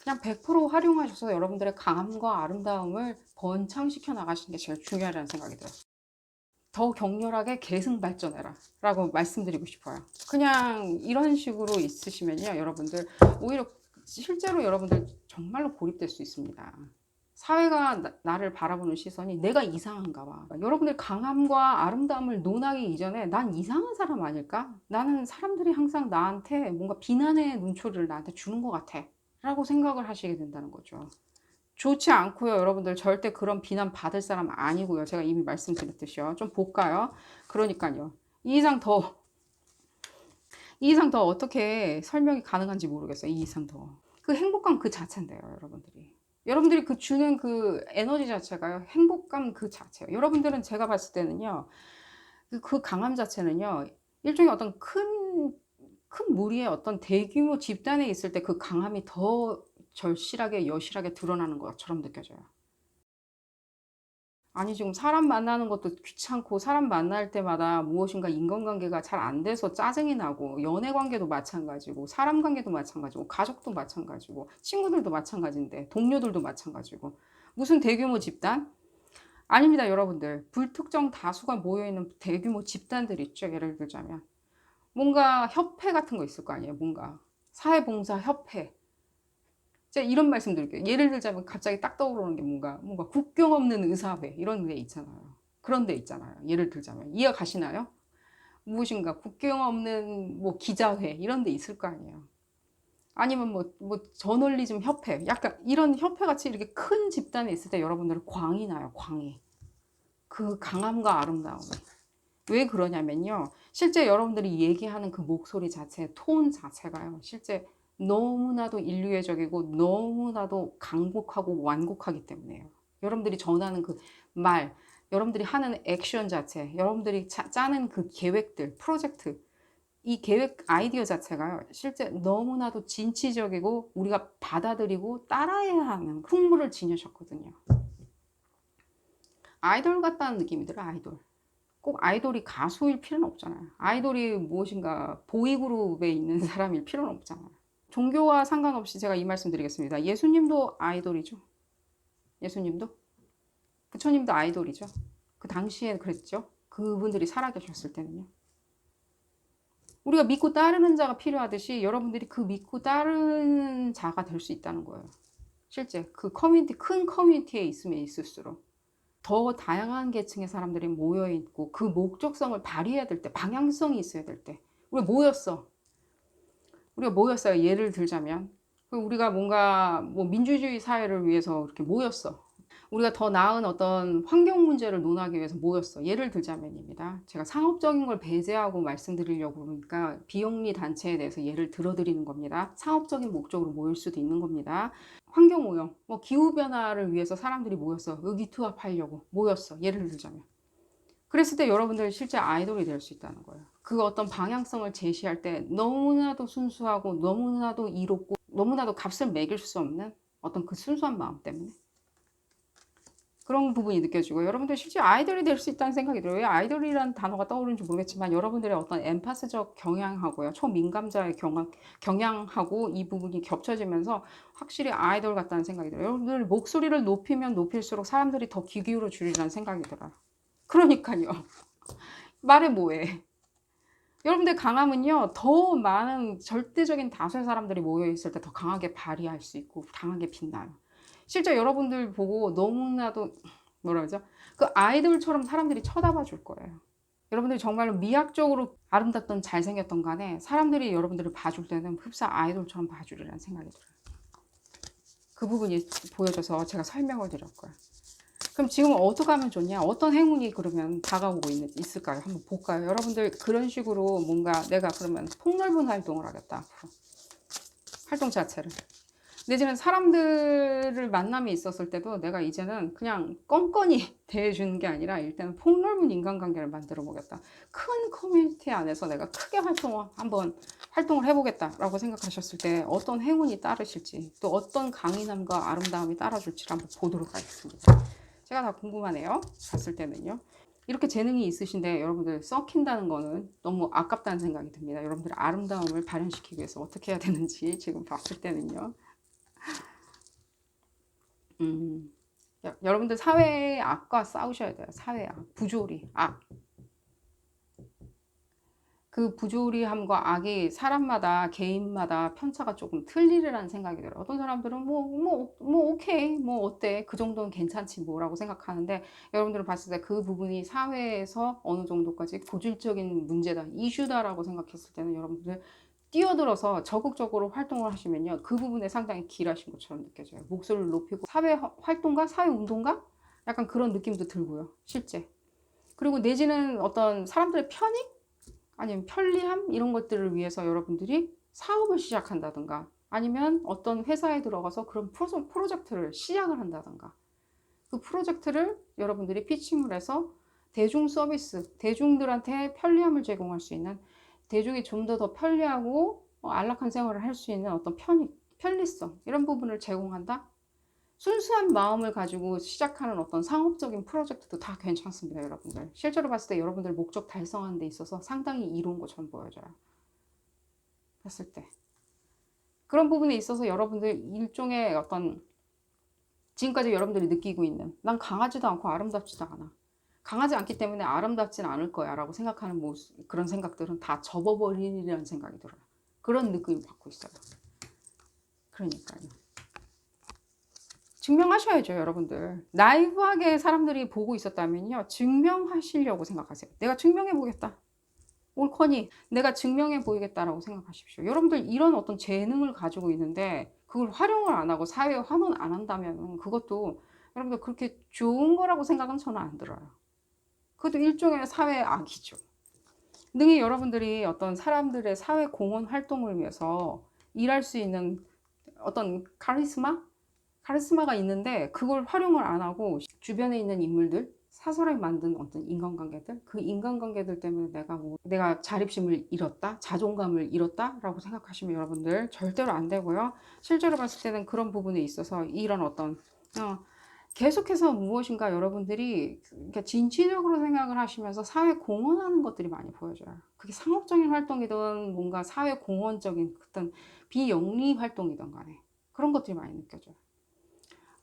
그냥 100% 활용하셔서 여러분들의 강함과 아름다움을 번창시켜 나가시는 게 제일 중요하다는 생각이 들어요. 더 격렬하게 계승발전해라 라고 말씀드리고 싶어요. 그냥 이런 식으로 있으시면요. 여러분들 오히려 실제로 여러분들 정말로 고립될 수 있습니다. 사회가 나를 바라보는 시선이 내가 이상한가 봐. 여러분들 강함과 아름다움을 논하기 이전에 난 이상한 사람 아닐까? 나는 사람들이 항상 나한테 뭔가 비난의 눈초리를 나한테 주는 것 같아 라고 생각을 하시게 된다는 거죠. 좋지 않고요. 여러분들 절대 그런 비난 받을 사람 아니고요. 제가 이미 말씀드렸듯이요. 좀 볼까요? 그러니까요. 이 이상 더 어떻게 설명이 가능한지 모르겠어요. 이 이상 더. 그 행복감 그 자체인데요. 여러분들이 그 주는 그 에너지 자체가요. 행복감 그 자체예요. 여러분들은 제가 봤을 때는요. 그 강함 자체는요. 일종의 어떤 큰 무리의 어떤 대규모 집단에 있을 때 그 강함이 더 절실하게 여실하게 드러나는 것처럼 느껴져요. 아니 지금 사람 만나는 것도 귀찮고 사람 만날 때마다 무엇인가 인간관계가 잘 안 돼서 짜증이 나고 연애 관계도 마찬가지고 사람 관계도 마찬가지고 가족도 마찬가지고 친구들도 마찬가지인데 동료들도 마찬가지고 무슨 대규모 집단? 아닙니다 여러분들. 불특정 다수가 모여있는 대규모 집단들 있죠. 예를 들자면 뭔가 협회 같은 거 있을 거 아니에요. 뭔가 사회봉사협회 제가 이런 말씀 드릴게요. 예를 들자면 갑자기 딱 떠오르는 게 뭔가 국경 없는 의사회 이런 데 있잖아요. 그런 데 있잖아요. 예를 들자면 이해 가시나요? 무엇인가 국경 없는 뭐 기자회 이런 데 있을 거 아니에요. 아니면 뭐 저널리즘 협회 약간 이런 협회 같이 이렇게 큰 집단에 있을 때 여러분들은 광이 나요. 광이. 그 강함과 아름다움이. 왜 그러냐면요. 실제 여러분들이 얘기하는 그 목소리 자체, 톤 자체가요. 실제 너무나도 인류애적이고 너무나도 강곡하고 완곡하기 때문에요. 여러분들이 전하는 그 말, 여러분들이 하는 액션 자체, 여러분들이 짜는 그 계획들, 프로젝트, 이 계획 아이디어 자체가요. 실제 너무나도 진취적이고 우리가 받아들이고 따라해야 하는 풍물을 지니셨거든요. 아이돌 같다는 느낌이 들어요. 아이돌. 꼭 아이돌이 가수일 필요는 없잖아요. 아이돌이 무엇인가 보이그룹에 있는 사람일 필요는 없잖아요. 종교와 상관없이 제가 이 말씀 드리겠습니다. 예수님도 아이돌이죠. 예수님도. 부처님도 아이돌이죠. 그 당시에 그랬죠. 그분들이 살아계셨을 때는요. 우리가 믿고 따르는 자가 필요하듯이 여러분들이 그 믿고 따르는 자가 될 수 있다는 거예요. 실제 그 커뮤니티, 큰 커뮤니티에 있으면 있을수록. 더 다양한 계층의 사람들이 모여있고 그 목적성을 발휘해야 될 때, 방향성이 있어야 될 때 우리가 모였어요. 예를 들자면 우리가 뭔가 뭐 민주주의 사회를 위해서 이렇게 모였어. 우리가 더 나은 어떤 환경 문제를 논하기 위해서 모였어. 예를 들자면입니다. 제가 상업적인 걸 배제하고 말씀드리려고 그러니까 비영리 단체에 대해서 예를 들어드리는 겁니다. 상업적인 목적으로 모일 수도 있는 겁니다. 환경오염, 뭐 기후변화를 위해서 사람들이 모였어. 의기투합하려고 모였어. 예를 들자면. 그랬을 때 여러분들 실제 아이돌이 될 수 있다는 거예요. 그 어떤 방향성을 제시할 때 너무나도 순수하고 너무나도 이롭고 너무나도 값을 매길 수 없는 어떤 그 순수한 마음 때문에 그런 부분이 느껴지고 여러분들 실제 아이돌이 될 수 있다는 생각이 들어요. 왜 아이돌이라는 단어가 떠오르는지 모르겠지만 여러분들의 어떤 엠파스적 경향하고요. 초민감자의 경향하고 이 부분이 겹쳐지면서 확실히 아이돌 같다는 생각이 들어요. 여러분들 목소리를 높이면 높일수록 사람들이 더 귀 기울여 주리라는 생각이 들어요. 그러니까요. 말해 뭐해. 여러분들 강함은요. 더 많은 절대적인 다수의 사람들이 모여있을 때 더 강하게 발휘할 수 있고 강하게 빛나요. 실제 여러분들 보고 너무나도 뭐라 그러죠? 그 아이돌처럼 사람들이 쳐다봐 줄 거예요. 여러분들이 정말로 미학적으로 아름답던 잘생겼던 간에 사람들이 여러분들을 봐줄 때는 흡사 아이돌처럼 봐주리라는 생각이 들어요. 그 부분이 보여져서 제가 설명을 드렸고요. 그럼 지금 어떻게 하면 좋냐? 어떤 행운이 그러면 다가오고 있을까요? 한번 볼까요? 여러분들 그런 식으로 뭔가 내가 그러면 폭넓은 활동을 하겠다. 앞으로. 활동 자체를. 내지는 사람들을 만남이 있었을 때도 내가 이제는 그냥 껌껌이 대해주는 게 아니라 일단은 폭넓은 인간관계를 만들어 보겠다. 큰 커뮤니티 안에서 내가 크게 한번 활동을 해보겠다라고 생각하셨을 때 어떤 행운이 따르실지 또 어떤 강인함과 아름다움이 따라줄지를 한번 보도록 하겠습니다. 제가 다 궁금하네요. 봤을 때는요. 이렇게 재능이 있으신데 여러분들 썩힌다는 거는 너무 아깝다는 생각이 듭니다. 여러분들 아름다움을 발현시키기 위해서 어떻게 해야 되는지 지금 봤을 때는요. 여러분들 사회의 악과 싸우셔야 돼요. 사회의 악, 부조리, 악. 그 부조리함과 악이 사람마다 개인마다 편차가 조금 틀리리라는 생각이 들어요. 어떤 사람들은 오케이 뭐 어때 그 정도는 괜찮지 뭐라고 생각하는데 여러분들은 봤을 때 그 부분이 사회에서 어느 정도까지 고질적인 문제다 이슈다라고 생각했을 때는 여러분들 뛰어들어서 적극적으로 활동을 하시면요 그 부분에 상당히 길하신 것처럼 느껴져요. 목소리를 높이고 사회 활동가 사회 운동가 약간 그런 느낌도 들고요 실제. 그리고 내지는 어떤 사람들의 편익 아니면 편리함 이런 것들을 위해서 여러분들이 사업을 시작한다든가 아니면 어떤 회사에 들어가서 그런 프로젝트를 시작을 한다든가 그 프로젝트를 여러분들이 피칭을 해서 대중 서비스, 대중들한테 편리함을 제공할 수 있는 대중이 좀 더 편리하고 안락한 생활을 할 수 있는 어떤 편리성 이런 부분을 제공한다. 순수한 마음을 가지고 시작하는 어떤 상업적인 프로젝트도 다 괜찮습니다, 여러분들. 실제로 봤을 때 여러분들 목적 달성하는 데 있어서 상당히 이로운 것처럼 보여져요. 봤을 때. 그런 부분에 있어서 여러분들 일종의 어떤 지금까지 여러분들이 느끼고 있는 난 강하지도 않고 아름답지도 않아. 강하지 않기 때문에 아름답진 않을 거야 라고 생각하는 모습, 그런 생각들은 다 접어버리리라는 생각이 들어요. 그런 느낌을 받고 있어요. 그러니까요. 증명하셔야죠, 여러분들. 나이브하게 사람들이 보고 있었다면요. 증명하시려고 생각하세요. 내가 증명해 보겠다. 옳거니 내가 증명해 보이겠다라고 생각하십시오. 여러분들 이런 어떤 재능을 가지고 있는데 그걸 활용을 안 하고 사회에 환원 안 한다면 그것도 여러분들 그렇게 좋은 거라고 생각은 저는 안 들어요. 그것도 일종의 사회의 악이죠. 능히 여러분들이 어떤 사람들의 사회 공헌 활동을 위해서 일할 수 있는 어떤 카리스마가 있는데 그걸 활용을 안 하고 주변에 있는 인물들 사설에 만든 어떤 인간관계들 그 인간관계들 때문에 내가 자립심을 잃었다 자존감을 잃었다 라고 생각하시면 여러분들 절대로 안 되고요. 실제로 봤을 때는 그런 부분에 있어서 이런 어떤 계속해서 무엇인가 여러분들이 진취적으로 생각을 하시면서 사회 공헌하는 것들이 많이 보여져요. 그게 상업적인 활동이든 뭔가 사회 공헌적인 어떤 비영리 활동이든 간에 그런 것들이 많이 느껴져요.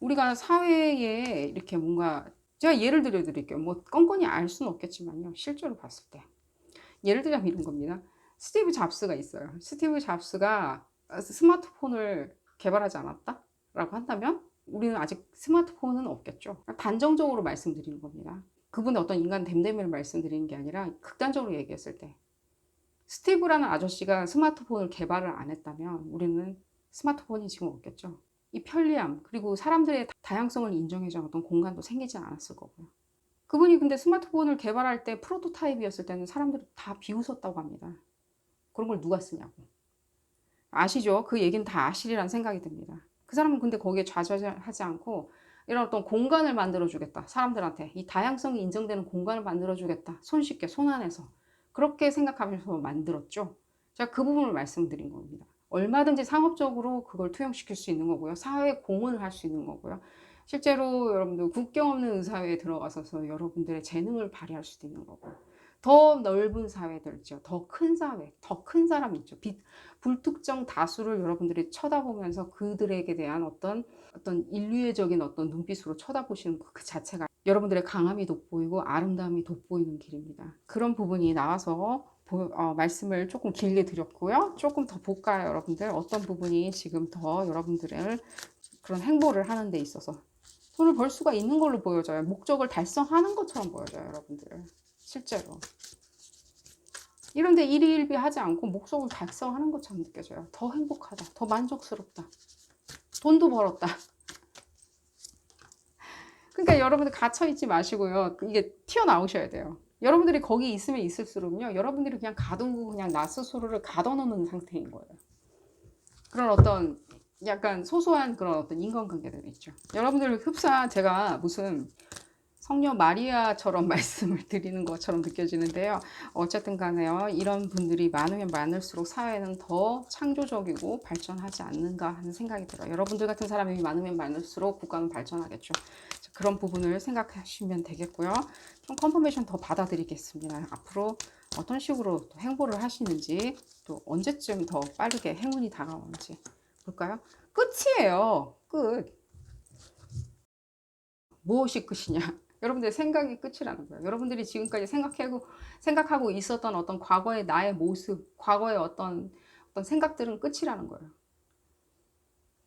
우리가 사회에 이렇게 뭔가 제가 예를 들어 드릴게요. 뭐 껌껌이 알 수는 없겠지만요. 실제로 봤을 때. 예를 들자면 이런 겁니다. 스티브 잡스가 있어요. 스티브 잡스가 스마트폰을 개발하지 않았다? 라고 한다면 우리는 아직 스마트폰은 없겠죠. 단정적으로 말씀드리는 겁니다. 그분의 어떤 인간 됨됨이를 말씀드리는 게 아니라 극단적으로 얘기했을 때 스티브라는 아저씨가 스마트폰을 개발을 안 했다면 우리는 스마트폰이 지금 없겠죠. 이 편리함 그리고 사람들의 다양성을 인정해주는 어떤 공간도 생기지 않았을 거고요. 그분이 근데 스마트폰을 개발할 때 프로토타입이었을 때는 사람들이 다 비웃었다고 합니다. 그런 걸 누가 쓰냐고. 아시죠? 그 얘기는 다 아시리라는 생각이 듭니다. 그 사람은 근데 거기에 좌절하지 않고 이런 어떤 공간을 만들어주겠다. 사람들한테 이 다양성이 인정되는 공간을 만들어주겠다. 손쉽게 손 안에서 그렇게 생각하면서 만들었죠. 제가 그 부분을 말씀드린 겁니다. 얼마든지 상업적으로 그걸 투영시킬 수 있는 거고요. 사회 공헌을 할 수 있는 거고요. 실제로 여러분들 국경 없는 의사회에 들어가서 여러분들의 재능을 발휘할 수도 있는 거고 더 넓은 사회들 있죠. 더 큰 사회, 더 큰 사람 있죠. 불특정 다수를 여러분들이 쳐다보면서 그들에게 대한 어떤 인류애적인 어떤 눈빛으로 쳐다보시는 그 자체가 여러분들의 강함이 돋보이고 아름다움이 돋보이는 길입니다. 그런 부분이 나와서 말씀을 조금 길게 드렸고요. 조금 더 볼까요, 여러분들? 어떤 부분이 지금 더 여러분들을 그런 행보를 하는 데 있어서 돈을 벌 수가 있는 걸로 보여져요. 목적을 달성하는 것처럼 보여져요, 여러분들. 실제로. 이런데 일희일비 하지 않고 목적을 달성하는 것처럼 느껴져요. 더 행복하다. 더 만족스럽다. 돈도 벌었다. 그러니까 여러분들 갇혀있지 마시고요. 이게 튀어나오셔야 돼요. 여러분들이 거기 있으면 있을수록요. 여러분들이 그냥 가두고 그냥 나 스스로를 가둬놓는 상태인 거예요. 그런 어떤 약간 소소한 그런 어떤 인간관계들이 있죠. 여러분들 흡사 제가 무슨 성녀 마리아처럼 말씀을 드리는 것처럼 느껴지는데요. 어쨌든 간에요. 이런 분들이 많으면 많을수록 사회는 더 창조적이고 발전하지 않는가 하는 생각이 들어요. 여러분들 같은 사람이 많으면 많을수록 국가는 발전하겠죠. 그런 부분을 생각하시면 되겠고요. 좀 컨퍼메이션 더 받아드리겠습니다. 앞으로 어떤 식으로 또 행보를 하시는지, 또 언제쯤 더 빠르게 행운이 다가오는지 볼까요? 끝이에요. 끝. 무엇이 끝이냐? 여러분들의 생각이 끝이라는 거예요. 여러분들이 지금까지 생각하고 있었던 어떤 과거의 나의 모습, 과거의 어떤 생각들은 끝이라는 거예요.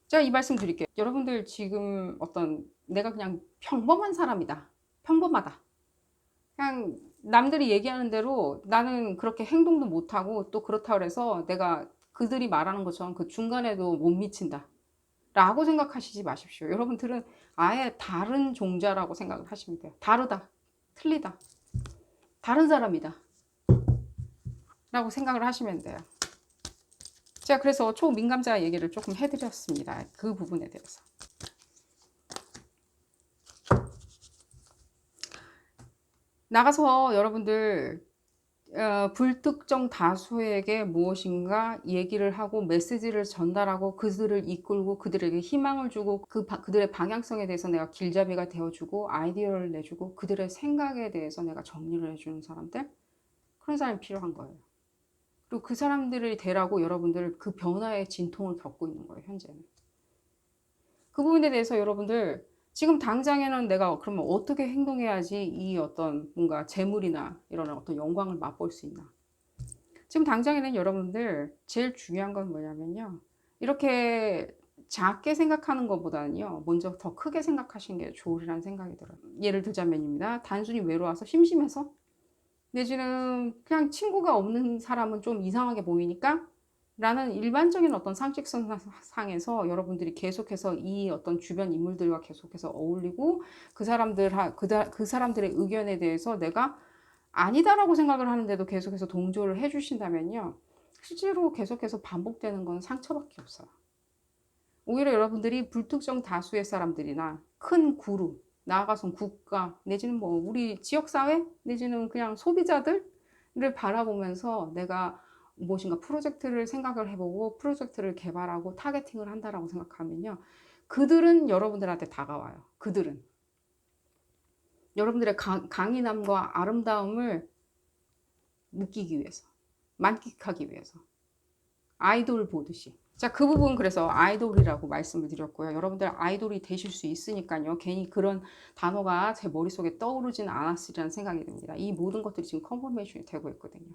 제가 이 말씀 드릴게요. 여러분들 지금 어떤 내가 그냥 평범한 사람이다. 평범하다. 그냥 남들이 얘기하는 대로 나는 그렇게 행동도 못하고 또 그렇다 그래서 내가 그들이 말하는 것처럼 그 중간에도 못 미친다. 라고 생각하시지 마십시오. 여러분들은 아예 다른 종자라고 생각을 하시면 돼요. 다르다. 틀리다. 다른 사람이다. 라고 생각을 하시면 돼요. 제가 그래서 초민감자 얘기를 조금 해드렸습니다. 그 부분에 대해서. 나가서 여러분들 불특정 다수에게 무엇인가 얘기를 하고 메시지를 전달하고 그들을 이끌고 그들에게 희망을 주고 그들의 방향성에 대해서 내가 길잡이가 되어주고 아이디어를 내주고 그들의 생각에 대해서 내가 정리를 해주는 사람들, 그런 사람이 필요한 거예요. 그리고 그 사람들이 되라고 여러분들 그 변화의 진통을 겪고 있는 거예요, 현재는. 그 부분에 대해서 여러분들 지금 당장에는 내가 그러면 어떻게 행동해야지 이 어떤 뭔가 재물이나 이런 어떤 영광을 맛볼 수 있나. 지금 당장에는 여러분들 제일 중요한 건 뭐냐면요. 이렇게 작게 생각하는 것보다는요. 먼저 더 크게 생각하시는 게 좋으리라는 생각이 들어요. 예를 들자면입니다. 단순히 외로워서 심심해서 내지는 그냥 친구가 없는 사람은 좀 이상하게 보이니까 라는 일반적인 어떤 상식선상에서 여러분들이 계속해서 이 어떤 주변 인물들과 계속해서 어울리고 그 사람들의 의견에 대해서 내가 아니다라고 생각을 하는데도 계속해서 동조를 해주신다면요. 실제로 계속해서 반복되는 건 상처밖에 없어요. 오히려 여러분들이 불특정 다수의 사람들이나 큰 그룹, 나아가선 국가, 내지는 뭐 우리 지역사회, 내지는 그냥 소비자들을 바라보면서 내가 무엇인가 프로젝트를 생각을 해보고 프로젝트를 개발하고 타겟팅을 한다라고 생각하면요. 그들은 여러분들한테 다가와요. 그들은. 여러분들의 강인함과 아름다움을 느끼기 위해서, 만끽하기 위해서. 아이돌 보듯이. 자, 그 부분 그래서 아이돌이라고 말씀을 드렸고요. 여러분들 아이돌이 되실 수 있으니까요. 괜히 그런 단어가 제 머릿속에 떠오르진 않았으리라는 생각이 듭니다. 이 모든 것들이 지금 컨퍼메이션이 되고 있거든요.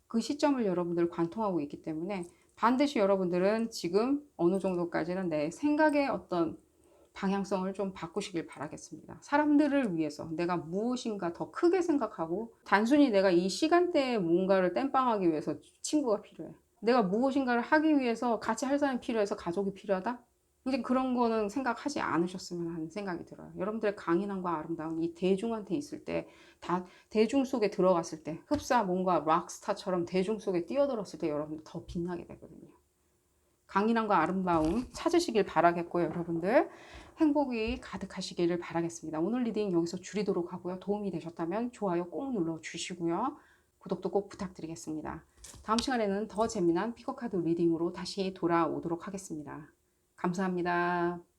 그 시점을 여러분들 관통하고 있기 때문에 반드시 여러분들은 지금 어느 정도까지는 내 생각의 어떤 방향성을 좀 바꾸시길 바라겠습니다. 사람들을 위해서 내가 무엇인가 더 크게 생각하고 단순히 내가 이 시간대에 뭔가를 땜빵하기 위해서 친구가 필요해. 내가 무엇인가를 하기 위해서 같이 할 사람이 필요해서 가족이 필요하다? 이제 그런 거는 생각하지 않으셨으면 하는 생각이 들어요. 여러분들의 강인함과 아름다움, 이 대중한테 있을 때, 대중 속에 들어갔을 때, 흡사 뭔가 락스타처럼 대중 속에 뛰어들었을 때 여러분들 더 빛나게 되거든요. 강인함과 아름다움 찾으시길 바라겠고요. 여러분들 행복이 가득하시기를 바라겠습니다. 오늘 리딩 여기서 줄이도록 하고요. 도움이 되셨다면 좋아요 꼭 눌러주시고요. 구독도 꼭 부탁드리겠습니다. 다음 시간에는 더 재미난 피거카드 리딩으로 다시 돌아오도록 하겠습니다. 감사합니다.